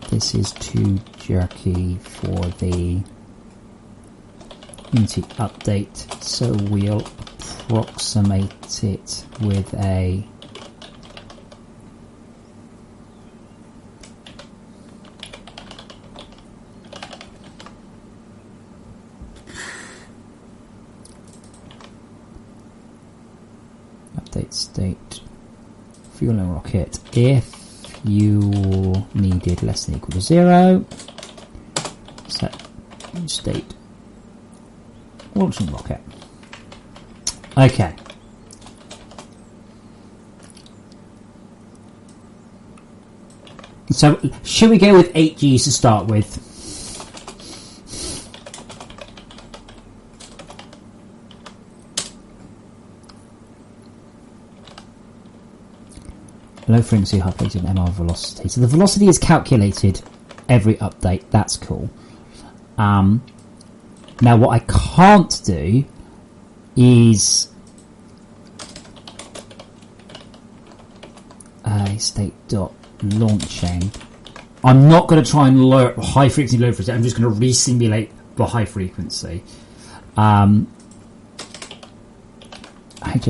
this is too jerky for the Unity update, so we'll approximate it with a update state fueling rocket. If you needed less than equal to 0, set state launching rocket. Okay. So, should we go with 8Gs to start with? Low frequency, high frequency, and MR velocity. So the velocity is calculated every update. That's cool. Now what I can't do is state dot launching. I'm not going to try and lower high frequency, low frequency. I'm just going to re-simulate the high frequency. HF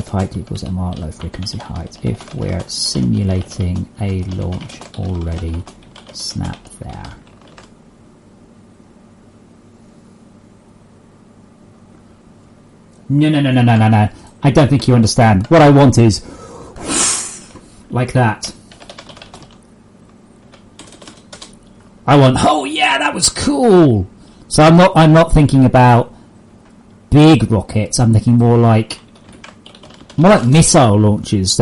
height equals MR low frequency height. If we're simulating a launch already, snap there. No. I don't think you understand. What I want is like that. I want, oh yeah, that was cool. So I'm not thinking about big rockets. I'm thinking more like missile launches.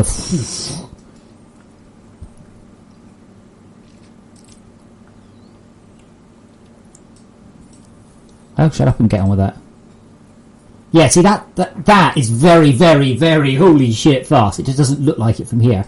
Oh, shut up and get on with that. Yeah, see that is very, very, very holy shit fast. It just doesn't look like it from here.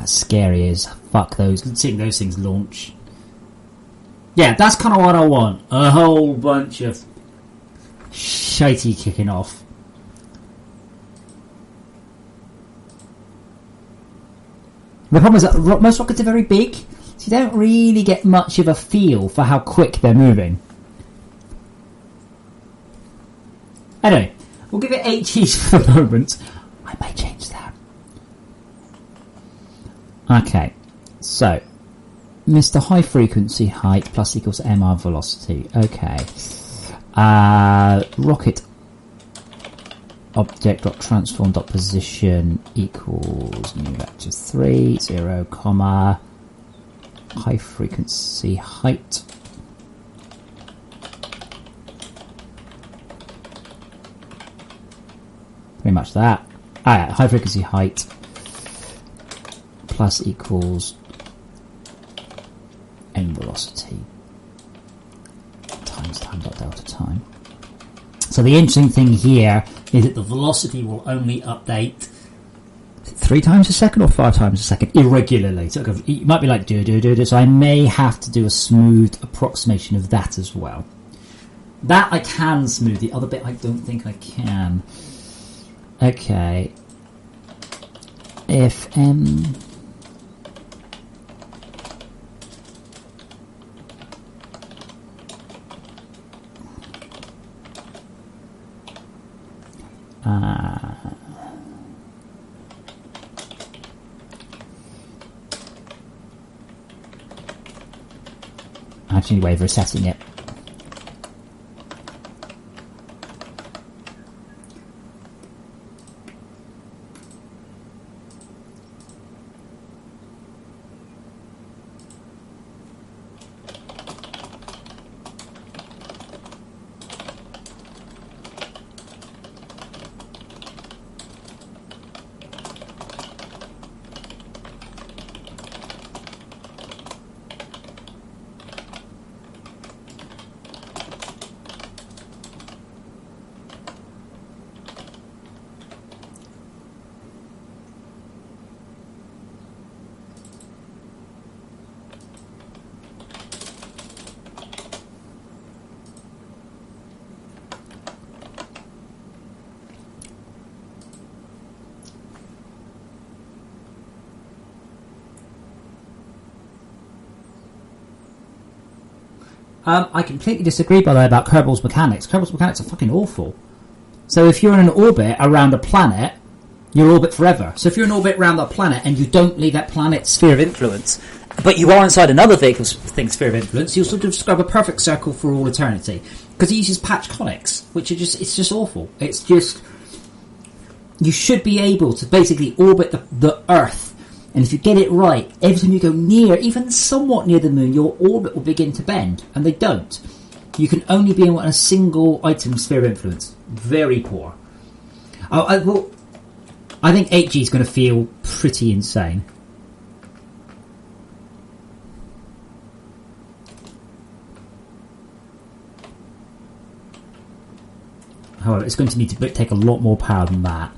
Scary as fuck. Seeing those things launch. Yeah, that's kind of what I want. A whole bunch of shitey kicking off. The problem is that most rockets are very big, so you don't really get much of a feel for how quick they're moving. Anyway, we'll give it 8 Gs for the moment. I may change that. Okay, so Mr. High Frequency Height plus equals MR Velocity. Okay, rocket object dot transform dot position equals new vector 3 0 comma high frequency height. Pretty much that. High frequency height plus equals n velocity times time dot delta time. So the interesting thing here is that the velocity will only update 3 times a second or 5 times a second irregularly. So it might be like do. So I may have to do a smooth approximation of that as well. That I can smooth. The other bit I don't think I can. Okay. If m actually way of resetting it. I completely disagree, by the way, about Kerbal's mechanics. Kerbal's mechanics are fucking awful. So if you're in an orbit around a planet, you're orbit forever. So if you're in orbit around that planet and you don't leave that planet's sphere of influence, but you are inside another thing's sphere of influence, you'll sort of describe a perfect circle for all eternity. Because he uses patch conics, which are it's just awful. It's just, you should be able to basically orbit the Earth. And if you get it right, every time you go near, even somewhat near the moon, your orbit will begin to bend. And they don't. You can only be in a single item sphere of influence. Very poor. I think 8G is going to feel pretty insane. However, it's going to need to take a lot more power than that.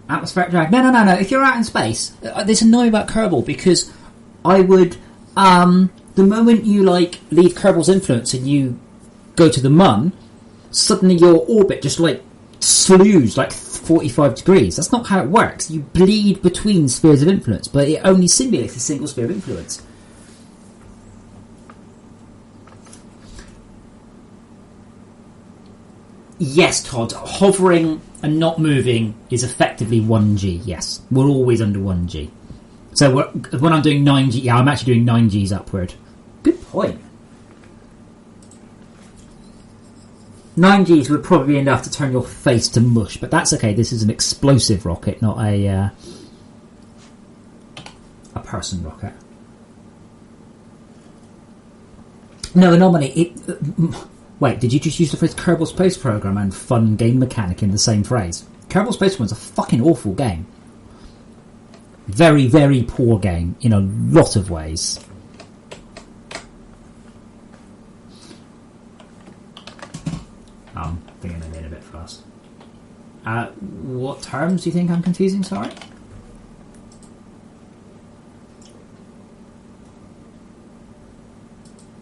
Atmospheric drag. No. If you're out in space, this annoying about Kerbal, because I would, the moment you leave Kerbal's influence and you go to the Mun, suddenly your orbit just slews 45 degrees. That's not how it works. You bleed between spheres of influence, but it only simulates a single sphere of influence. Yes, Todd, hovering and not moving is effectively 1G, yes. We're always under 1G. So when I'm doing 9G, yeah, I'm actually doing 9Gs upward. Good point. 9Gs would probably be enough to turn your face to mush, but that's okay. This is an explosive rocket, not a person rocket. No, anomaly. Wait, did you just use the phrase Kerbal Space Program and fun game mechanic in the same phrase? Kerbal Space Program is a fucking awful game. Very, very poor game in a lot of ways. I'm thinking I'm in a bit fast. What terms do you think I'm confusing, sorry?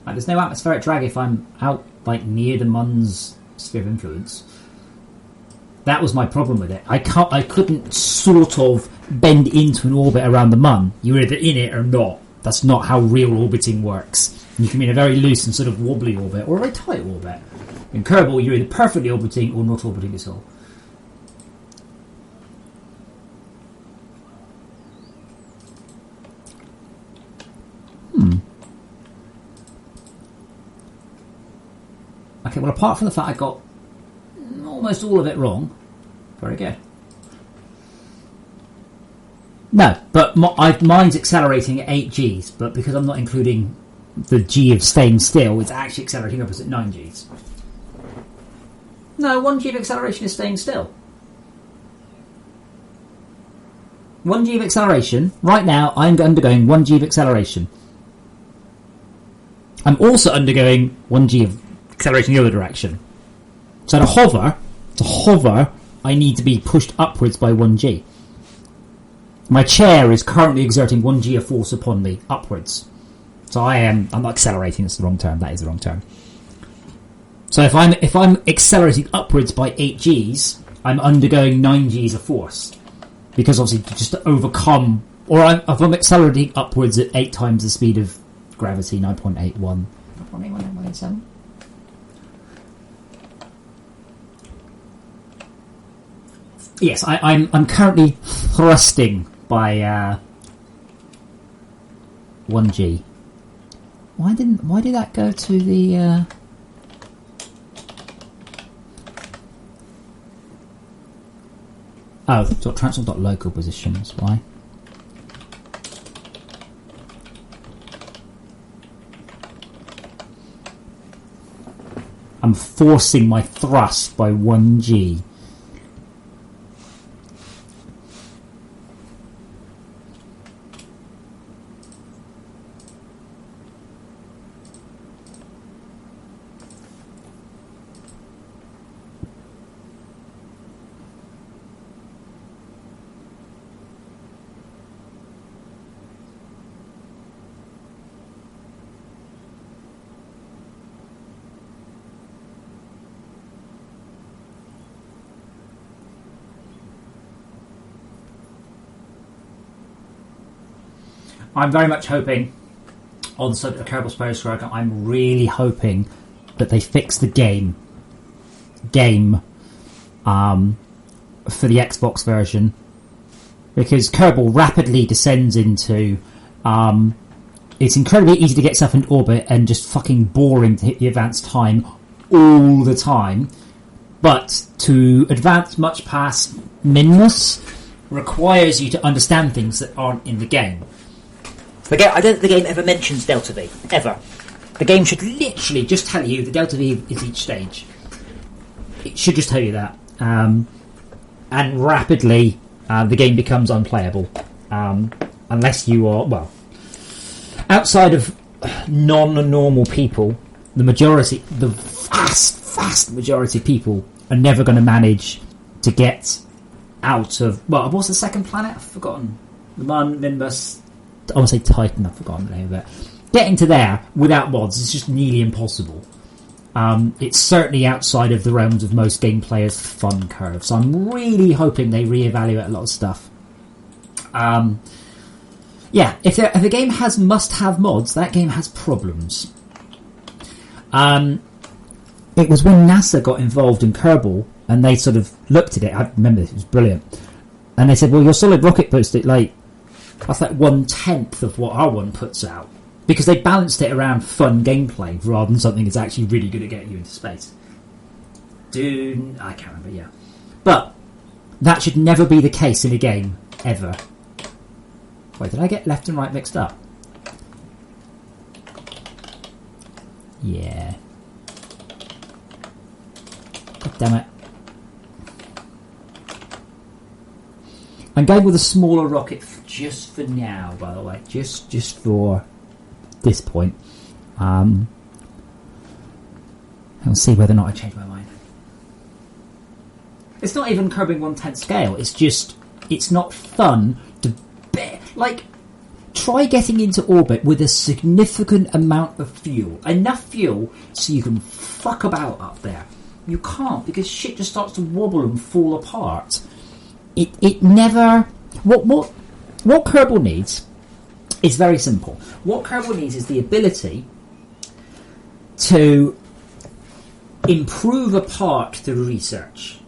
There's no atmospheric drag if I'm out near the Mun's sphere of influence. That was my problem with it. I couldn't sort of bend into an orbit around the Mun. You're either in it or not. That's not how real orbiting works. You can be in a very loose and sort of wobbly orbit or a very tight orbit. In Kerbal, you're either perfectly orbiting or not orbiting at all. Okay, well, apart from the fact I got almost all of it wrong, very good. No, but mine's accelerating at 8Gs, but because I'm not including the G of staying still, it's actually accelerating up at 9Gs. No, 1G of acceleration is staying still. 1G of acceleration, right now I'm undergoing 1G of acceleration. I'm also undergoing 1G of acceleration the other direction. So to hover, I need to be pushed upwards by 1G. My chair is currently exerting 1G of force upon me, upwards. So I'm not accelerating, that's the wrong term, that is the wrong term. So if I'm accelerating upwards by 8Gs, I'm undergoing 9Gs of force. Because obviously just to overcome, if I'm accelerating upwards at 8 times the speed of gravity, 9.81, 9.81, yes, I'm currently thrusting by 1G. Why did that go to the transform.local positions, why? I'm forcing my thrust by 1G. I'm very much hoping, on the subject of Kerbal Space Program, I'm really hoping that they fix the game for the Xbox version, because Kerbal rapidly descends into it's incredibly easy to get stuff into orbit and just fucking boring to hit the advanced time all the time, but to advance much past Minmus requires you to understand things that aren't in the game. I don't think the game ever mentions Delta V, ever. The game should literally just tell you that Delta V is each stage. It should just tell you that. And rapidly, the game becomes unplayable. Unless you are, well, outside of non-normal people, the vast majority of people are never going to manage to get out of, well, what's the second planet? I've forgotten. The one, Minmus, I want to say Titan, I've forgotten the name of it. Getting to there without mods is just nearly impossible. It's certainly outside of the realms of most game players' fun curve. So I'm really hoping they reevaluate a lot of stuff. Yeah, if a game must-have mods, that game has problems. It was when NASA got involved in Kerbal, and they sort of looked at it. I remember this, it was brilliant. And they said, well, your solid rocket boost, that's like 1/10 of what our one puts out. Because they balanced it around fun gameplay rather than something that's actually really good at getting you into space. Dude, I can't remember, yeah. But that should never be the case in a game, ever. Wait, did I get left and right mixed up? Yeah. God damn it. I'm going with a smaller rocket just for now, by the way. Just for this point. I'll see whether or not I change my mind. It's not even curbing 1/10 scale. It's just, it's not fun to try getting into orbit with a significant amount of fuel. Enough fuel so you can fuck about up there. You can't, because shit just starts to wobble and fall apart. It never... What Kerbal needs is very simple. What Kerbal needs is the ability to improve a part through research.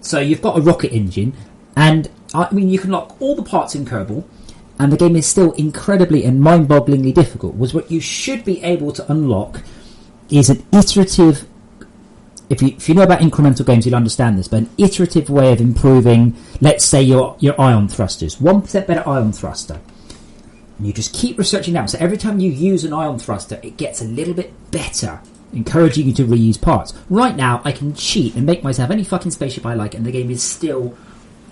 So you've got a rocket engine, and I mean, you can lock all the parts in Kerbal, and the game is still incredibly and mind-bogglingly difficult. What you should be able to unlock is an iterative... If you know about incremental games, you'll understand this, but an iterative way of improving, let's say, your ion thrusters. 1% better ion thruster. And you just keep researching that. So every time you use an ion thruster, it gets a little bit better, encouraging you to reuse parts. Right now, I can cheat and make myself any fucking spaceship I like, and the game is still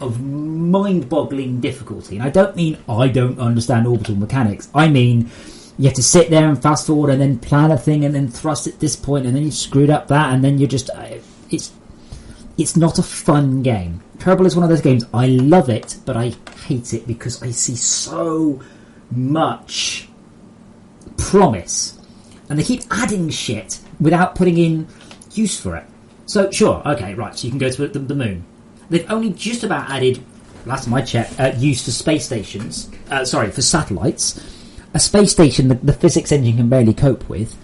of mind-boggling difficulty. And I don't mean I don't understand orbital mechanics. I mean... You have to sit there and fast forward and then plan a thing and then thrust at this point and then you screwed up that and then you're just... It's not a fun game. Kerbal is one of those games, I love it, but I hate it because I see so much promise. And they keep adding shit without putting in use for it. So, sure, okay, right, so you can go to the moon. They've only just about added, last time I checked, use for space stations. For satellites. A space station the physics engine can barely cope with.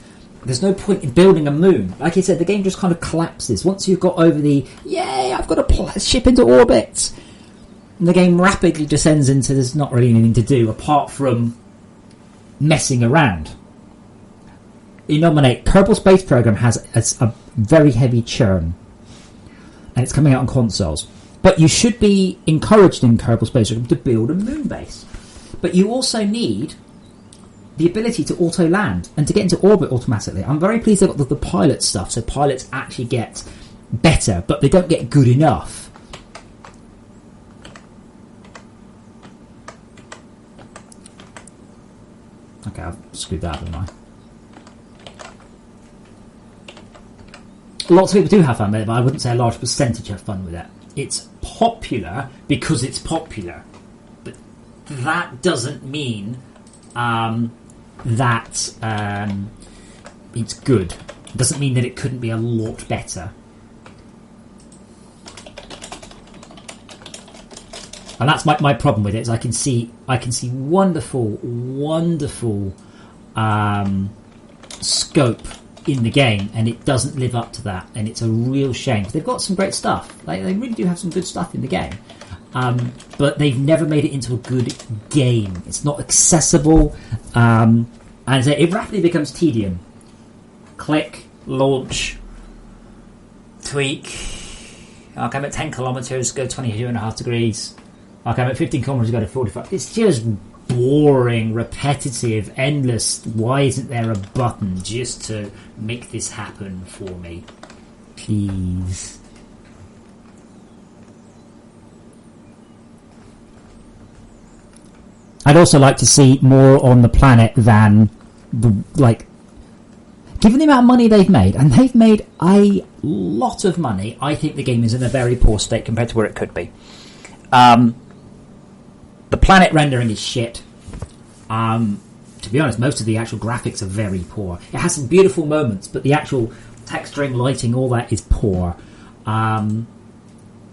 There's no point in building a moon. Like I said, the game just kind of collapses. Once you've got over the, yay, I've got a ship into orbit, and the game rapidly descends into there's not really anything to do apart from messing around. Kerbal Space Program has a very heavy churn, and it's coming out on consoles. But you should be encouraged in Kerbal Space Program to build a moon base. But you also need the ability to auto-land and to get into orbit automatically. I'm very pleased they've got the pilot stuff, so pilots actually get better, but they don't get good enough. Okay, I've screwed that up, haven't I? Lots of people do have fun with it, but I wouldn't say a large percentage have fun with it. It's popular because it's popular. But that doesn't mean... that it's good. It doesn't mean that it couldn't be a lot better. And that's my problem with it, is I can see wonderful scope in the game, and it doesn't live up to that, and it's a real shame. They've got some great stuff. They really do have some good stuff in the game, but they've never made it into a good game. It's not accessible, and it rapidly becomes tedium. Click, launch, tweak. Okay, I'm at 10 kilometers, go 22.5 degrees. Okay, I'm at 15 kilometers, go to 45. It's just boring, repetitive, endless. Why isn't there a button just to make this happen for me? Please. I'd also like to see more on the planet than given the amount of money they've made, and they've made a lot of money, I think the game is in a very poor state compared to where it could be. The planet rendering is shit. To be honest, most of the actual graphics are very poor. It has some beautiful moments, but the actual texturing, lighting, all that is poor. It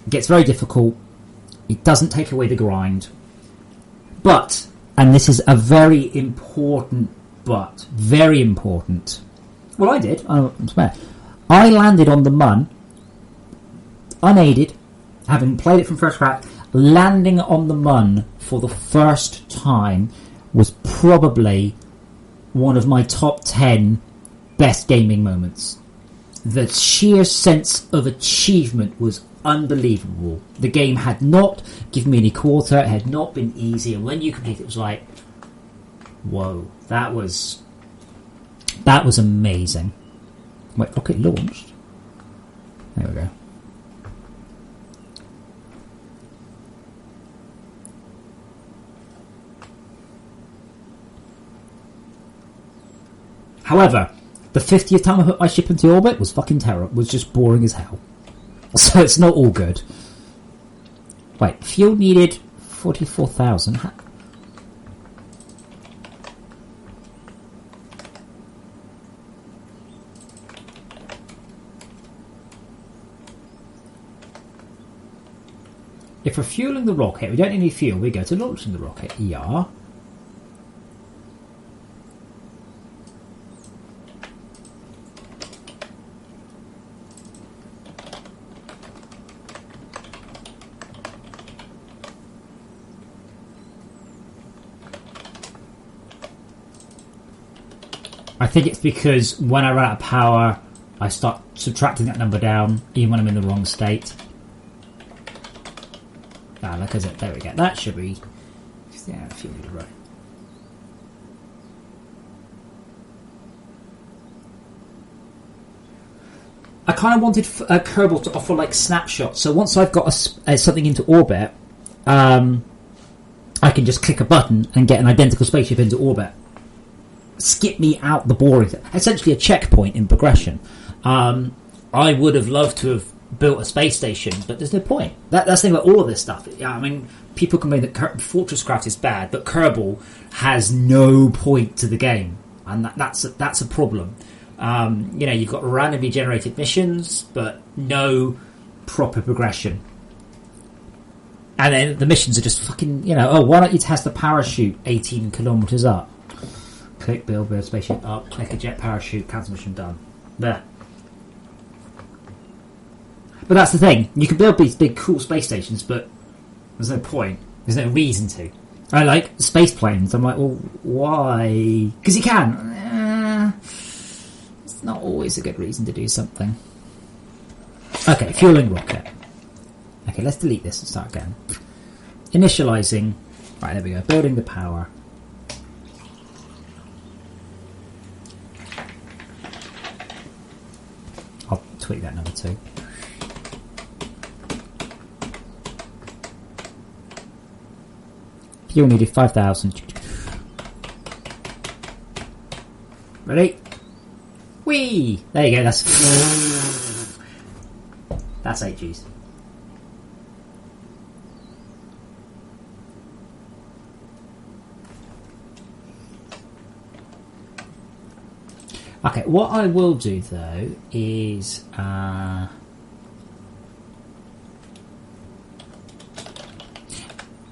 gets very difficult. It doesn't take away the grind. But, and this is a very important but, very important. Well, I did. I swear. I landed on the Mun, unaided, having played it from FortressCraft. Landing on the Mun for the first time was probably one of my top 10 best gaming moments. The sheer sense of achievement was unbelievable. The game had not given me any quarter, it had not been easy, and when you complete it, it was like, whoa, that was amazing. Wait, rocket launched? There we go. However, the 50th time I put my ship into orbit was fucking terrible. Was just boring as hell. So it's not all good. Wait, fuel needed 44,000. If we're fueling the rocket, we don't need any fuel. We go to launching the rocket. Yeah. I think it's because when I run out of power, I start subtracting that number down, even when I'm in the wrong state. Ah, look at it. There we go. That should be... Yeah, I feel right. I kind of wanted Kerbal to offer like snapshots. So once I've got something into orbit, I can just click a button and get an identical spaceship into orbit. Skip me out the boring thing. Essentially a checkpoint in progression. I would have loved to have built a space station, but there's no point. That's the thing about all of this stuff. I mean, people complain that FortressCraft is bad, but Kerbal has no point to the game, and that's a problem. You've got randomly generated missions, but no proper progression. And then the missions are just fucking, why don't you test the parachute 18 kilometers up? Click build spaceship up, click a jet parachute, cancel mission, done. There. But that's the thing. You can build these big cool space stations, but there's no point. There's no reason to. I like space planes. I'm like, well, why? Because you can. It's not always a good reason to do something. Okay, fueling rocket. Okay, let's delete this and start again. Initializing. Right, there we go. Building the power. I'll tweak that number 2. Fuel needed 5,000. Ready? Whee! There you go, that's 8 Gs. Okay, what I will do though is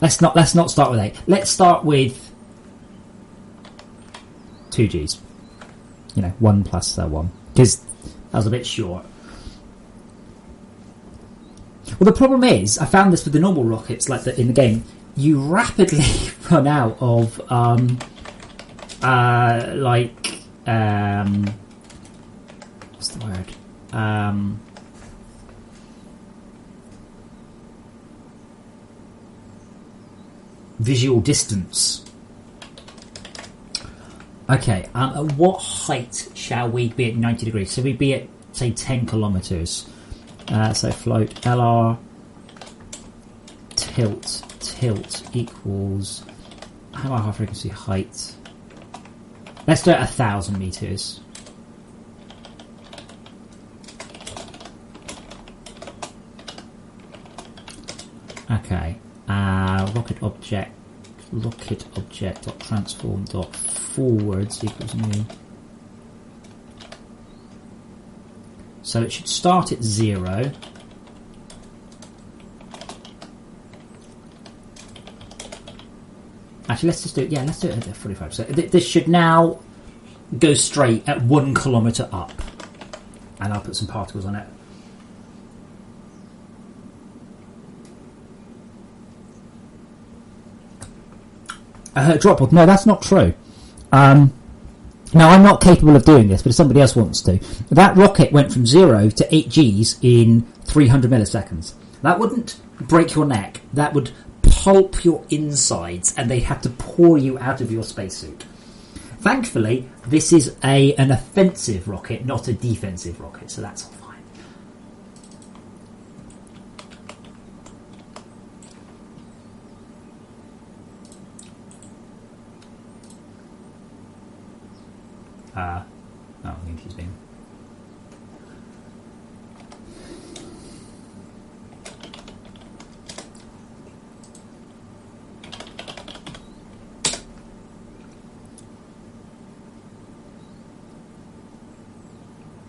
Let's not start with 8. Let's start with 2 Gs. 1 plus 1, because that was a bit short. Well, the problem is, I found this with the normal rockets, like in the game, you rapidly run out of what's the word? Visual distance. Okay, at what height shall we be at 90 degrees? So we'd be at, say, 10 kilometres. So float LR tilt equals how about high frequency height? Let's do it 1,000 meters. Okay. Rocket object dot transform dot forwards equals new. So it should start at 0. Actually, let's just do it. Yeah, let's do it at 45. So this should now go straight at 1 kilometre up, and I'll put some particles on it. Drop pod. No, that's not true. Now, I'm not capable of doing this, but if somebody else wants to. That rocket went from 0 to 8 Gs in 300 milliseconds. That wouldn't break your neck. That would pulp your insides, and they'd have to pour you out of your spacesuit. Thankfully, this is an offensive rocket, not a defensive rocket, so that's all fine. I think he's been.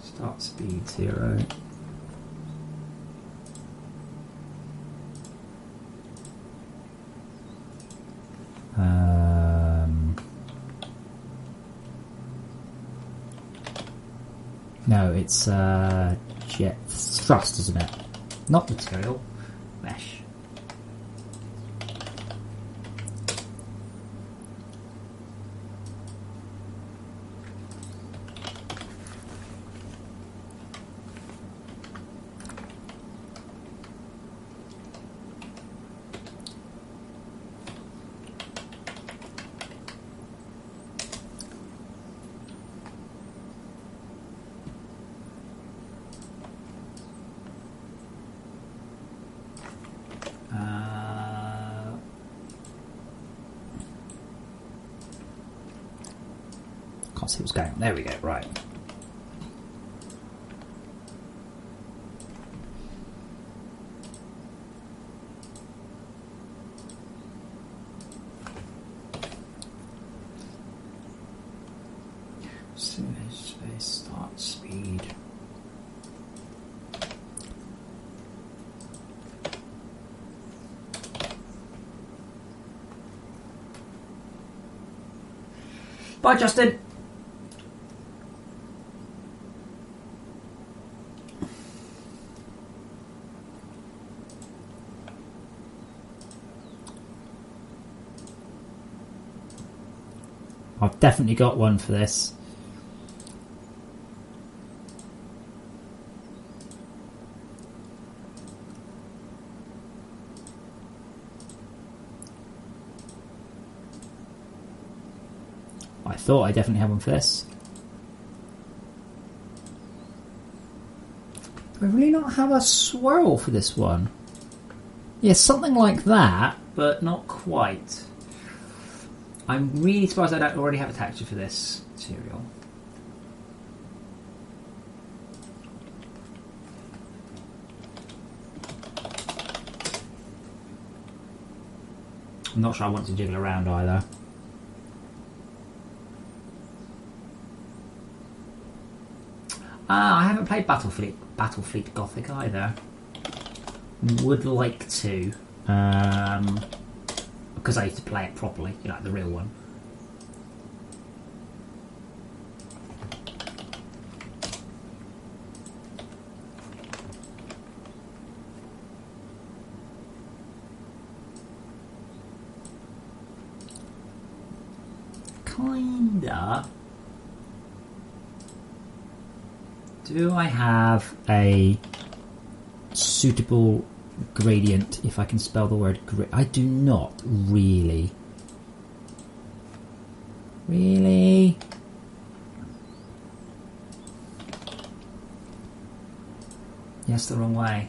Start speed 0. No, it's jet thrust, isn't it? Not material, mesh. Can't see what's going on. There we go, right. Space start speed. Bye, Justin. I've definitely got one for this. I thought I definitely had one for this. Do I really not have a swirl for this one? Yeah, something like that, but not quite. I'm really surprised I don't already have a texture for this material. I'm not sure I want to jiggle around either. I haven't played Battlefleet Gothic either. Would like to. because I used to play it properly, you know, like the real one. Kinda. Do I have a suitable gradient, if I can spell the word I do not really. Really? Yes, the wrong way.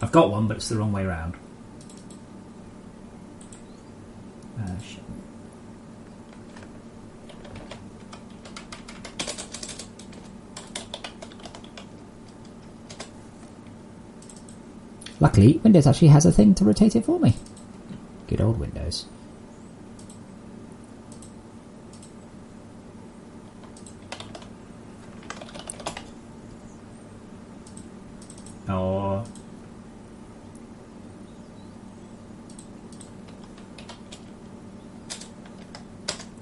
I've got one, but it's the wrong way around. Shit. Luckily, Windows actually has a thing to rotate it for me. Good old Windows. Oh.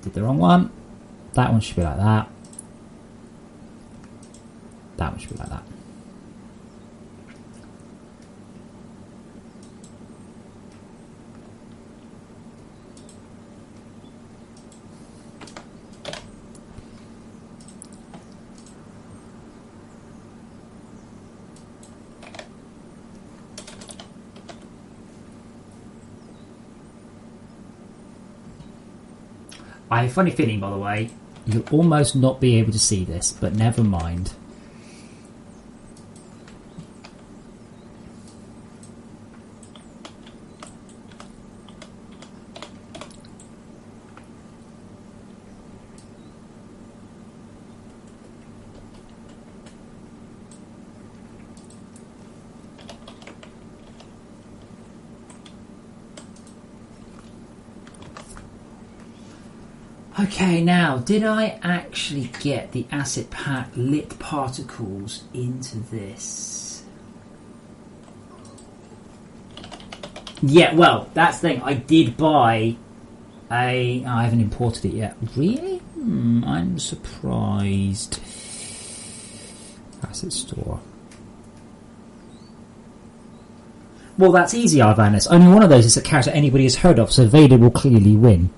Did the wrong one. That one should be like that. That one should be like that. I have a funny feeling, by the way, you'll almost not be able to see this, but never mind. Okay, now, did I actually get the acid pack lit particles into this? Yeah, well, that's the thing. I did buy a... I haven't imported it yet. Really? I'm surprised. Asset store. Well, that's easy, Arvanis. Only one of those is a character anybody has heard of, so Vader will clearly win.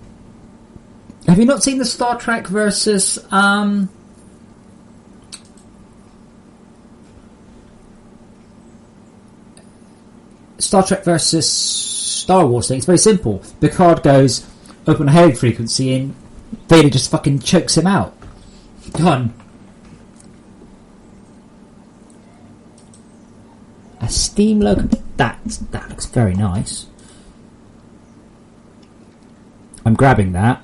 Have you not seen the Star Trek versus Star Trek versus Star Wars thing? It's very simple. Picard goes open hailing frequency and Vader just fucking chokes him out. Done. A steam locomotive. That looks very nice. I'm grabbing that.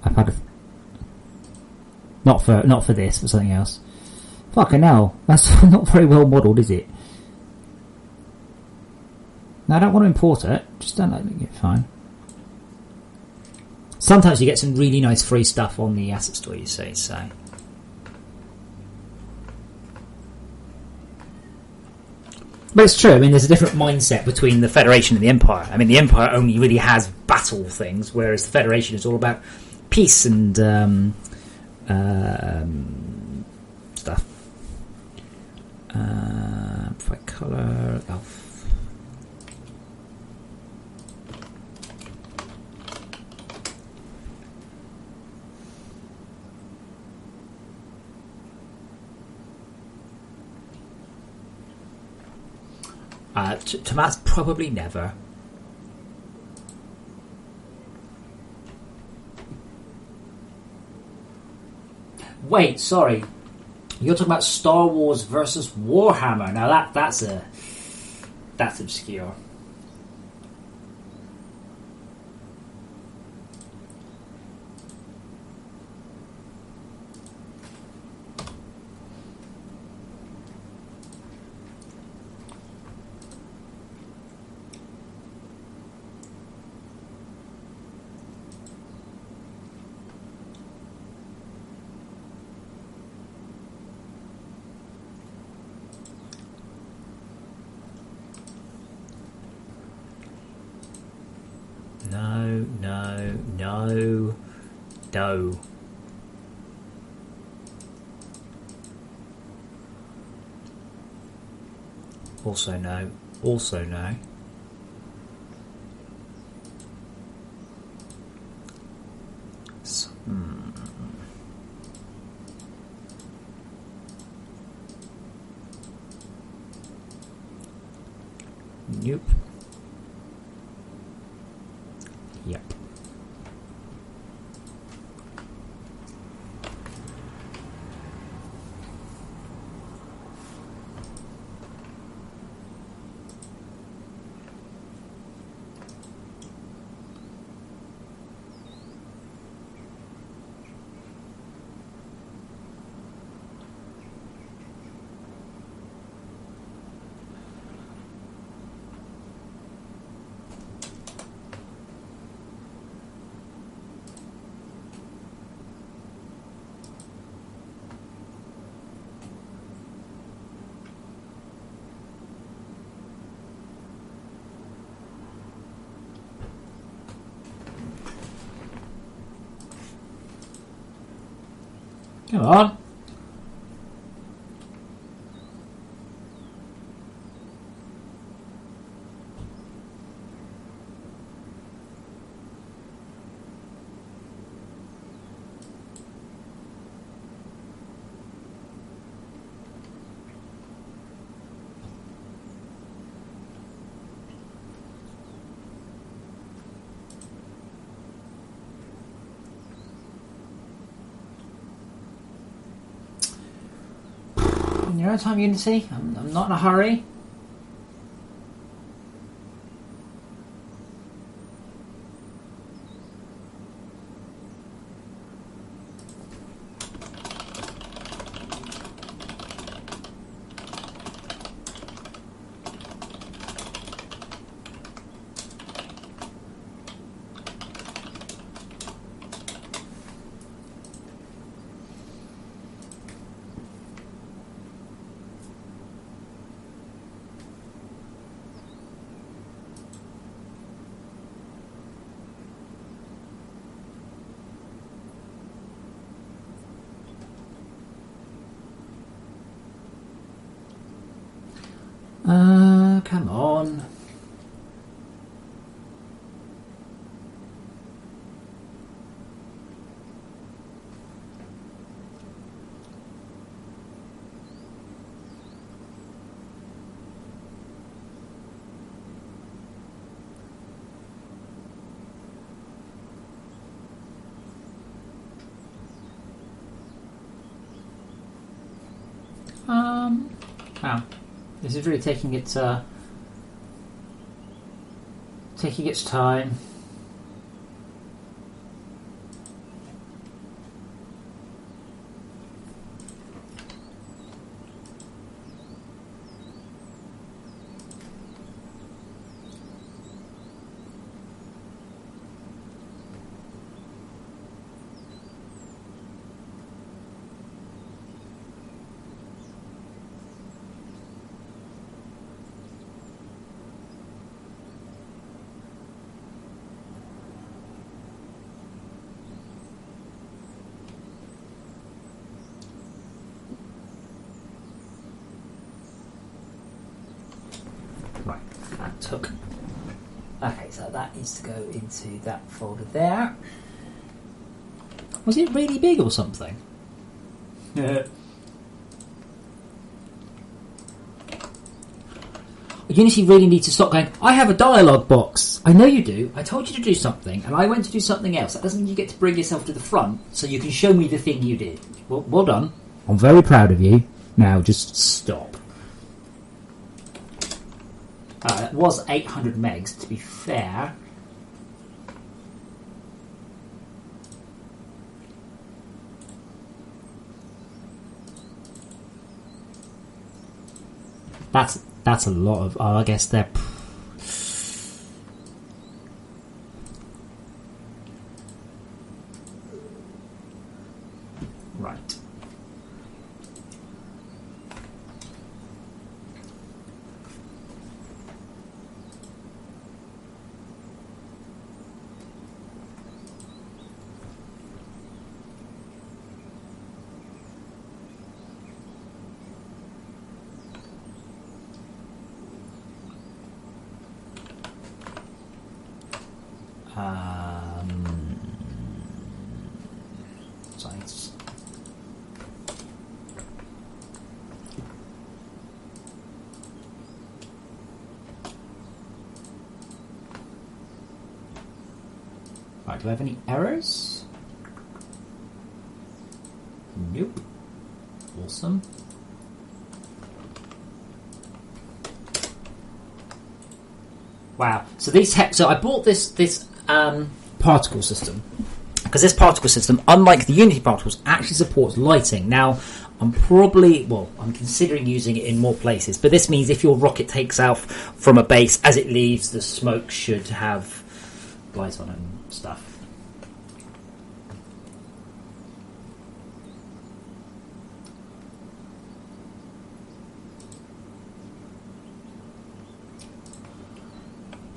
I've had not for this, for something else. Fucking hell, that's not very well modelled, is it? No, I don't want to import it. Just don't let me get fine. Sometimes you get some really nice free stuff on the asset store, you see. So, but it's true. I mean, there's a different mindset between the Federation and the Empire. I mean, the Empire only really has battle things, whereas the Federation is all about peace and stuff. By colour, elf. Tomas, probably never. Wait, sorry. You're talking about Star Wars versus Warhammer. Now that's obscure. No, no, no, no. Also no. Also no. So, Nope. Yep. Come on. In your own time, Unity. I'm not in a hurry. Come on. Wow. This is really taking its time. Right, that took. Okay, so that needs to go into that folder there. Was it really big or something? Unity really needs to stop going, I have a dialogue box. I know you do. I told you to do something, and I went to do something else. That doesn't mean you get to bring yourself to the front so you can show me the thing you did. Well done. I'm very proud of you. Now just stop. That was 800 megs, to be fair. That's a lot of... I guess they're... Right. Science. Right, do I have any errors? Nope. Awesome. Wow. So so I bought this particle system because this particle system, unlike the Unity particles, actually supports lighting. Now, I'm considering using it in more places, but this means if your rocket takes off from a base, as it leaves, the smoke should have light on it and stuff.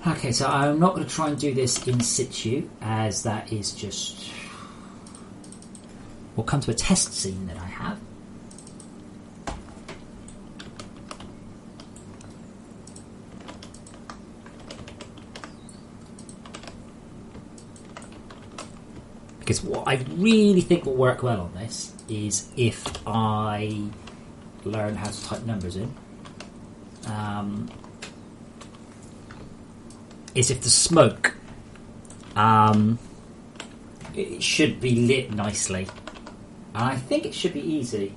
Okay, so I'm not going to try and do this in situ, as that is just... We'll come to a test scene that I have. Because what I really think will work well on this is if I learn how to type numbers in. Is if the smoke it should be lit nicely. And I think it should be easy.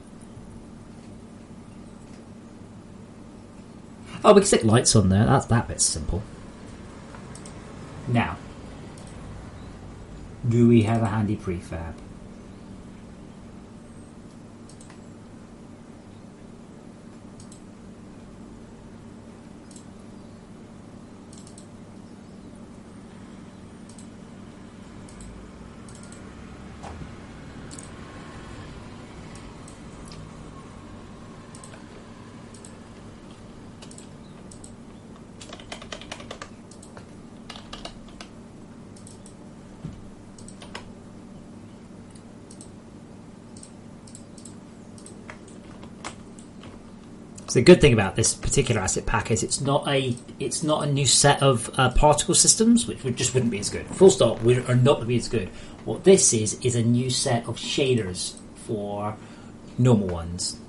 Oh, we can stick lights on there. That bit's simple. Now, do we have a handy prefab? So the good thing about this particular asset pack is it's not a new set of particle systems, which just wouldn't be as good. Full stop, we are not going to be as good. What this is a new set of shaders for normal ones.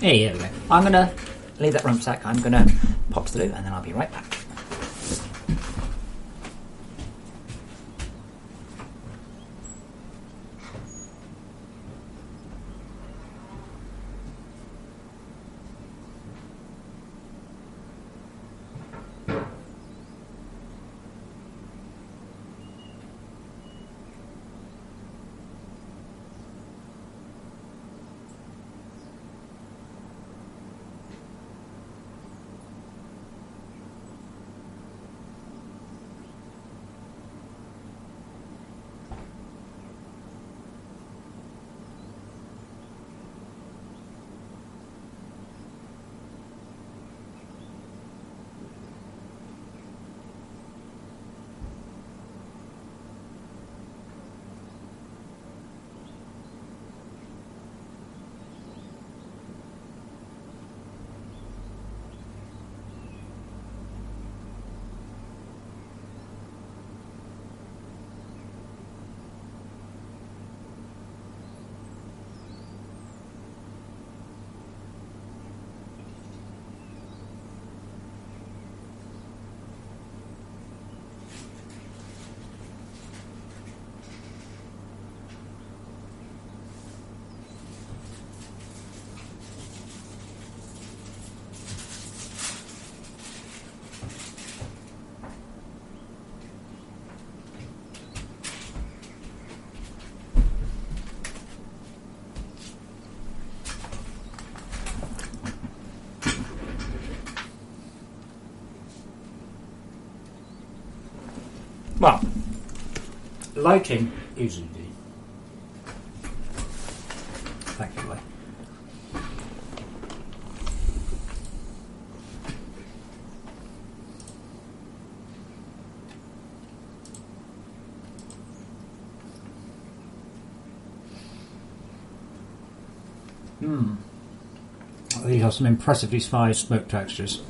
Hey, here we go. I'm going to leave that rucksack. I'm going to pop through and then I'll be right back. Well, lighting is easy. Thankfully. These are some impressively sized smoke textures.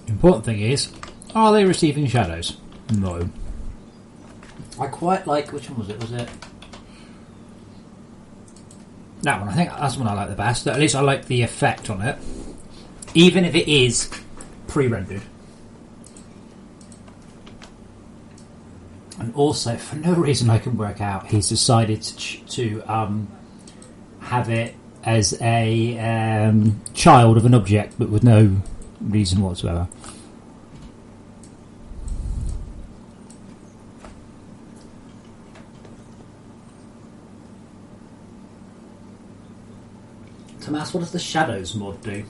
Important thing is, are they receiving shadows? No. I quite like, which one was it? Was it that one? I think that's the one I like the best. At least I like the effect on it, even if it is pre-rendered. And also, for no reason I can work out, he's decided to have it as a child of an object, but with no reason whatsoever. Tomas, what does the Shadows mod do?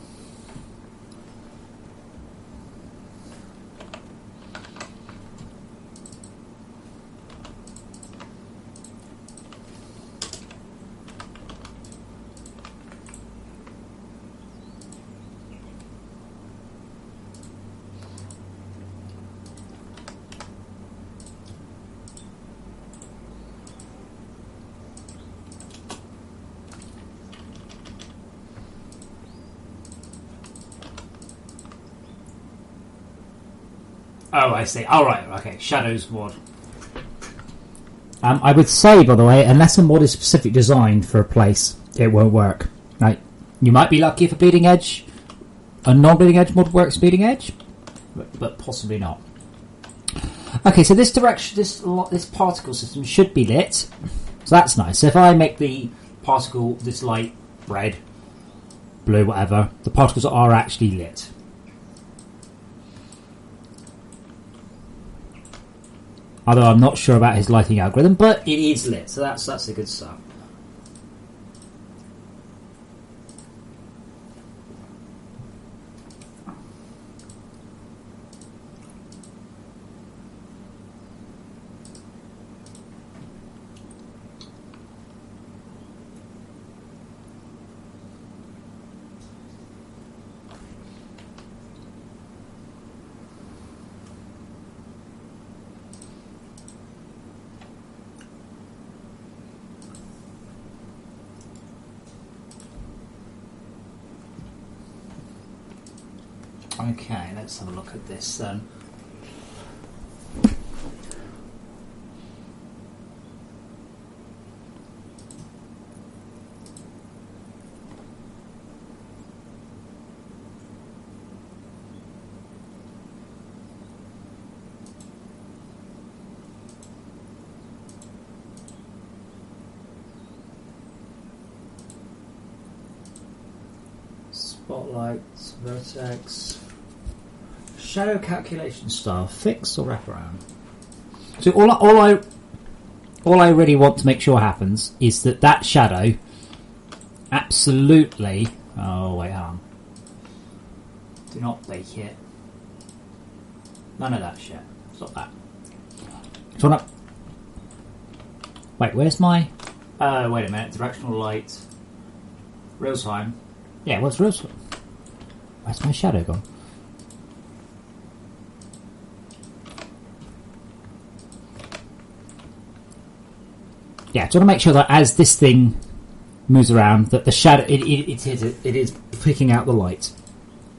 Oh, I see. All right. Okay. Shadows mod. I would say, by the way, unless a mod is specifically designed for a place, it won't work. Like, you might be lucky if a bleeding edge, a non-bleeding edge mod works bleeding edge, but possibly not. Okay, so this particle system should be lit, so that's nice. So if I make the particle this light red, blue, whatever, the particles are actually lit. Although I'm not sure about his lighting algorithm, but it is lit, so that's the good stuff. Okay, let's have a look at this then. Spotlights, vertex, shadow calculation style, fix or wraparound. So all I really want to make sure happens is that shadow absolutely. Oh wait, hang on. Do not bake it. None of that shit. Stop that. So not. Wait, where's my? Wait a minute. Directional light. Real time. Yeah, what's real time? Where's my shadow gone? Yeah, so I want to make sure that as this thing moves around, that the shadow it is picking out the light,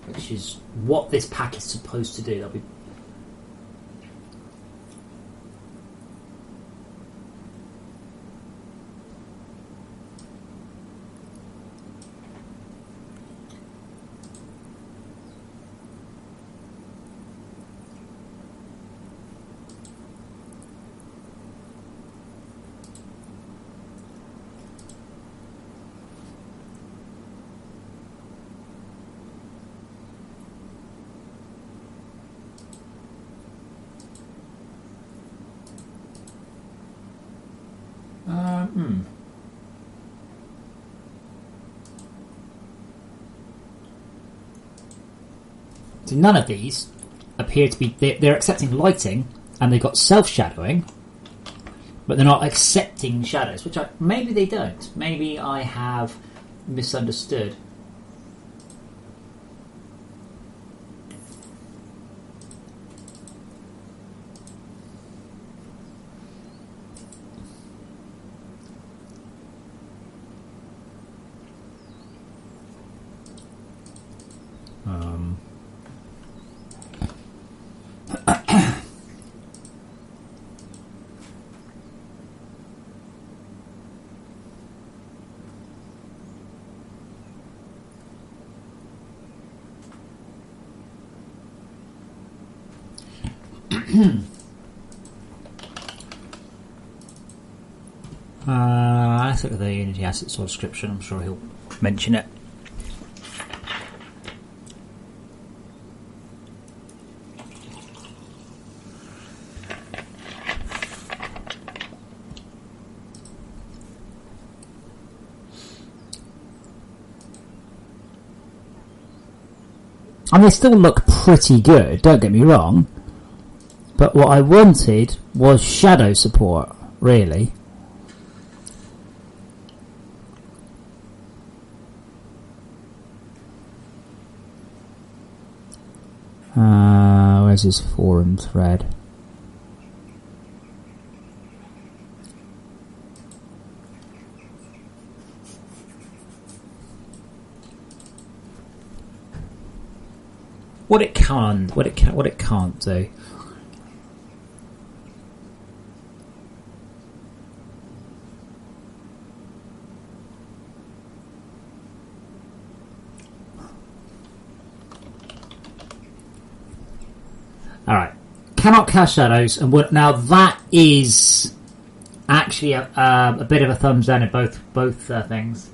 which is what this pack is supposed to do. That'll be. So none of these appear to be. They're accepting lighting and they've got self-shadowing, but they're not accepting shadows, which maybe they don't. Maybe I have misunderstood. Let's look at the Unity asset source description. I'm sure he'll mention it. And they still look pretty good, don't get me wrong. But what I wanted was shadow support, really. Where's his forum thread? What it can't do. Alright, cannot cast shadows, and now that is actually a bit of a thumbs down in both things.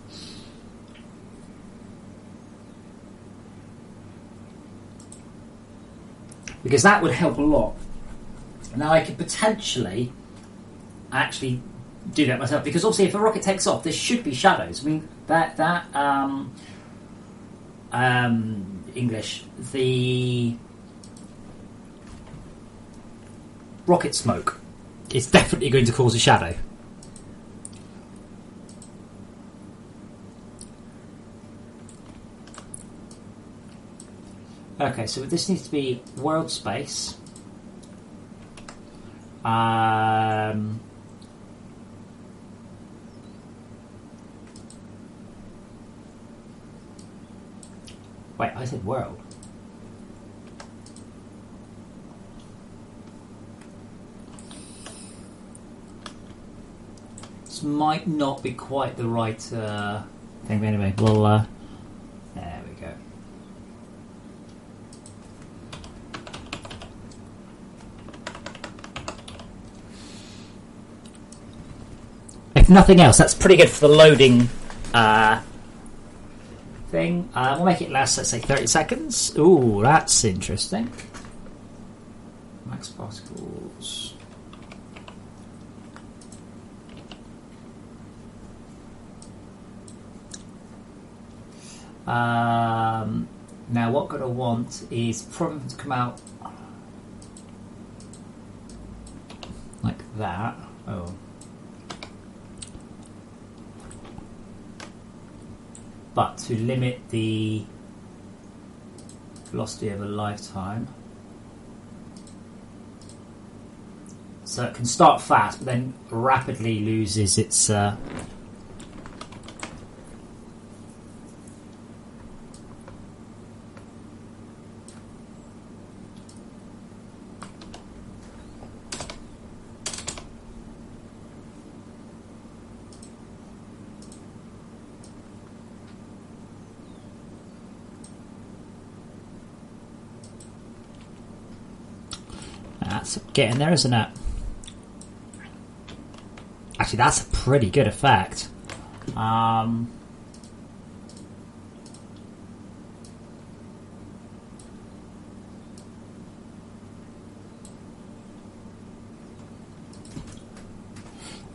Because that would help a lot. Now I could potentially actually do that myself, because obviously if a rocket takes off, there should be shadows. I mean, English, the rocket smoke is definitely going to cause a shadow. Okay, so this needs to be world space. Wait, I said world. This might not be quite the right thing, but anyway, we'll there we go. If nothing else, that's pretty good for the loading thing. We'll make it last, let's say, 30 seconds. Ooh, that's interesting. Max particles. Now what I'm going to want is probably to come out like that. Oh. But to limit the velocity over lifetime, so it can start fast but then rapidly loses its that's getting there, isn't it? Actually, that's a pretty good effect. How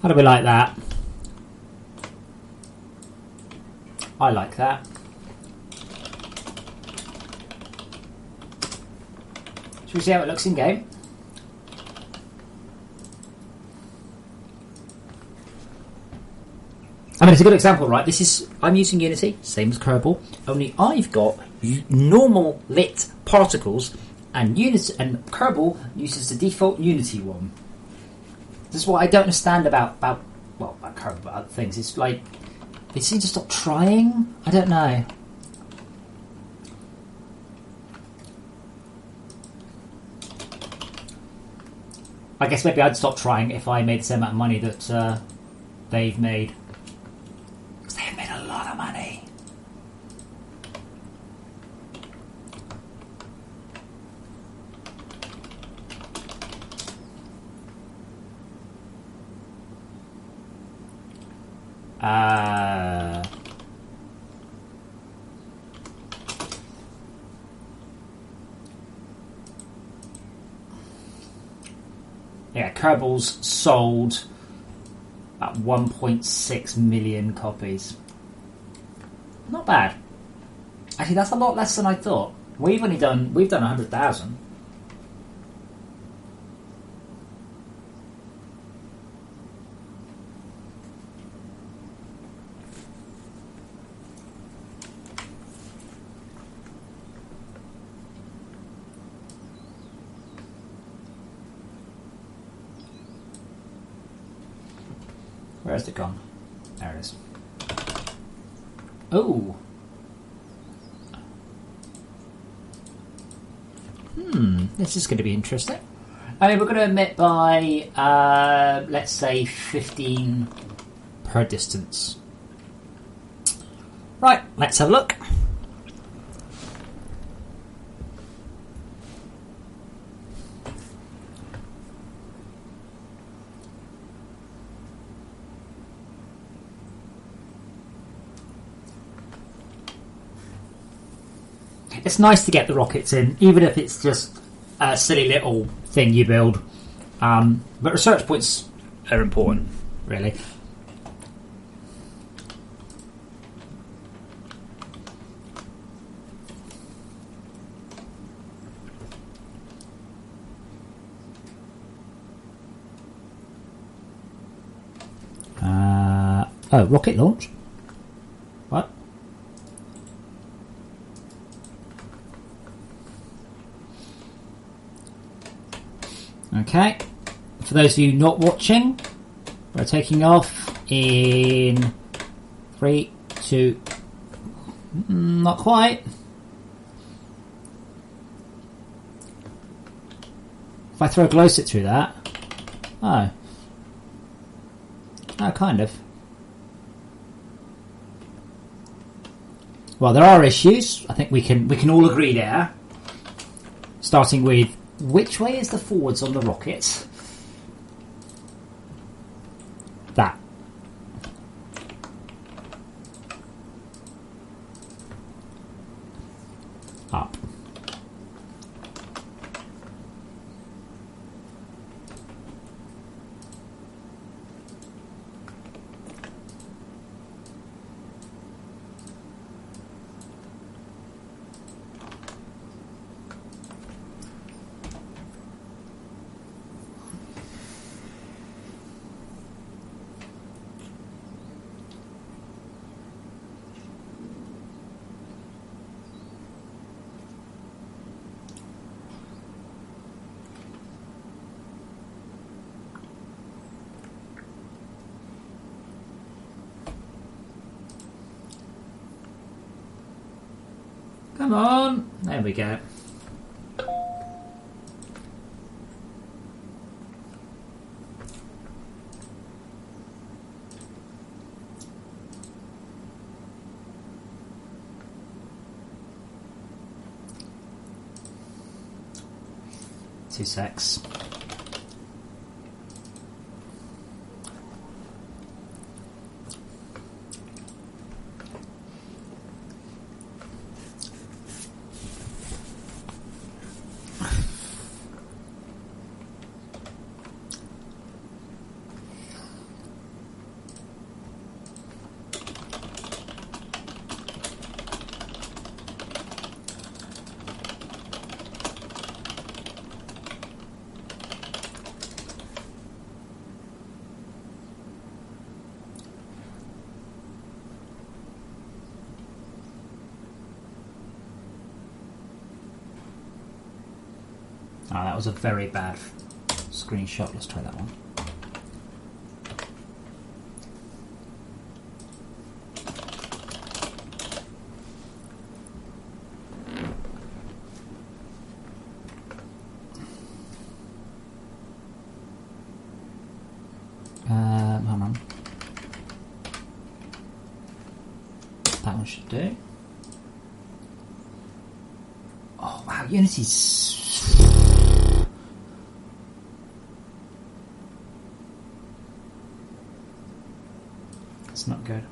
do we like that? I like that. Should we see how it looks in game? I mean, it's a good example, right? I'm using Unity, same as Kerbal, only I've got normal lit particles, and Kerbal uses the default Unity one. This is what I don't understand about Kerbal, but other things. It's like they seem to stop trying. I don't know. I guess maybe I'd stop trying if I made the same amount of money that they've made. Because they've made a lot of money. Yeah, Kerbal's sold at 1.6 million copies. Not bad. Actually, that's a lot less than I thought. We've done 100,000. Where's it gone? There it is. Oh. This is going to be interesting. I mean, we're going to emit by, let's say, 15 per distance. Right, let's have a look. It's nice to get the rockets in, even if it's just a silly little thing you build. But research points are important, really. Rocket launch? What? Okay, for those of you not watching, we're taking off in 3, 2, not quite. If I throw a glow stick through that, oh, kind of. Well, there are issues. I think we can all agree there. Starting with, which way is the forwards on the rocket? That. Up. Come on, there we go. Two secs. Oh, that was a very bad screenshot. Let's try that one. Hold on. That one should do. Oh wow, Unity's... It's not good.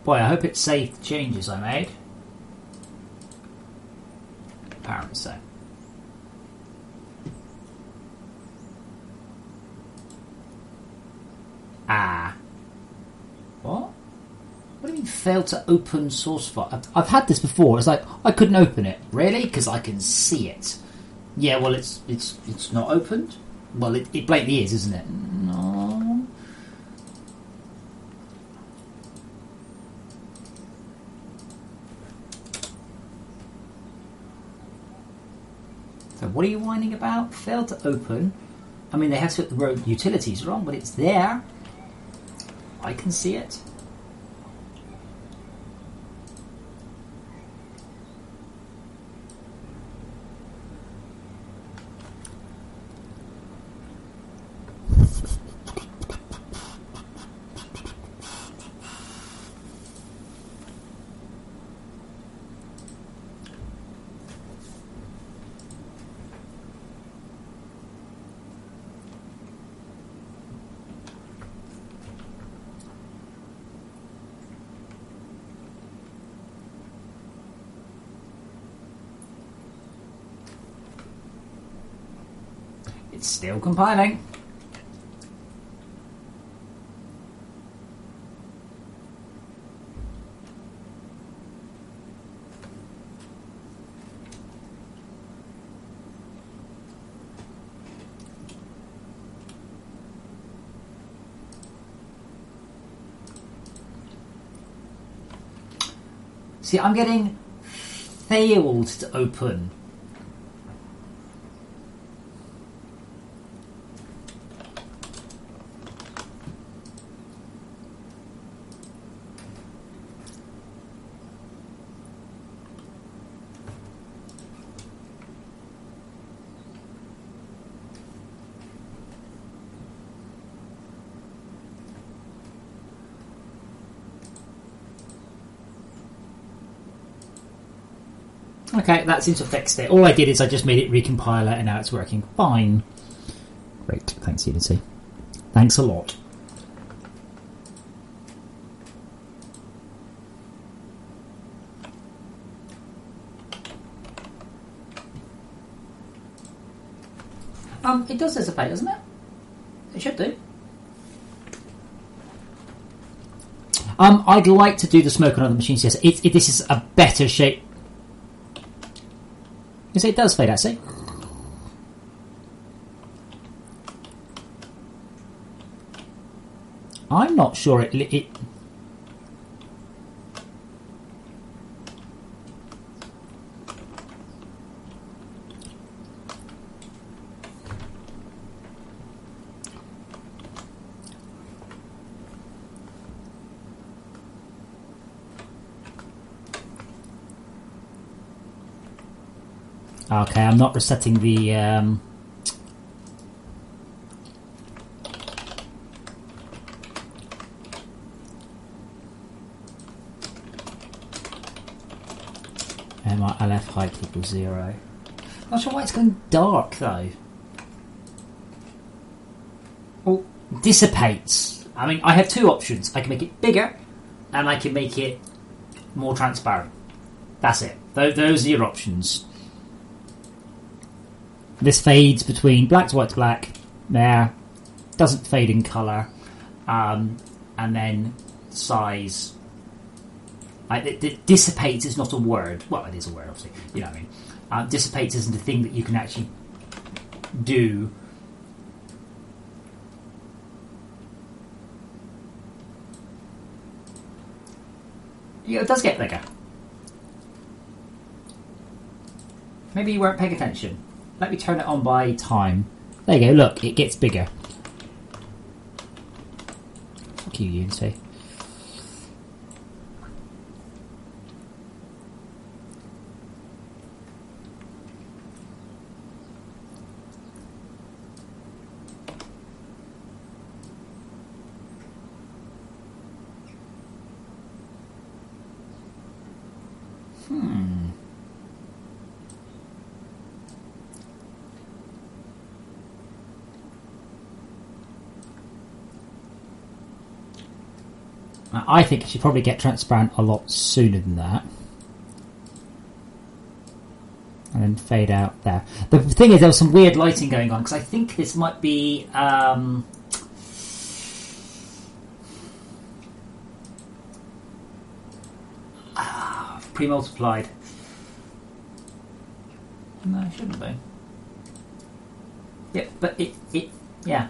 Boy, I hope it saved the changes I made. Apparently so. Ah. What? What do you mean failed to open source file? I've had this before. It's like, I couldn't open it. Really? Because I can see it. Yeah, well, it's not opened. Well, it blatantly is, isn't it? No. So what are you whining about? Failed to open. I mean, they have to put the word utilities wrong, but it's there. I can see it. It's still compiling. See, I'm getting failed to open. Okay, that seems to have fixed it. All I did is I just made it recompile it and now it's working fine. Great, thanks Unity. Thanks a lot. It does dissipate, doesn't it? It should do. I'd like to do the smoke on other machines, yes. This is a better shape. Yes, it does fade out, see? I'm not sure it Okay, I'm not resetting the my LF height equals 0. Not sure why it's going dark though. Oh, dissipates. I mean, I have two options. I can make it bigger, and I can make it more transparent. That's it. Those are your options. This fades between black to white to black. There. Doesn't fade in colour. And then size. Dissipates is not a word. Well, it is a word, obviously. You know what I mean. Dissipates isn't a thing that you can actually do. Yeah, it does get bigger. Maybe you weren't paying attention. Let me turn it on by time. There you go, look, it gets bigger. Fuck you, Unity. I think it should probably get transparent a lot sooner than that. And then fade out there. The thing is, there was some weird lighting going on, because I think this might be... pre-multiplied. No, it shouldn't be. Yeah, but it yeah.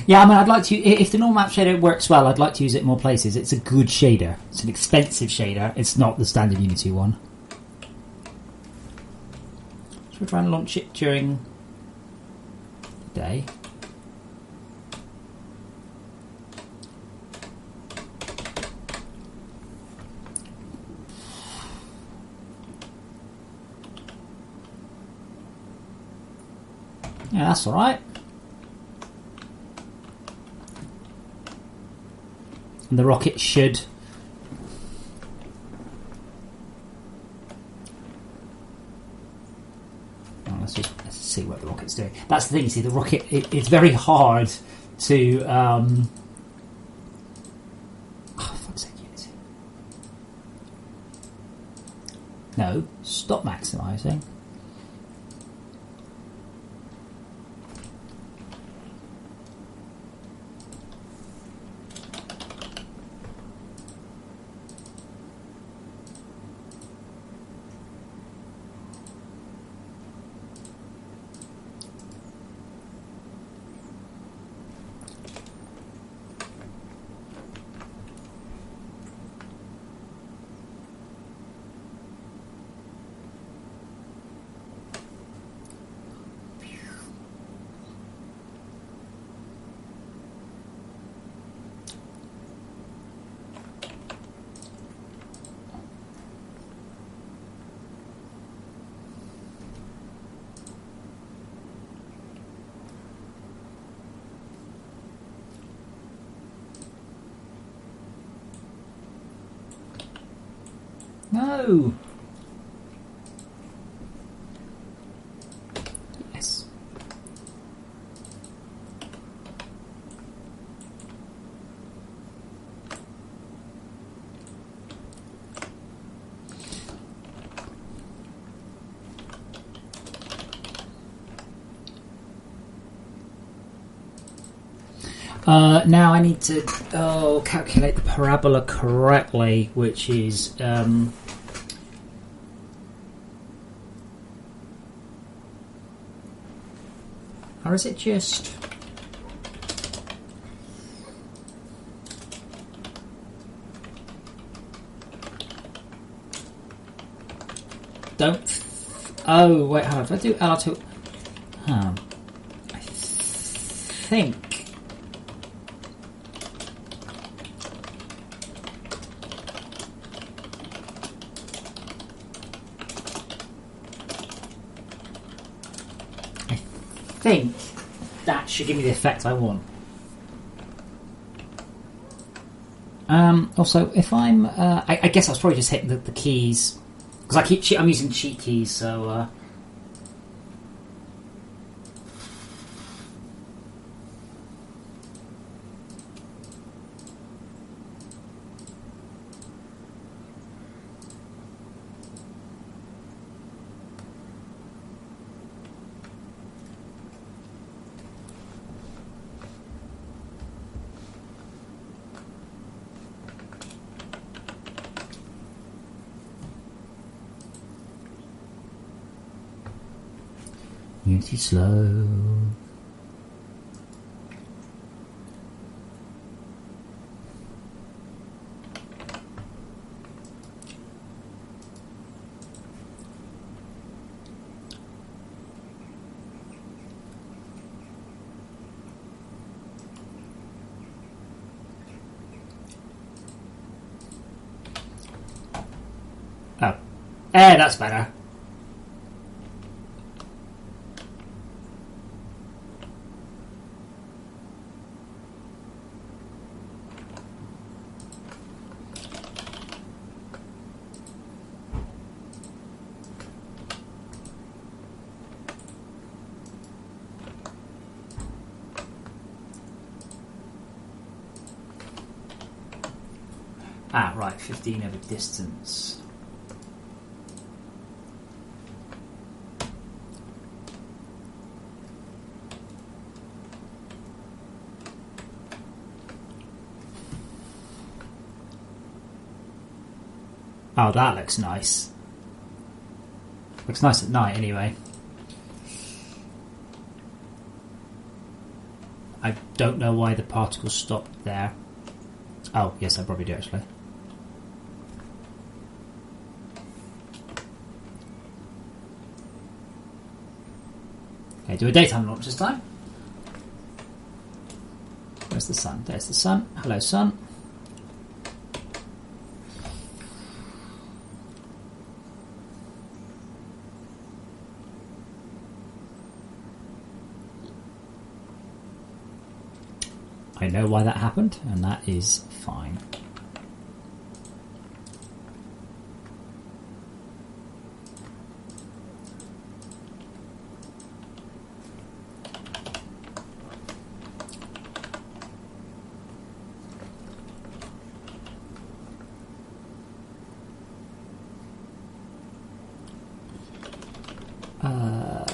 Yeah, I mean, I'd like to... If the normal map shader works well, I'd like to use it in more places. It's a good shader. It's an expensive shader. It's not the standard Unity one. Should we try and launch it during the day? Yeah, that's alright. And the rocket should... Oh, let's see what the rocket's doing. That's the thing, you see, the rocket, it's very hard to... Oh, fuck's sake, Unity. No, stop maximising. No! Yes. Now I need to calculate the parabola correctly, which is Or is it just... Don't... Oh, wait, how do I do LR2? I think... I think that should give me the effect I want. Also, if I'm... I guess I was probably just hitting the keys... Because I'm using cheat keys, so... Unity slow. Oh. That's better. Right, 15 over distance. Oh, that looks nice. Looks nice at night, anyway. I don't know why the particles stopped there. Oh, yes, I probably do, actually. Okay, do a daytime launch this time. Where's the sun? There's the sun. Hello, sun. I know why that happened, and that is fine.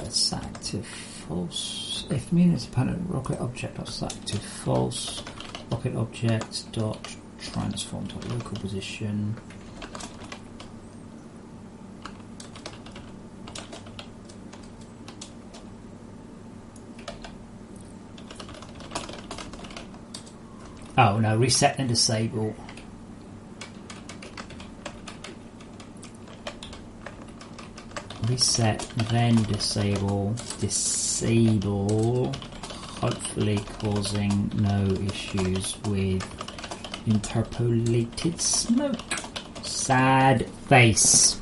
Set to false. If means independent rocket object dot set to false. Rocket object dot transform to local position. Oh no, reset and disable. Reset, then disable, hopefully causing no issues with interpolated smoke. Sad face.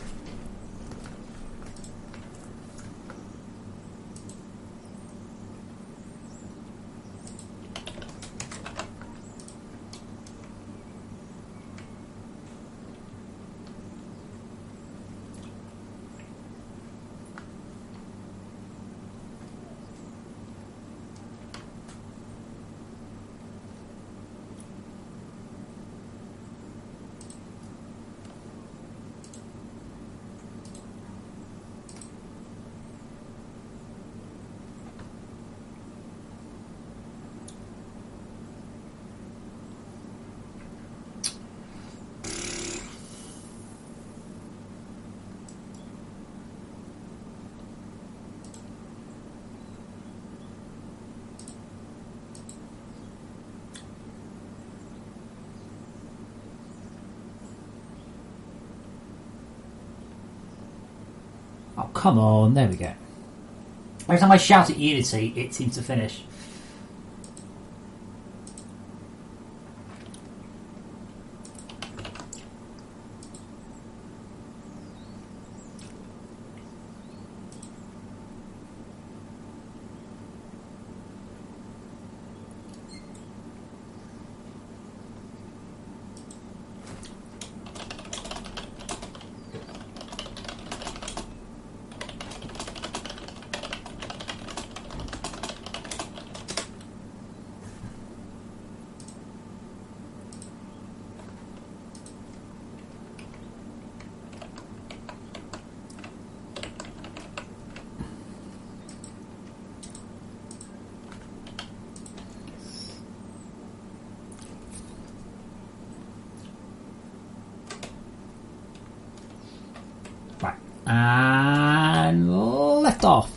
come on. There we go. Every time I shout at Unity, it seems to finish. Right. And left off.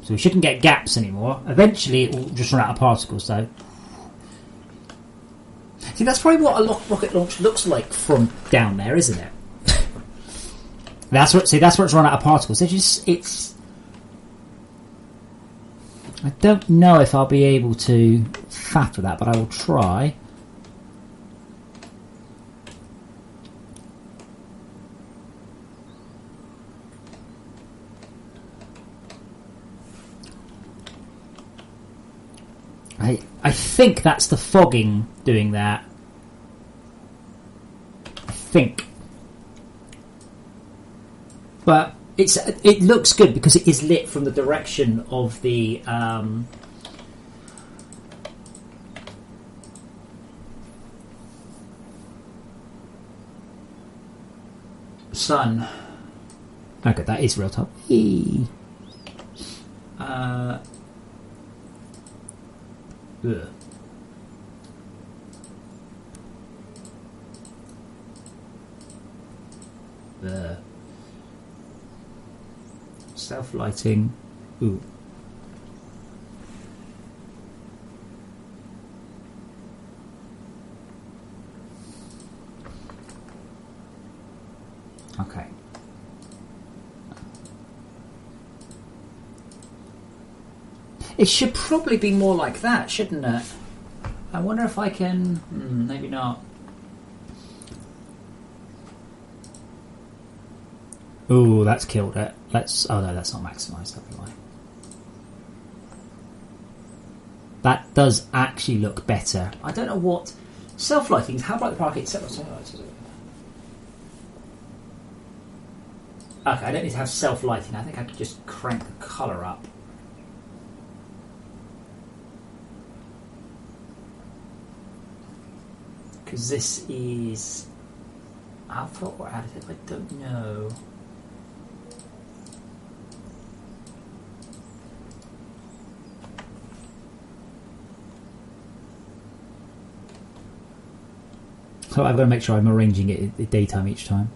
So we shouldn't get gaps anymore. Eventually it will just run out of particles though. See, that's probably what a rocket launch looks like from down there, isn't it? That's what it's run out of particles. It's I don't know if I'll be able to factor that, but I will try. I think that's the fogging doing that. I think. But it looks good because it is lit from the direction of the sun. Okay, that is real top. Ugh. Self-lighting. Ooh. Okay. It should probably be more like that, shouldn't it? I wonder if I can... maybe not. Ooh, that's killed it. Oh no, that's not maximised, that'd be why. That does actually look better. I don't know what... Self-lighting, how about the park itself? Okay, I don't need to have self-lighting. I think I could just crank the colour up. Because this is alpha or additive, I don't know. So I've got to make sure I'm arranging it at daytime each time.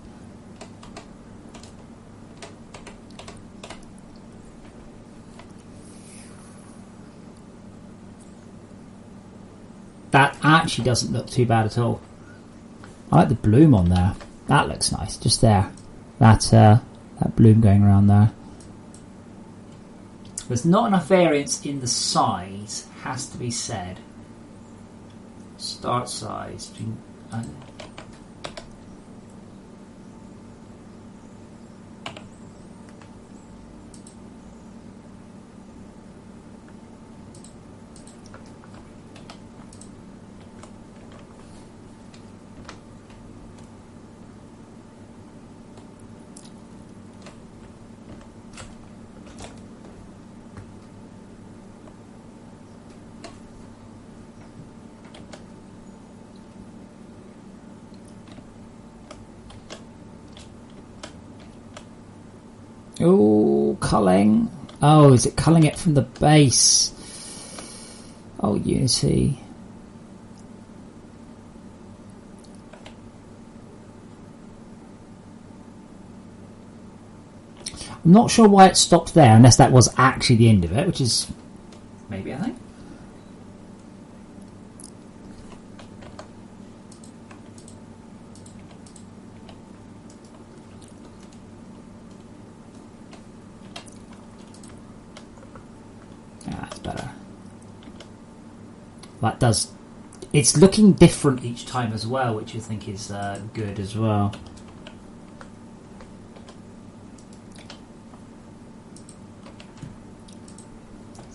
That actually doesn't look too bad at all. I like the bloom on there. That looks nice, just there. That bloom going around there. There's not enough variance in the size, has to be said. Start size. Oh, culling. Oh, is it culling it from the base? Oh, Unity. I'm not sure why it stopped there, unless that was actually the end of it, which is maybe, I think. that does. It's looking different each time as well, which I think is good as well.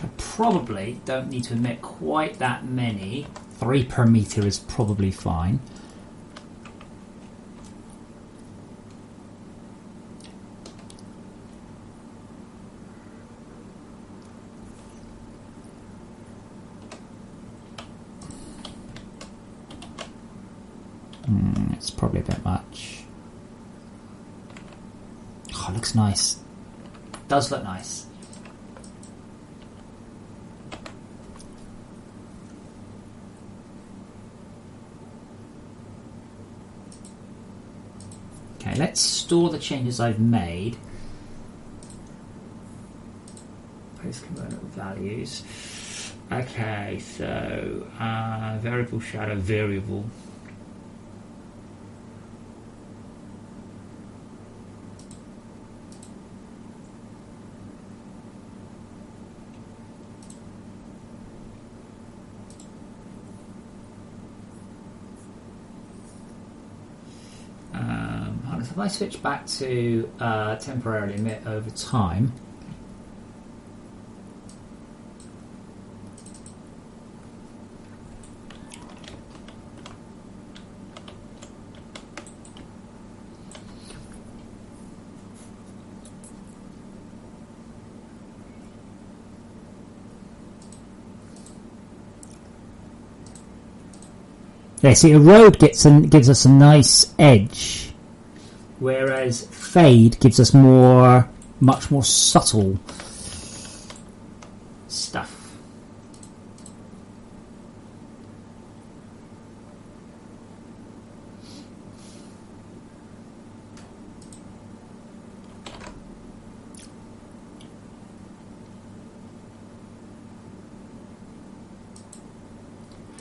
I probably don't need to emit quite that many. 3 per meter is probably fine. It's probably a bit much. Oh, it looks nice. It does look nice. Okay, let's store the changes I've made. Post component values. Okay, so variable shadow variable. If I switch back to temporarily emit over time, yeah, see, a road gives us a nice edge. Whereas fade gives us much more subtle stuff.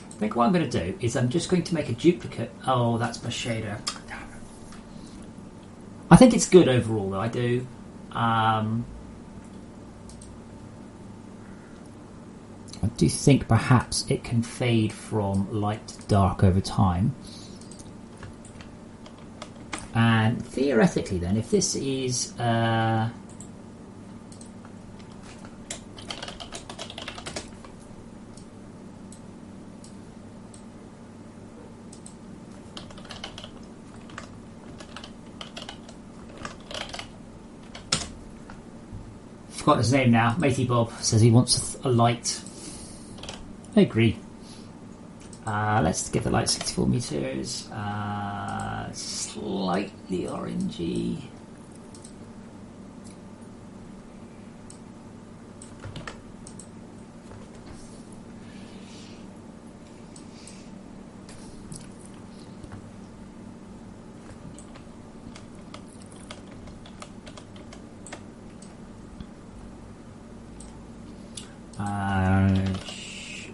I think what I'm going to do is I'm just going to make a duplicate. Oh, that's my shader. I think it's good overall, though. I do. I do think perhaps it can fade from light to dark over time. And theoretically, then, if this is forgot his name now. Matey Bob says he wants a light. I agree. Let's give the light 64 meters. Slightly orangey.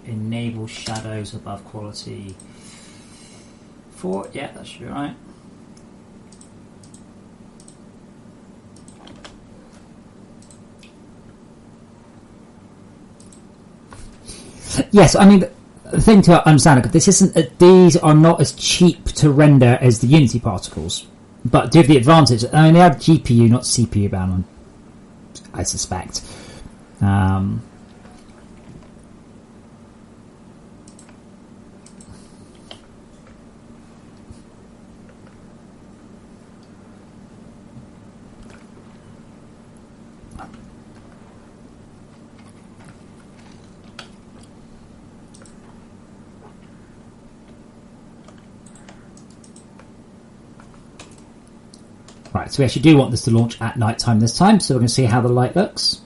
Enable shadows above quality 4. Yeah, that should be right. Yes, I mean the thing to understand, this isn't. These are not as cheap to render as the Unity particles, but do have the advantage. I mean, they have GPU, not CPU bound, I suspect. Right, so we actually do want this to launch at night time this time, so we're going to see how the light looks.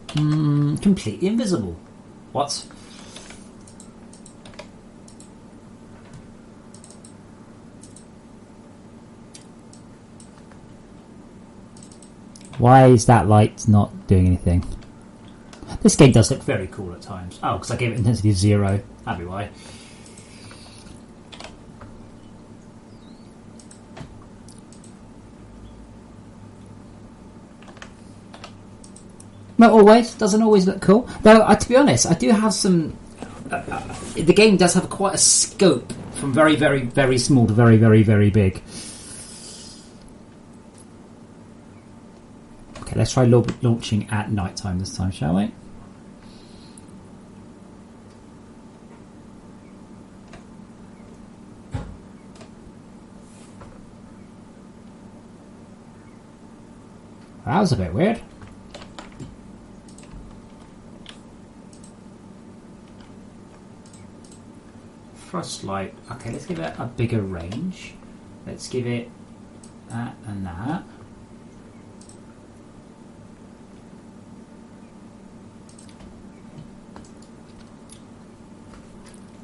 Completely invisible. What? Why is that light not doing anything? This game does look very cool at times. Oh, because I gave it intensity 0. That'd be why. Not always. Doesn't always look cool. Though, to be honest, I do have some the game does have quite a scope from very, very, very small to very, very, very big. Okay, let's try launching at night time this time, shall we? That was a bit weird. Thrust light. Okay, let's give it a bigger range. Let's give it that and that.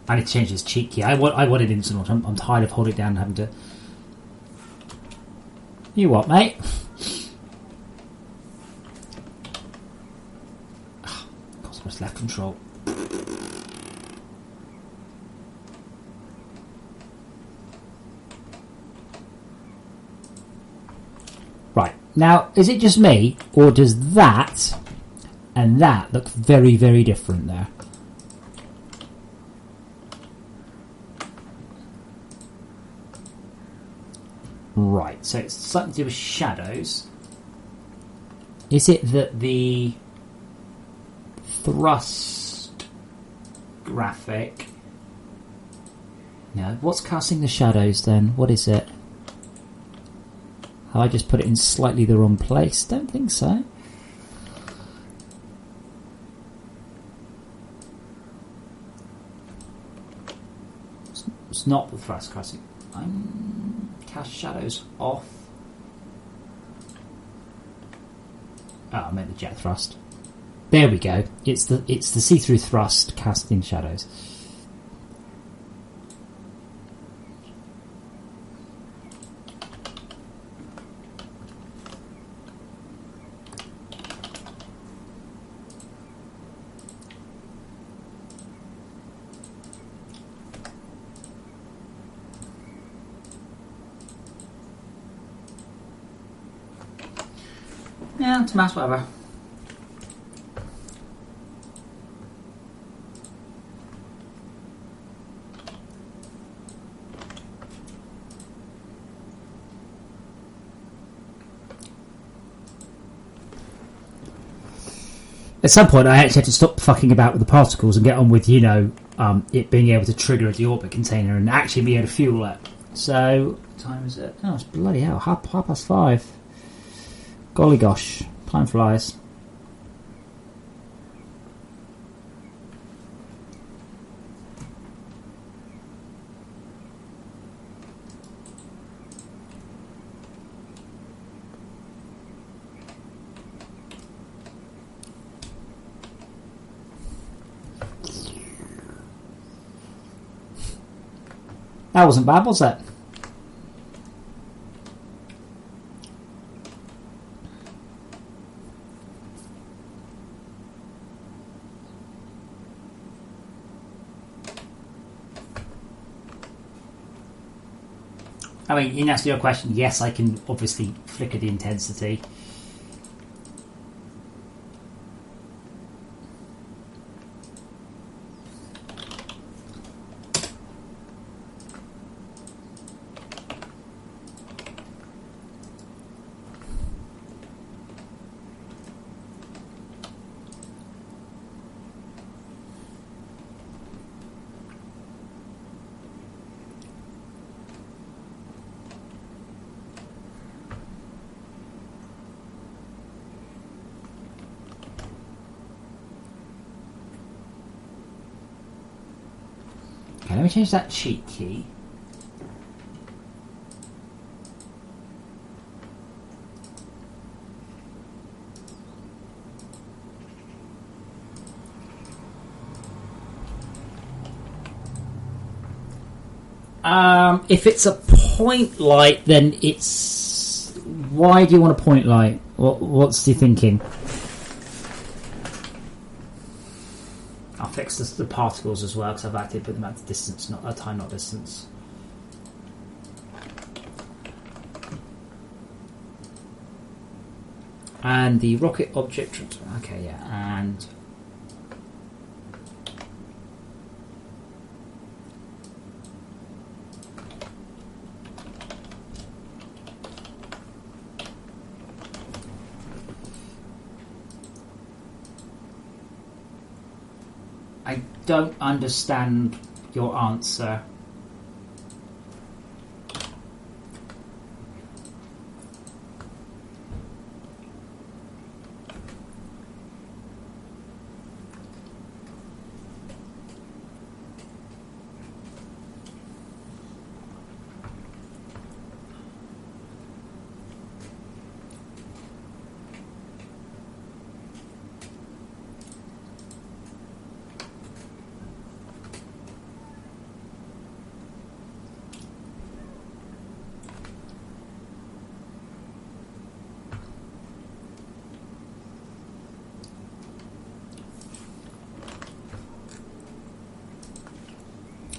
I need to change this cheat key. I wanted instant launch. I'm tired of holding it down and having to... You what, mate? Cosmos left control. Right, now, is it just me, or does that and that look very, very different there? Right, so it's something to do with shadows. Is it that the thrust graphic... No, what's casting the shadows then? What is it? Have I just put it in slightly the wrong place? Don't think so. It's not the thrust casting. Cast shadows off. Oh, I meant the jet thrust. There we go. It's the see-through thrust casting shadows. Yeah, it's mass, whatever. At some point, I actually had to stop fucking about with the particles and get on with, it being able to trigger a deorbit container and actually be able to fuel it. So, what time is it? Oh, it's bloody hell, half past 5. Golly gosh, time flies. That wasn't bad, was it? I mean, in answer to your question, yes, I can obviously flicker the intensity. Okay, let me change that cheat key. If it's a point light, then it's... Why do you want a point light? What's he thinking? I'll fix the particles as well, because I've actually put them at distance, not a time, not distance. And the rocket object... Okay, yeah, and... I don't understand your answer.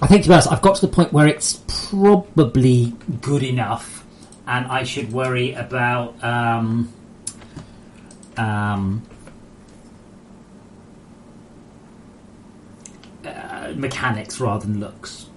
I think, to be honest, I've got to the point where it's probably good enough, and I should worry about mechanics rather than looks.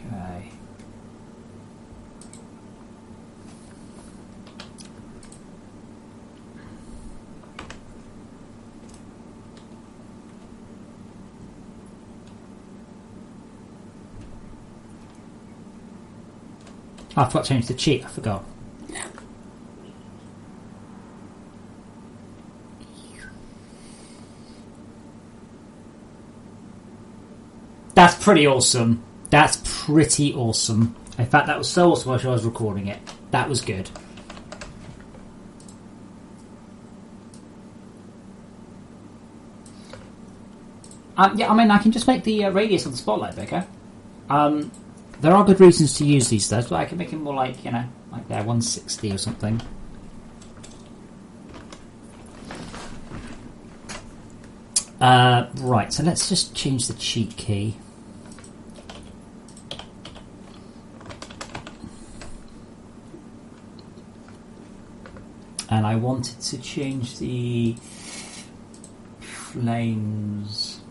Okay. I forgot to change the cheat. I forgot. That's pretty awesome. That's pretty awesome. In fact, that was so awesome while I was recording it. That was good. Yeah, I mean, I can just make the radius of the spotlight bigger. There are good reasons to use these though, but I can make it more like, you know, like there, 160 or something. Right, so let's just change the cheat key. And I wanted to change the flames.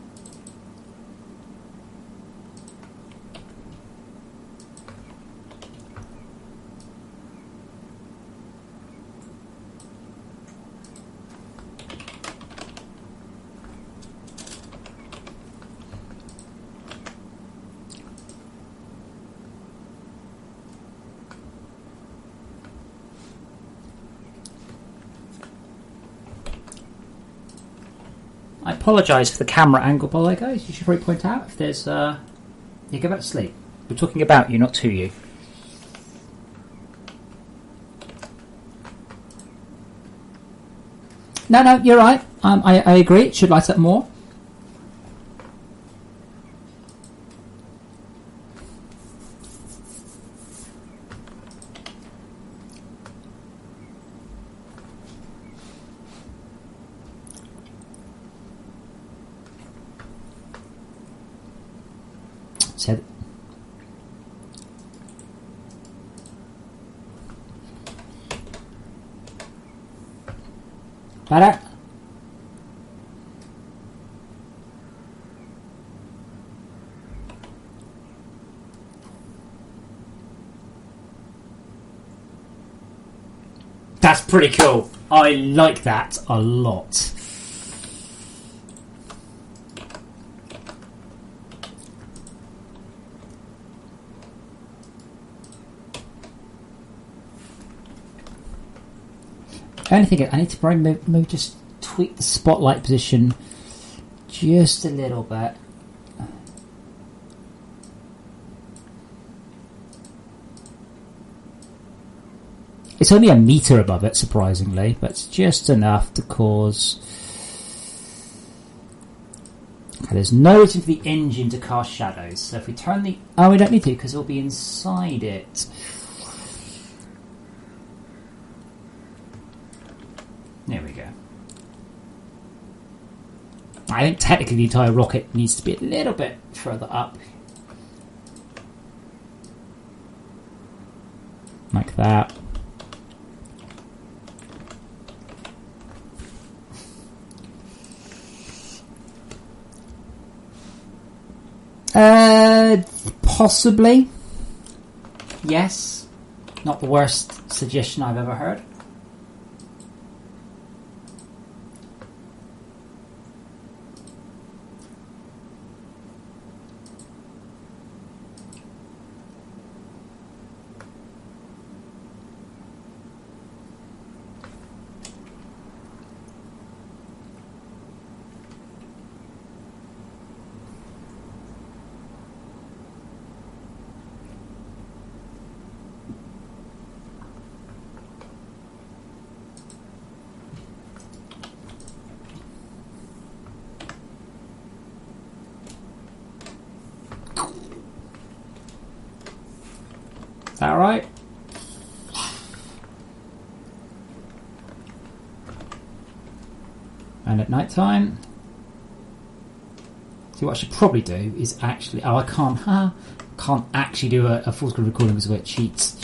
I apologise for the camera angle, by the way, guys. You should probably point out if there's... Yeah, go back to sleep. We're talking about you, not to you. No, you're right. I agree. It should light up more. So better. That's pretty cool. I like that a lot. Anything I need to probably maybe just tweak the spotlight position just a little bit. It's only a meter above it, surprisingly, but it's just enough to cause... Okay, there's no reason for the engine to cast shadows, so if we turn the... Oh, we don't need to, because it'll be inside it. There we go. I think technically the entire rocket needs to be a little bit further up. Like that. Possibly. Yes. Not the worst suggestion I've ever heard. Is that alright? And at night time, see what I should probably do is actually, I can't actually do a full screen recording because it cheats.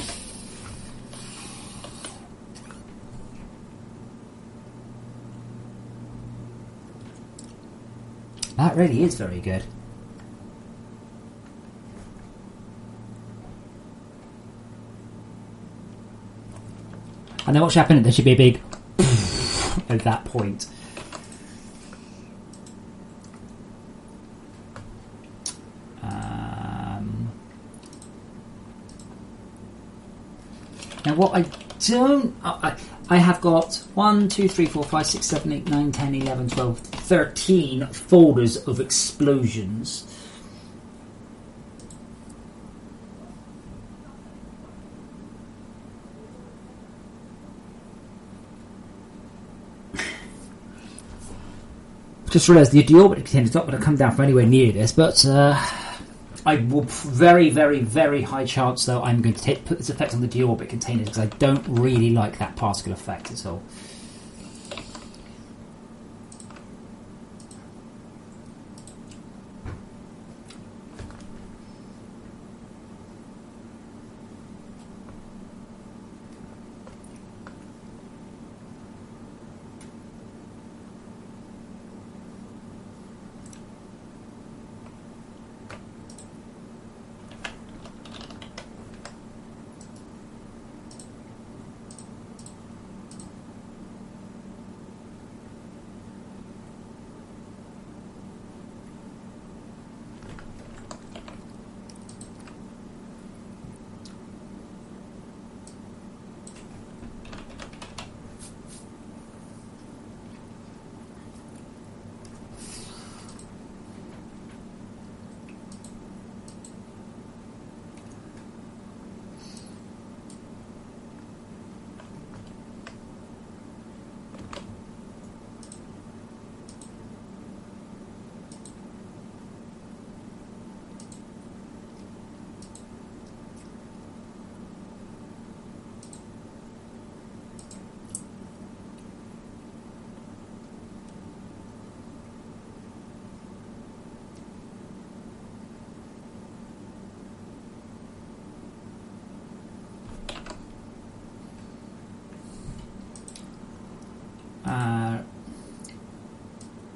That really is very good. And then what should happen? There should be a big at that point. Now what I don't... I have got 1, 2, 3, 4, 5, 6, 7, 8, 9, 10, 11, 12, 13 folders of explosions. Just realised the deorbit container is not going to come down from anywhere near this, but I will very, very, very high chance though I'm going to put this effect on the deorbit containers because I don't really like that particle effect at all.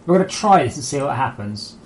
We're going to try this and see what happens.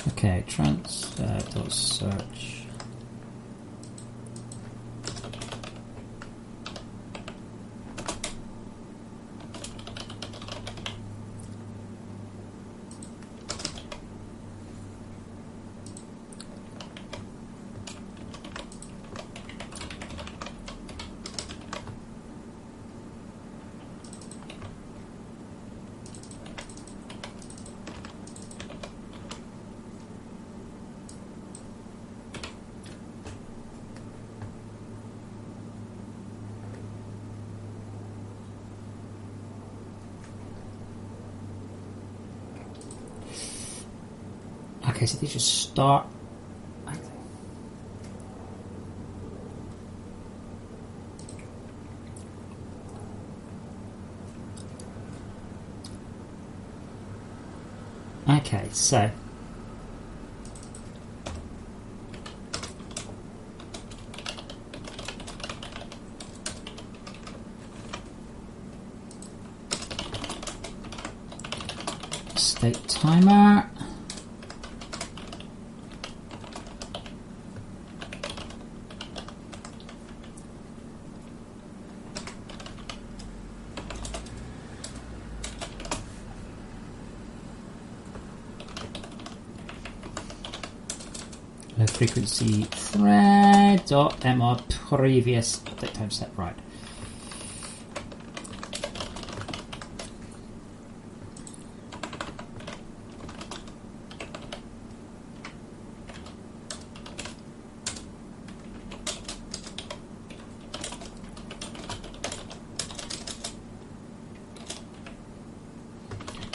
Okay, search. Okay, so these just start. Okay, so state timer. Low frequency thread dot mr previous date time set, right.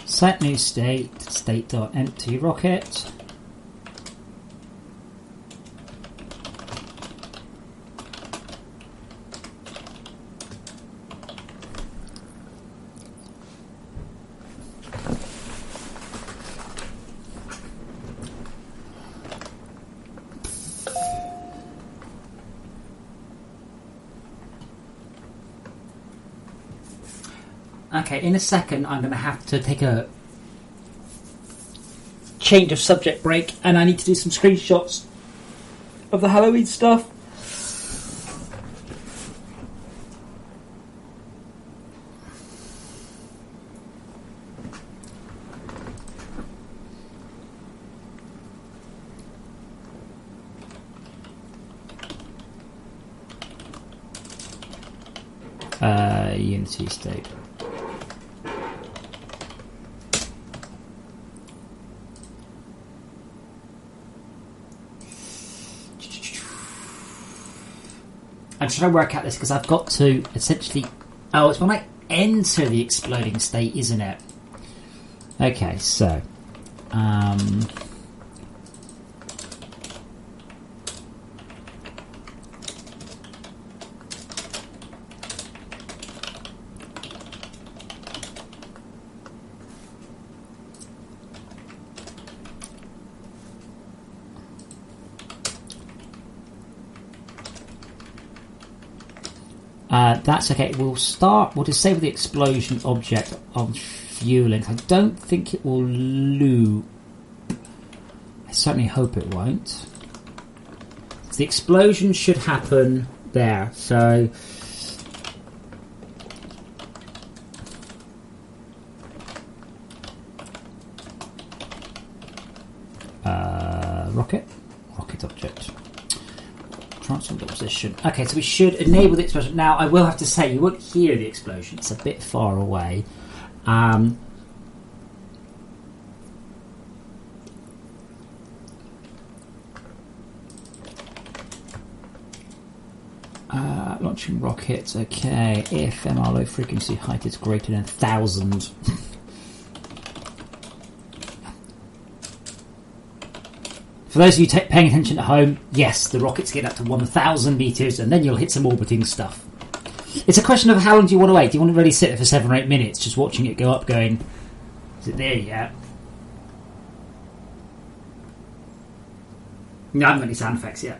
Set new state, state.empty rocket. Okay, in a second I'm going to have to take a change of subject break, and I need to do some screenshots of the Halloween stuff. Unity state. I'm trying to work out this because I've got to essentially... Oh, it's when I enter the exploding state, isn't it? Okay, so... that's okay. We'll disable the explosion object on fueling. I don't think it will loop. I certainly hope it won't. So the explosion should happen there. So rocket object. Transform the position. Okay, so we should enable the explosion. Now, I will have to say, you won't hear the explosion. It's a bit far away. Launching rockets. Okay, if MR low frequency height is greater than 1,000. For those of you paying attention at home, yes, the rockets get up to 1,000 metres and then you'll hit some orbiting stuff. It's a question of how long do you want to wait? Do you want to really sit there for 7 or 8 minutes just watching it go up going, is it there yet? No, I haven't got any sound effects yet.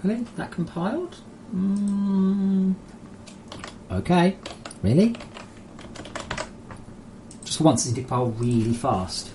Really? That compiled? Okay. Really? Just once it compiled really fast.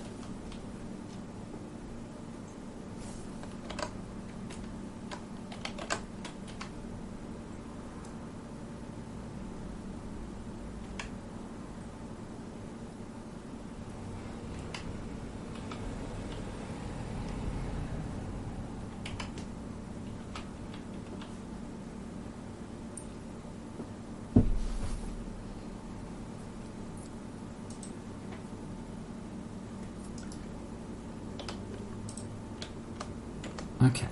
Okay.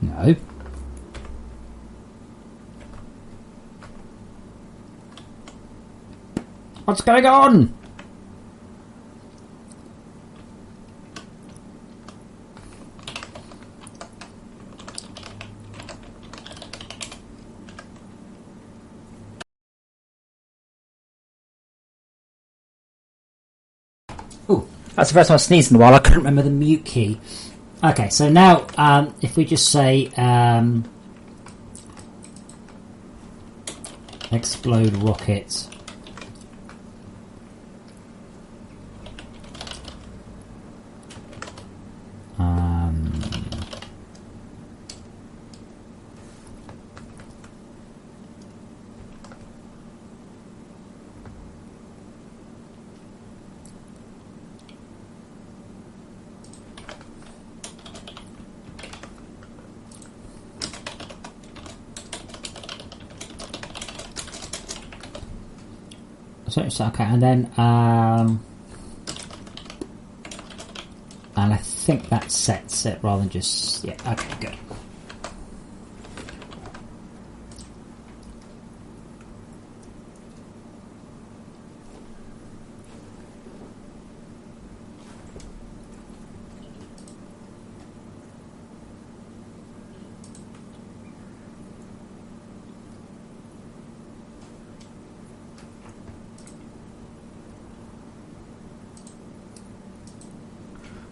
No. What's going on? Ooh, that's the first time I sneezed in a while. I couldn't remember the mute key. Okay, so now if we just say explode rockets. So okay, and then and I think that sets it rather than just okay, good.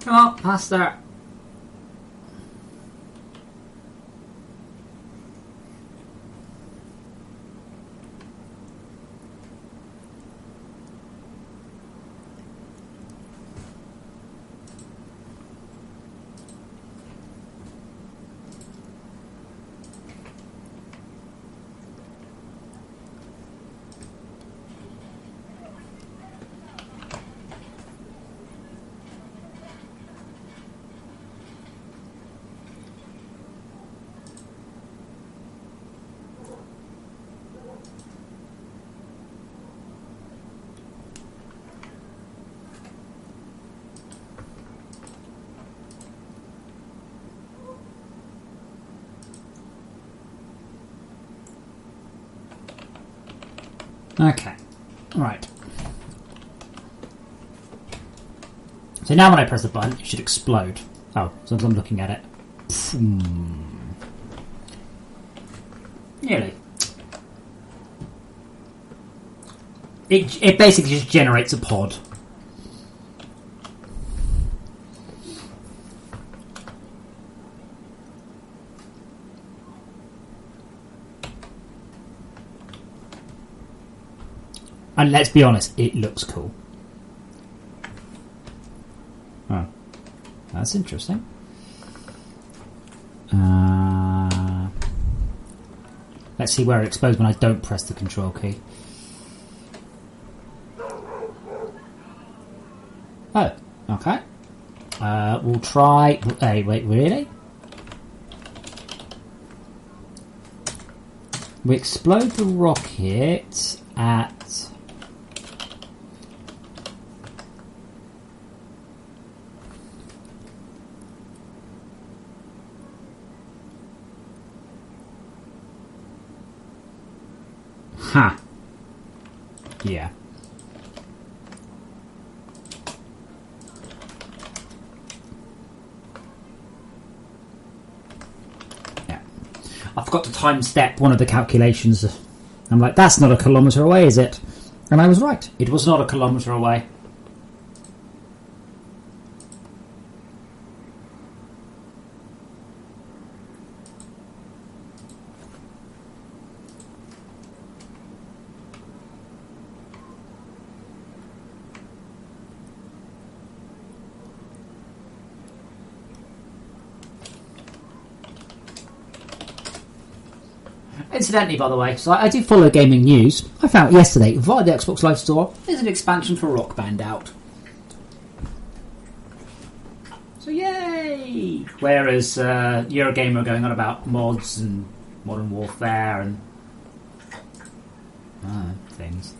Come on, past there. Okay, right. So now when I press the button, it should explode. Oh, so I'm looking at it. Nearly. It basically just generates a pod. And let's be honest, it looks cool. Oh, that's interesting. Let's see where it explodes when I don't press the control key. Oh, okay. We'll try... Hey, wait, really? We explode the rocket at... Huh. Yeah. I forgot to time step one of the calculations. I'm like, that's not a kilometre away, is it? And I was right. It was not a kilometre away. Incidentally, by the way, so I do follow gaming news. I found yesterday, via the Xbox Live Store, there's an expansion for Rock Band out. So yay! Whereas Eurogamer going on about mods and Modern Warfare and things.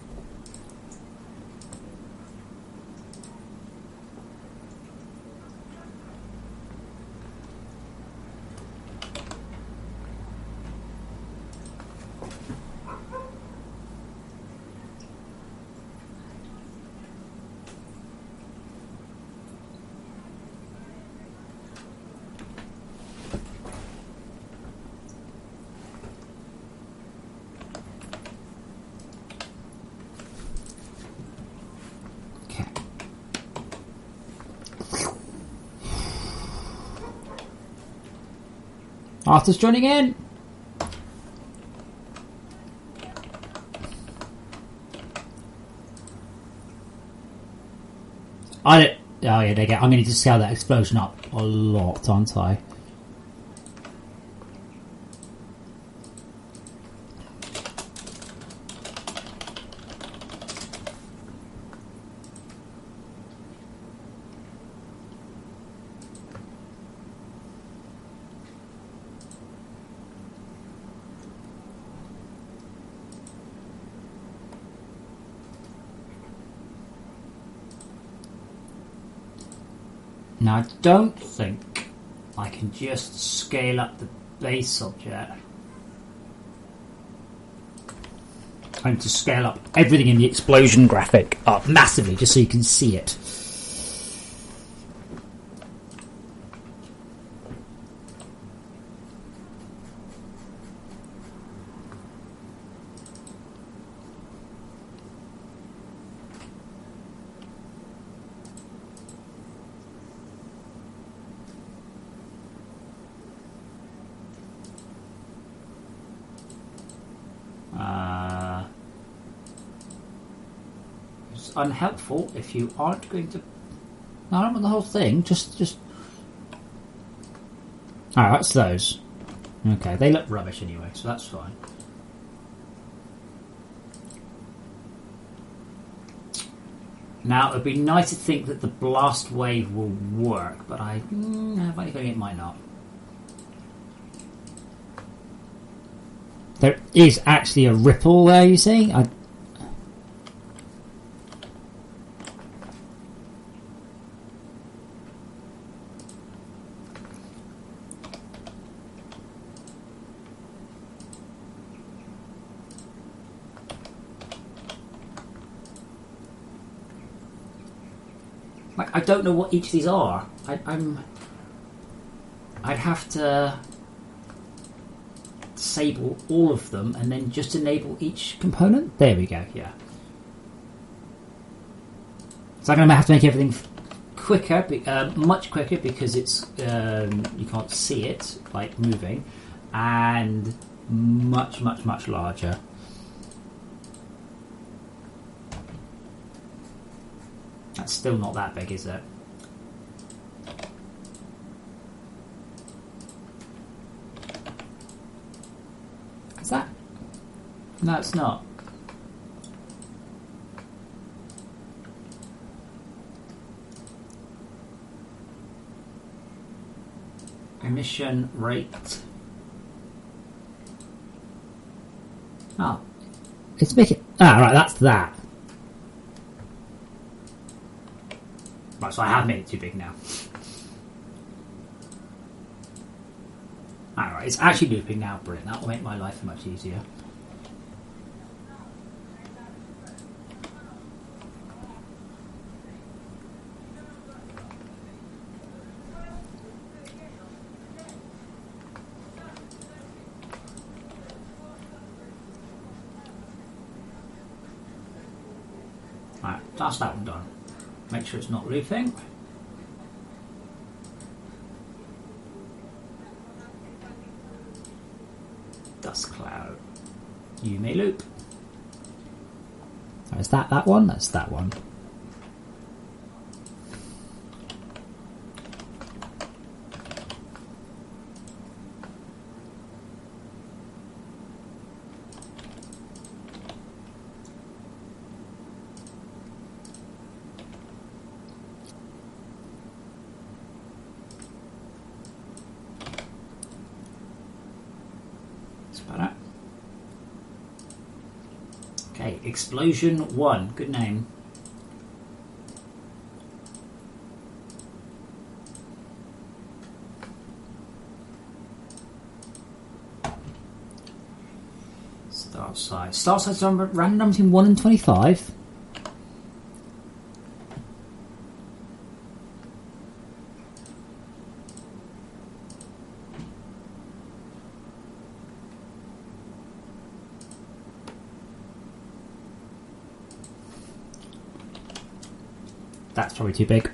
Arthur's joining in. I don't. Oh yeah, there you go. I'm going to need to scale that explosion up a lot, aren't I? Now, I don't think I can just scale up the base object. I need to scale up everything in the explosion graphic up massively just so you can see it. It's unhelpful if you aren't going to. No, I don't want the whole thing. Just. Alright, that's those. Okay, they look rubbish anyway, so that's fine. Now, it'd be nice to think that the blast wave will work, but I have a feeling it might not. There is actually a ripple there, you see? I don't know what each of these are. I'd have to disable all of them and then just enable each component. There we go. Yeah. So I'm going to have to make everything quicker, much quicker, because it's you can't see it like moving, and much larger. That's still not that big, is it? Is that? No, it's not. Emission rate. Oh. It's making... Ah, right, that's that. Right, so I have made it too big now. Alright, it's actually looping now. Brilliant. That will make my life much easier. Alright, that's that one done. Make sure it's not looping. Dust cloud. You may loop. Is that one? That's that one. Okay, Explosion 1. Good name. Start size. Start size random between 1 and 25. That's probably too big.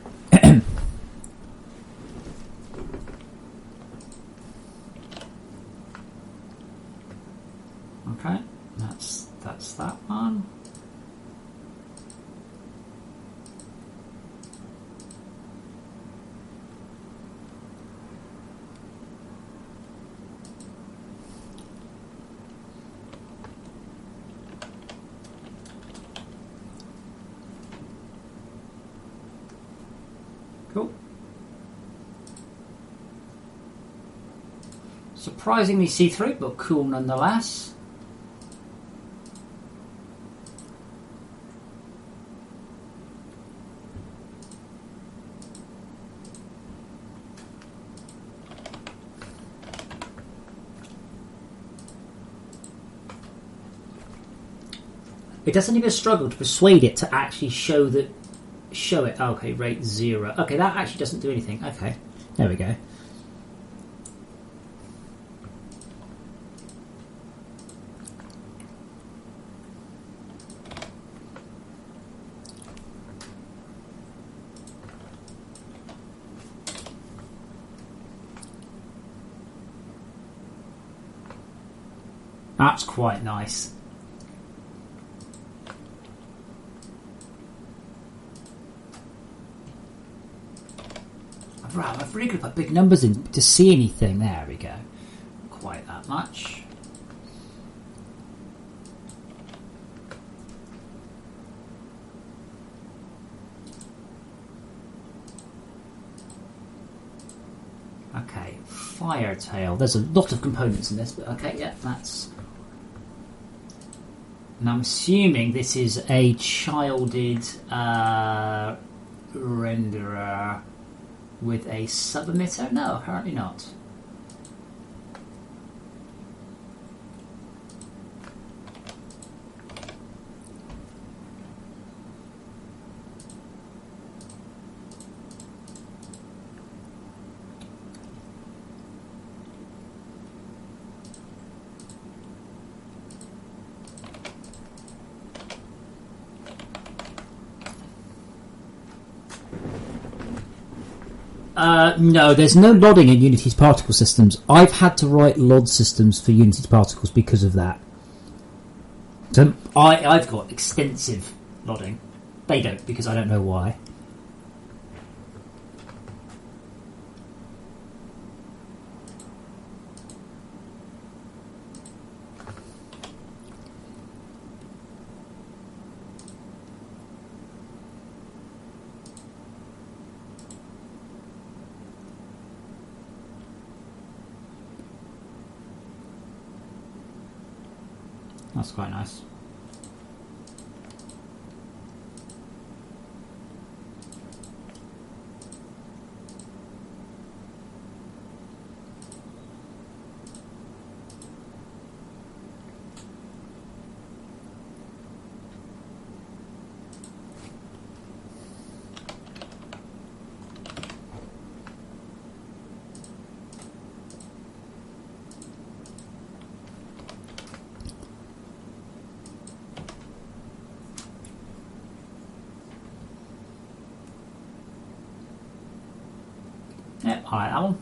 Cool. Surprisingly see-through, but cool nonetheless. It doesn't even struggle to persuade it to actually show it. Okay, rate 0. Okay, that actually doesn't do anything. Okay, there we go. That's quite nice. I've really got to put big numbers in to see anything. There we go. Quite that much. Okay, Firetail. There's a lot of components in this, but okay, yeah, that's... And I'm assuming this is a childed renderer with a sub-emitter? No, apparently not. No, there's no lodding in Unity's particle systems. I've had to write LOD systems for Unity's particles because of that. So I've got extensive lodding. They don't, because I don't know why. That's quite nice. Yep, I like that one.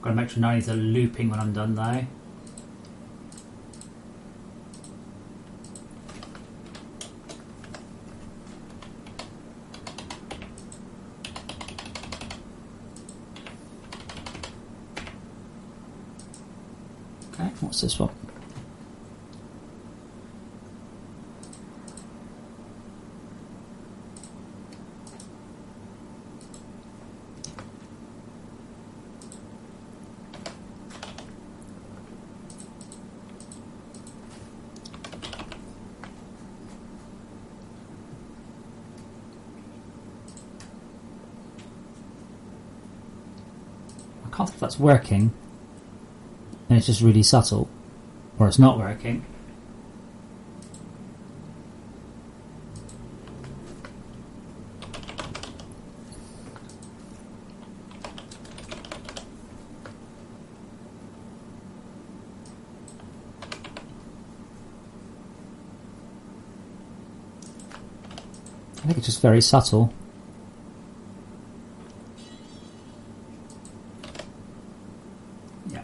Gotta make sure none of these are looping when I'm done though. Okay, what's this one? I can't tell if that's working and it's just really subtle, or it's not working. I think it's just very subtle. Yeah.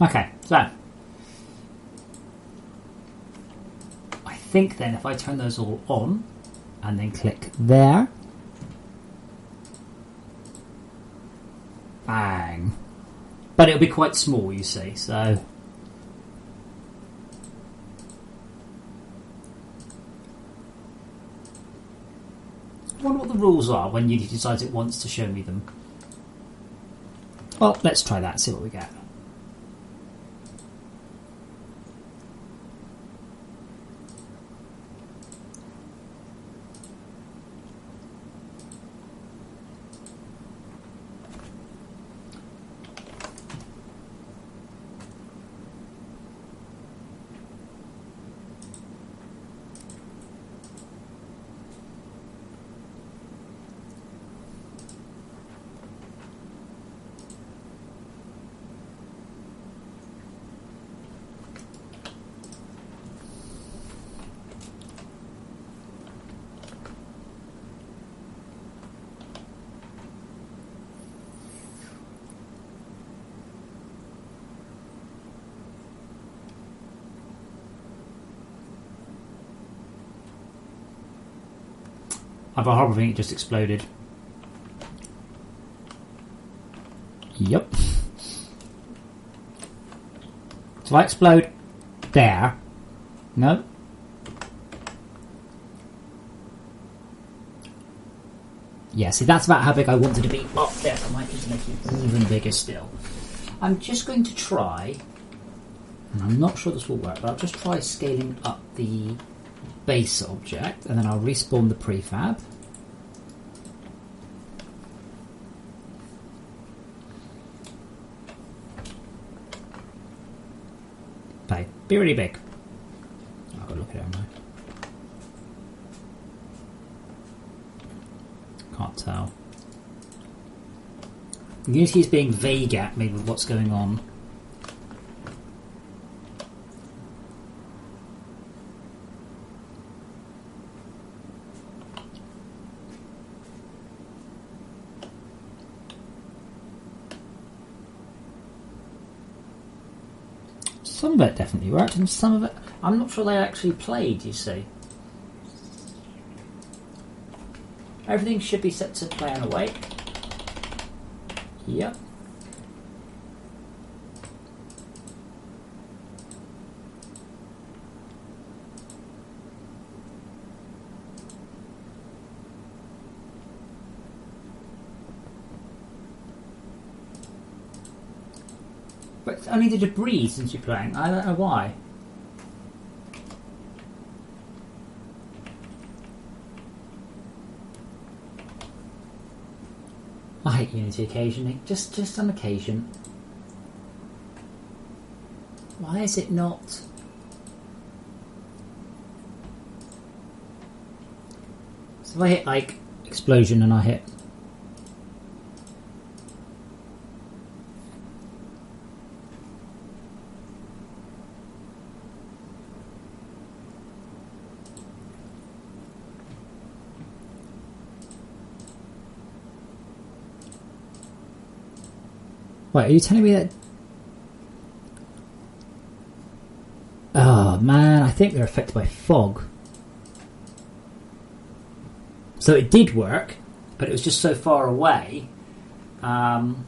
Okay, so I think then if I turn those all on and then click there, bang. But it'll be quite small, you see, so I wonder what the rules are when Unity decides it wants to show me them. Well, let's try that, see what we get. I have a horrible thing, it just exploded. Yep. So I explode there. No. Yeah, see, that's about how big I wanted to be up there. I might need to make it even bigger still. I'm just going to try, and I'm not sure this will work, but I'll just try scaling up the base object, and then I'll respawn the prefab. Okay, be really big. I've got to look at it, haven't I? Can't tell. Unity is being vague at me with what's going on. Some of it definitely worked, and some of it I'm not sure they actually played, you see. Everything should be set to play and awake. Yep. But it's only the debris since you're playing. I don't know why. I hate Unity occasionally. Just on occasion. Why is it not? So if I hit like explosion and I hit Wait, are you telling me that? Oh man, I think they're affected by fog. So it did work, but it was just so far away. And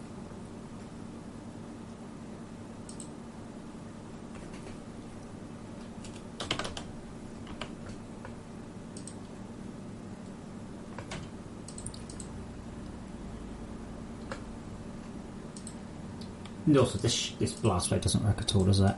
also, this blast rate doesn't work at all, does it?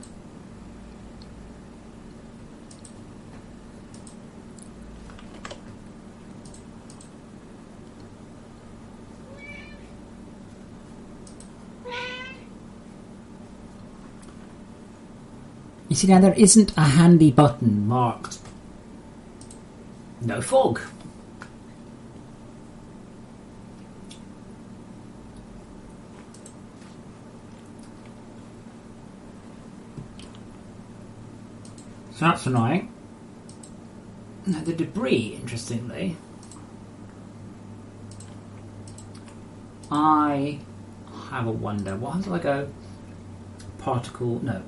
You see, now there isn't a handy button marked no fog. So that's annoying. Now the debris, interestingly, I have a wonder. Why do I go particle... No.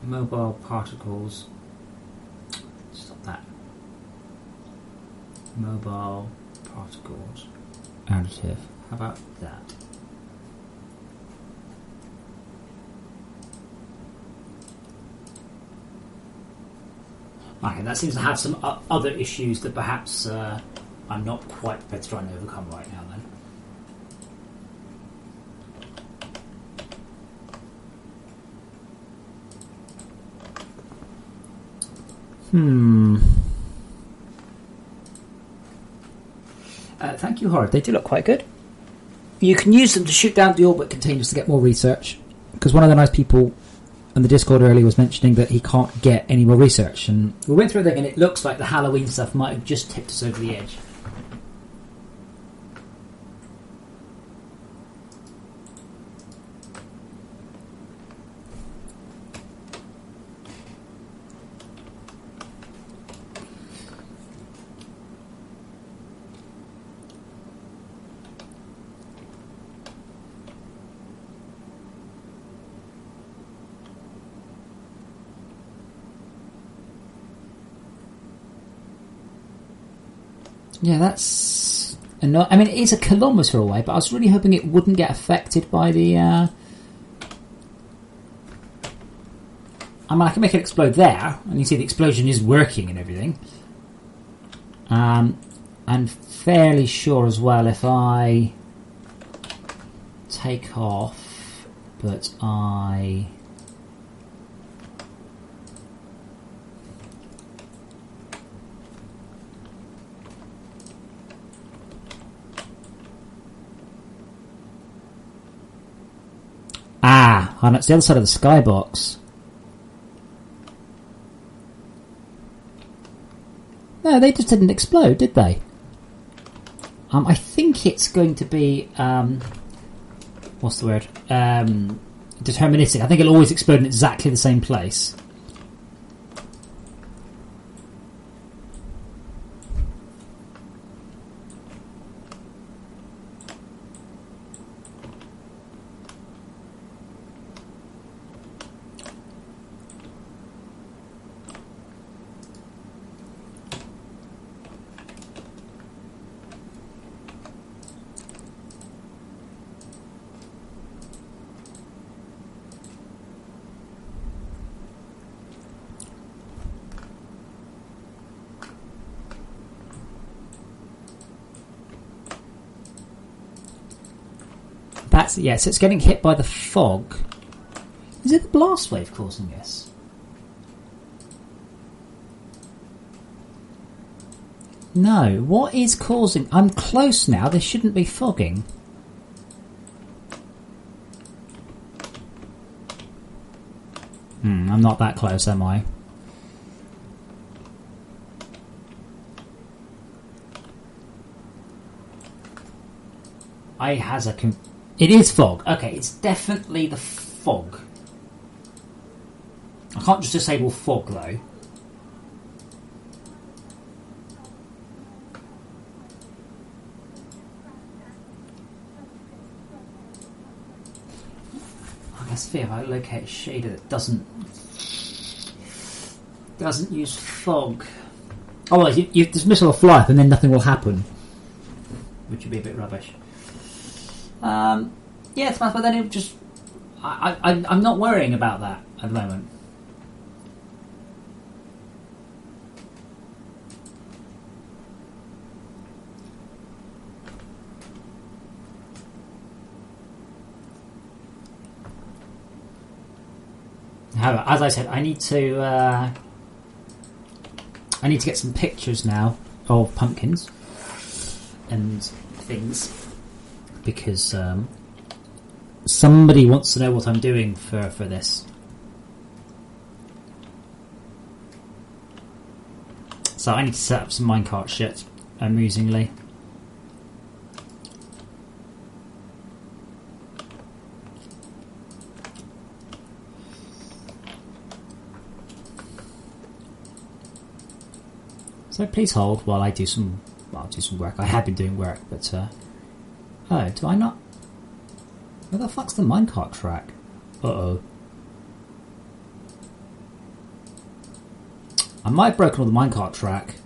Mobile particles... Stop that. Mobile particles additive. How about that? Okay, that seems to have some other issues that perhaps I'm not quite prepared to try and overcome right now then. Thank you, Howard. They do look quite good. You can use them to shoot down the orbit containers to get more research. Because one of the nice people on the Discord earlier was mentioning that he can't get any more research. And we went through everything and it looks like the Halloween stuff might have just tipped us over the edge. Yeah, that's... I mean, it is a kilometre away, but I was really hoping it wouldn't get affected by the... I mean, I can make it explode there, and you see the explosion is working and everything. I'm fairly sure as well if I take off, but I... and it's the other side of the skybox. No, they just didn't explode, did they? I think it's going to be... what's the word? Deterministic. I think it'll always explode in exactly the same place. That's, yeah, so it's getting hit by the fog. Is it the blast wave causing this? No, what is causing... I'm close now, this shouldn't be fogging. I'm not that close, am I? It is fog. Okay, it's definitely the fog. I can't just disable fog, though. I guess if I locate a shader that doesn't use fog. Oh, well, you dismiss all life and then nothing will happen, which would be a bit rubbish. Yeah, it's nice, but then it just... I'm not worrying about that at the moment. However, as I said, I need to get some pictures now of pumpkins and things. Because somebody wants to know what I'm doing for this. So I need to set up some minecart shit, amusingly. So please hold while I do some work. I have been doing work, but... Oh, do I not? Where the fuck's the minecart track? Uh-oh. I might have broken all the minecart track.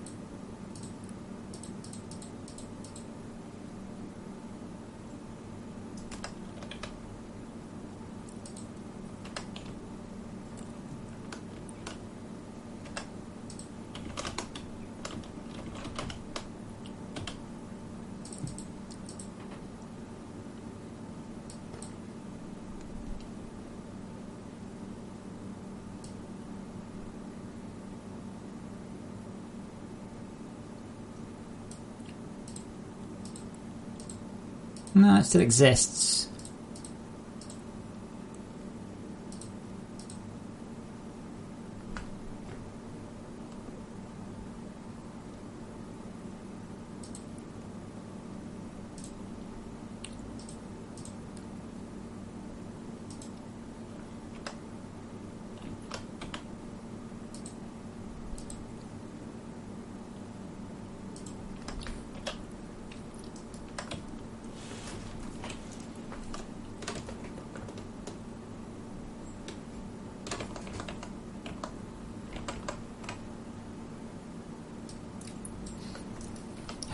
No, it still exists.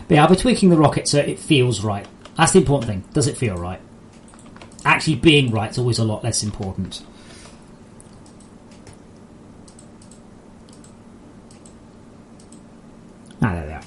But yeah, I'll be tweaking the rocket so it feels right. That's the important thing. Does it feel right? Actually being right is always a lot less important. Ah, there we are.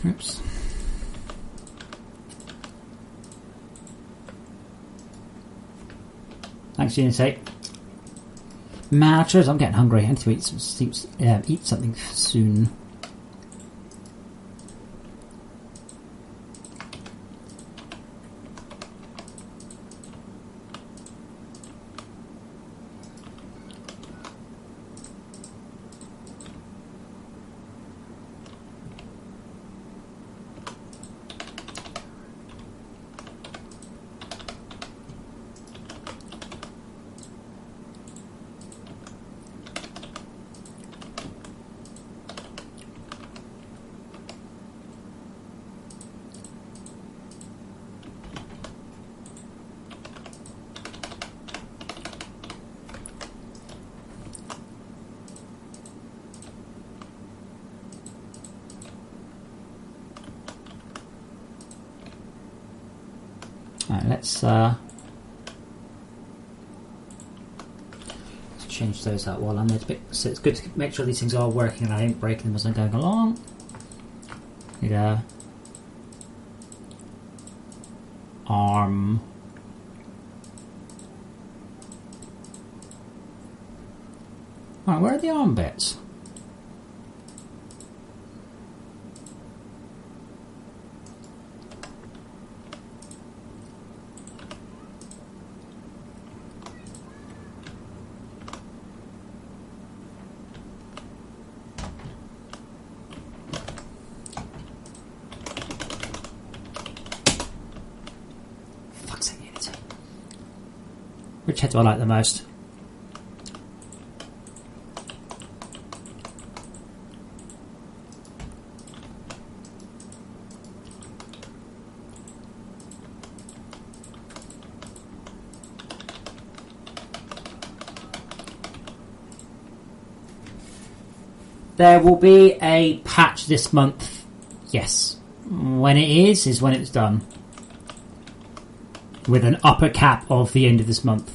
Oops. Thanks, Unity. Matches. I'm getting hungry. I need to eat something soon. Alright, let's change those out while I'm there. So it's good to make sure these things are working and I ain't breaking them as I'm going along. Need arm. Alright, where are the arm bits? Which head do I like the most? There will be a patch this month. Yes. When it is when it's done. With an upper cap of the end of this month.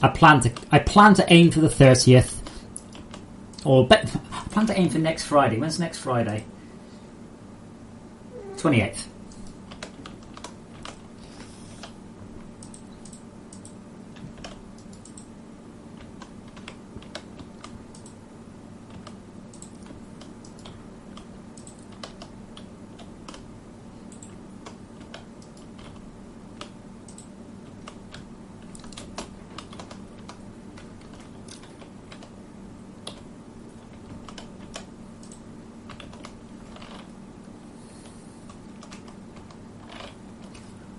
I plan to aim for the 30th, I plan to aim for next Friday. When's next Friday? 28th.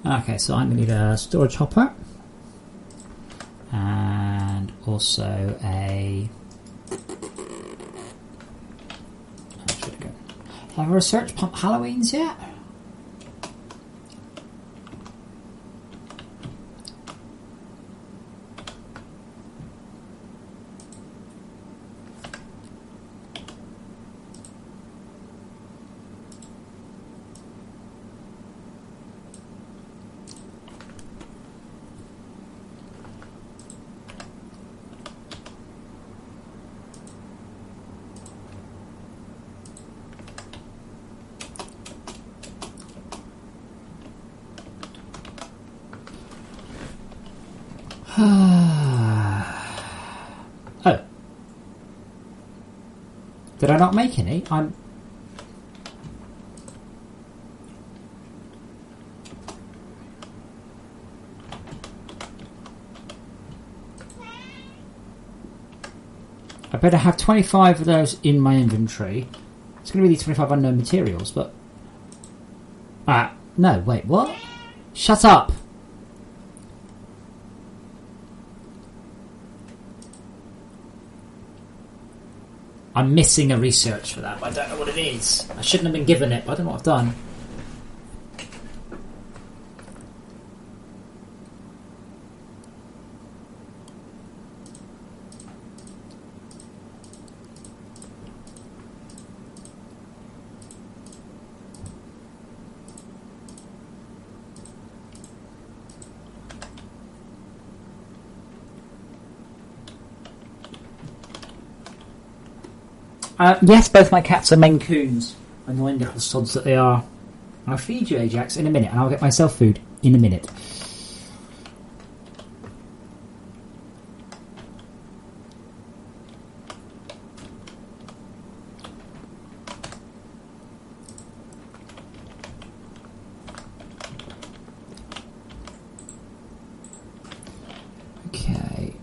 Okay, so I'm going to need a storage hopper and also a... Have I researched Pump Halloweens yet? Oh. Did I not make any? I better have 25 of those in my inventory. It's going to be these 25 unknown materials, but... no, wait, what? Shut up! I'm missing a research for that, but I don't know what it is. I shouldn't have been given it, but I don't know what I've done. Yes, both my cats are Maine Coons. Annoying little sods that they are. I'll feed you, Ajax, in a minute, and I'll get myself food in a minute. Okay.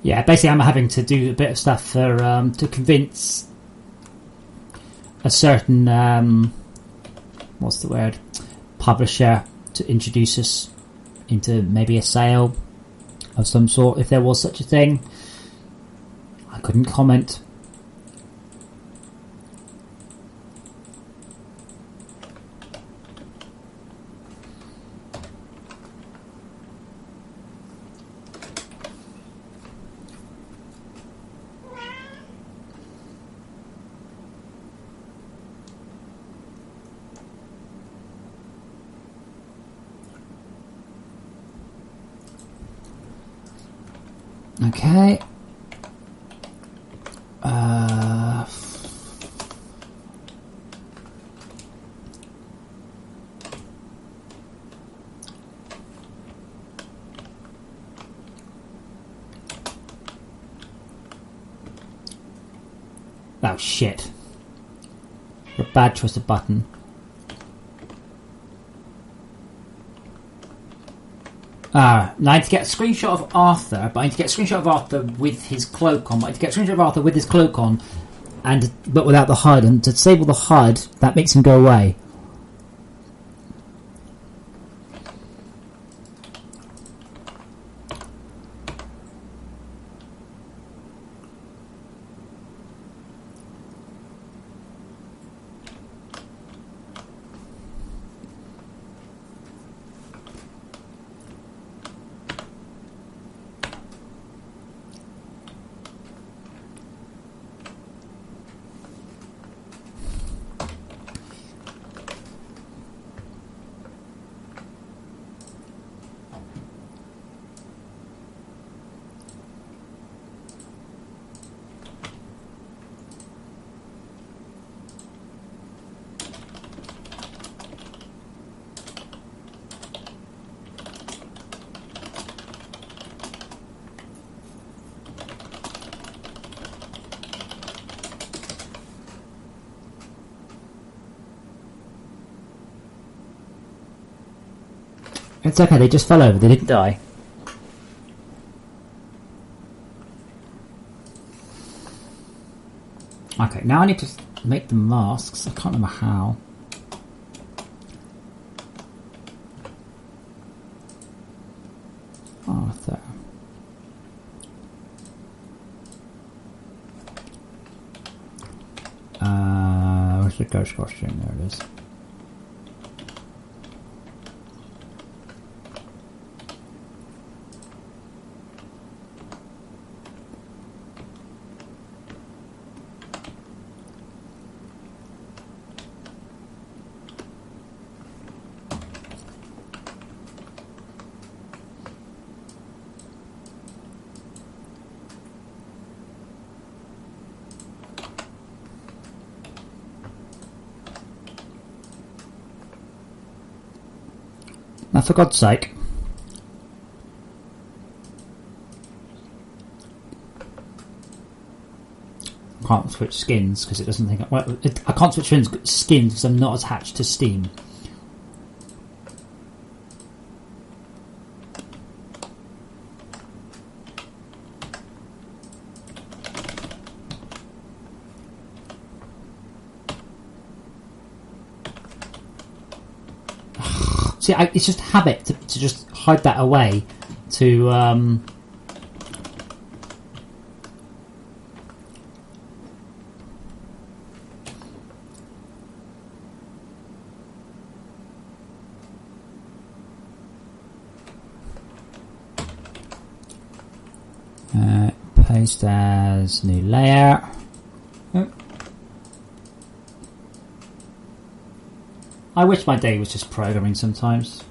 Yeah, basically I'm having to do a bit of stuff for to convince a certain what's the word, publisher to introduce us into maybe a sale of some sort, if there was such a thing. I couldn't comment. Okay. Oh shit. A bad choice of button. Now I need to get a screenshot of Arthur, but I need to get a screenshot of Arthur with his cloak on. But I need to get a screenshot of Arthur with his cloak on, but without the HUD. And to disable the HUD, that makes him go away. It's okay, they just fell over, they didn't die. Okay, now I need to make the masks. I can't remember how. Arthur. Where's the ghost costume? There it is. Now, for God's sake. I can't switch skins because it doesn't think... Well, I can't switch skins because I'm not attached to Steam. See, it's just habit to just hide that away to paste as new layer. Oh. I wish my day was just programming sometimes.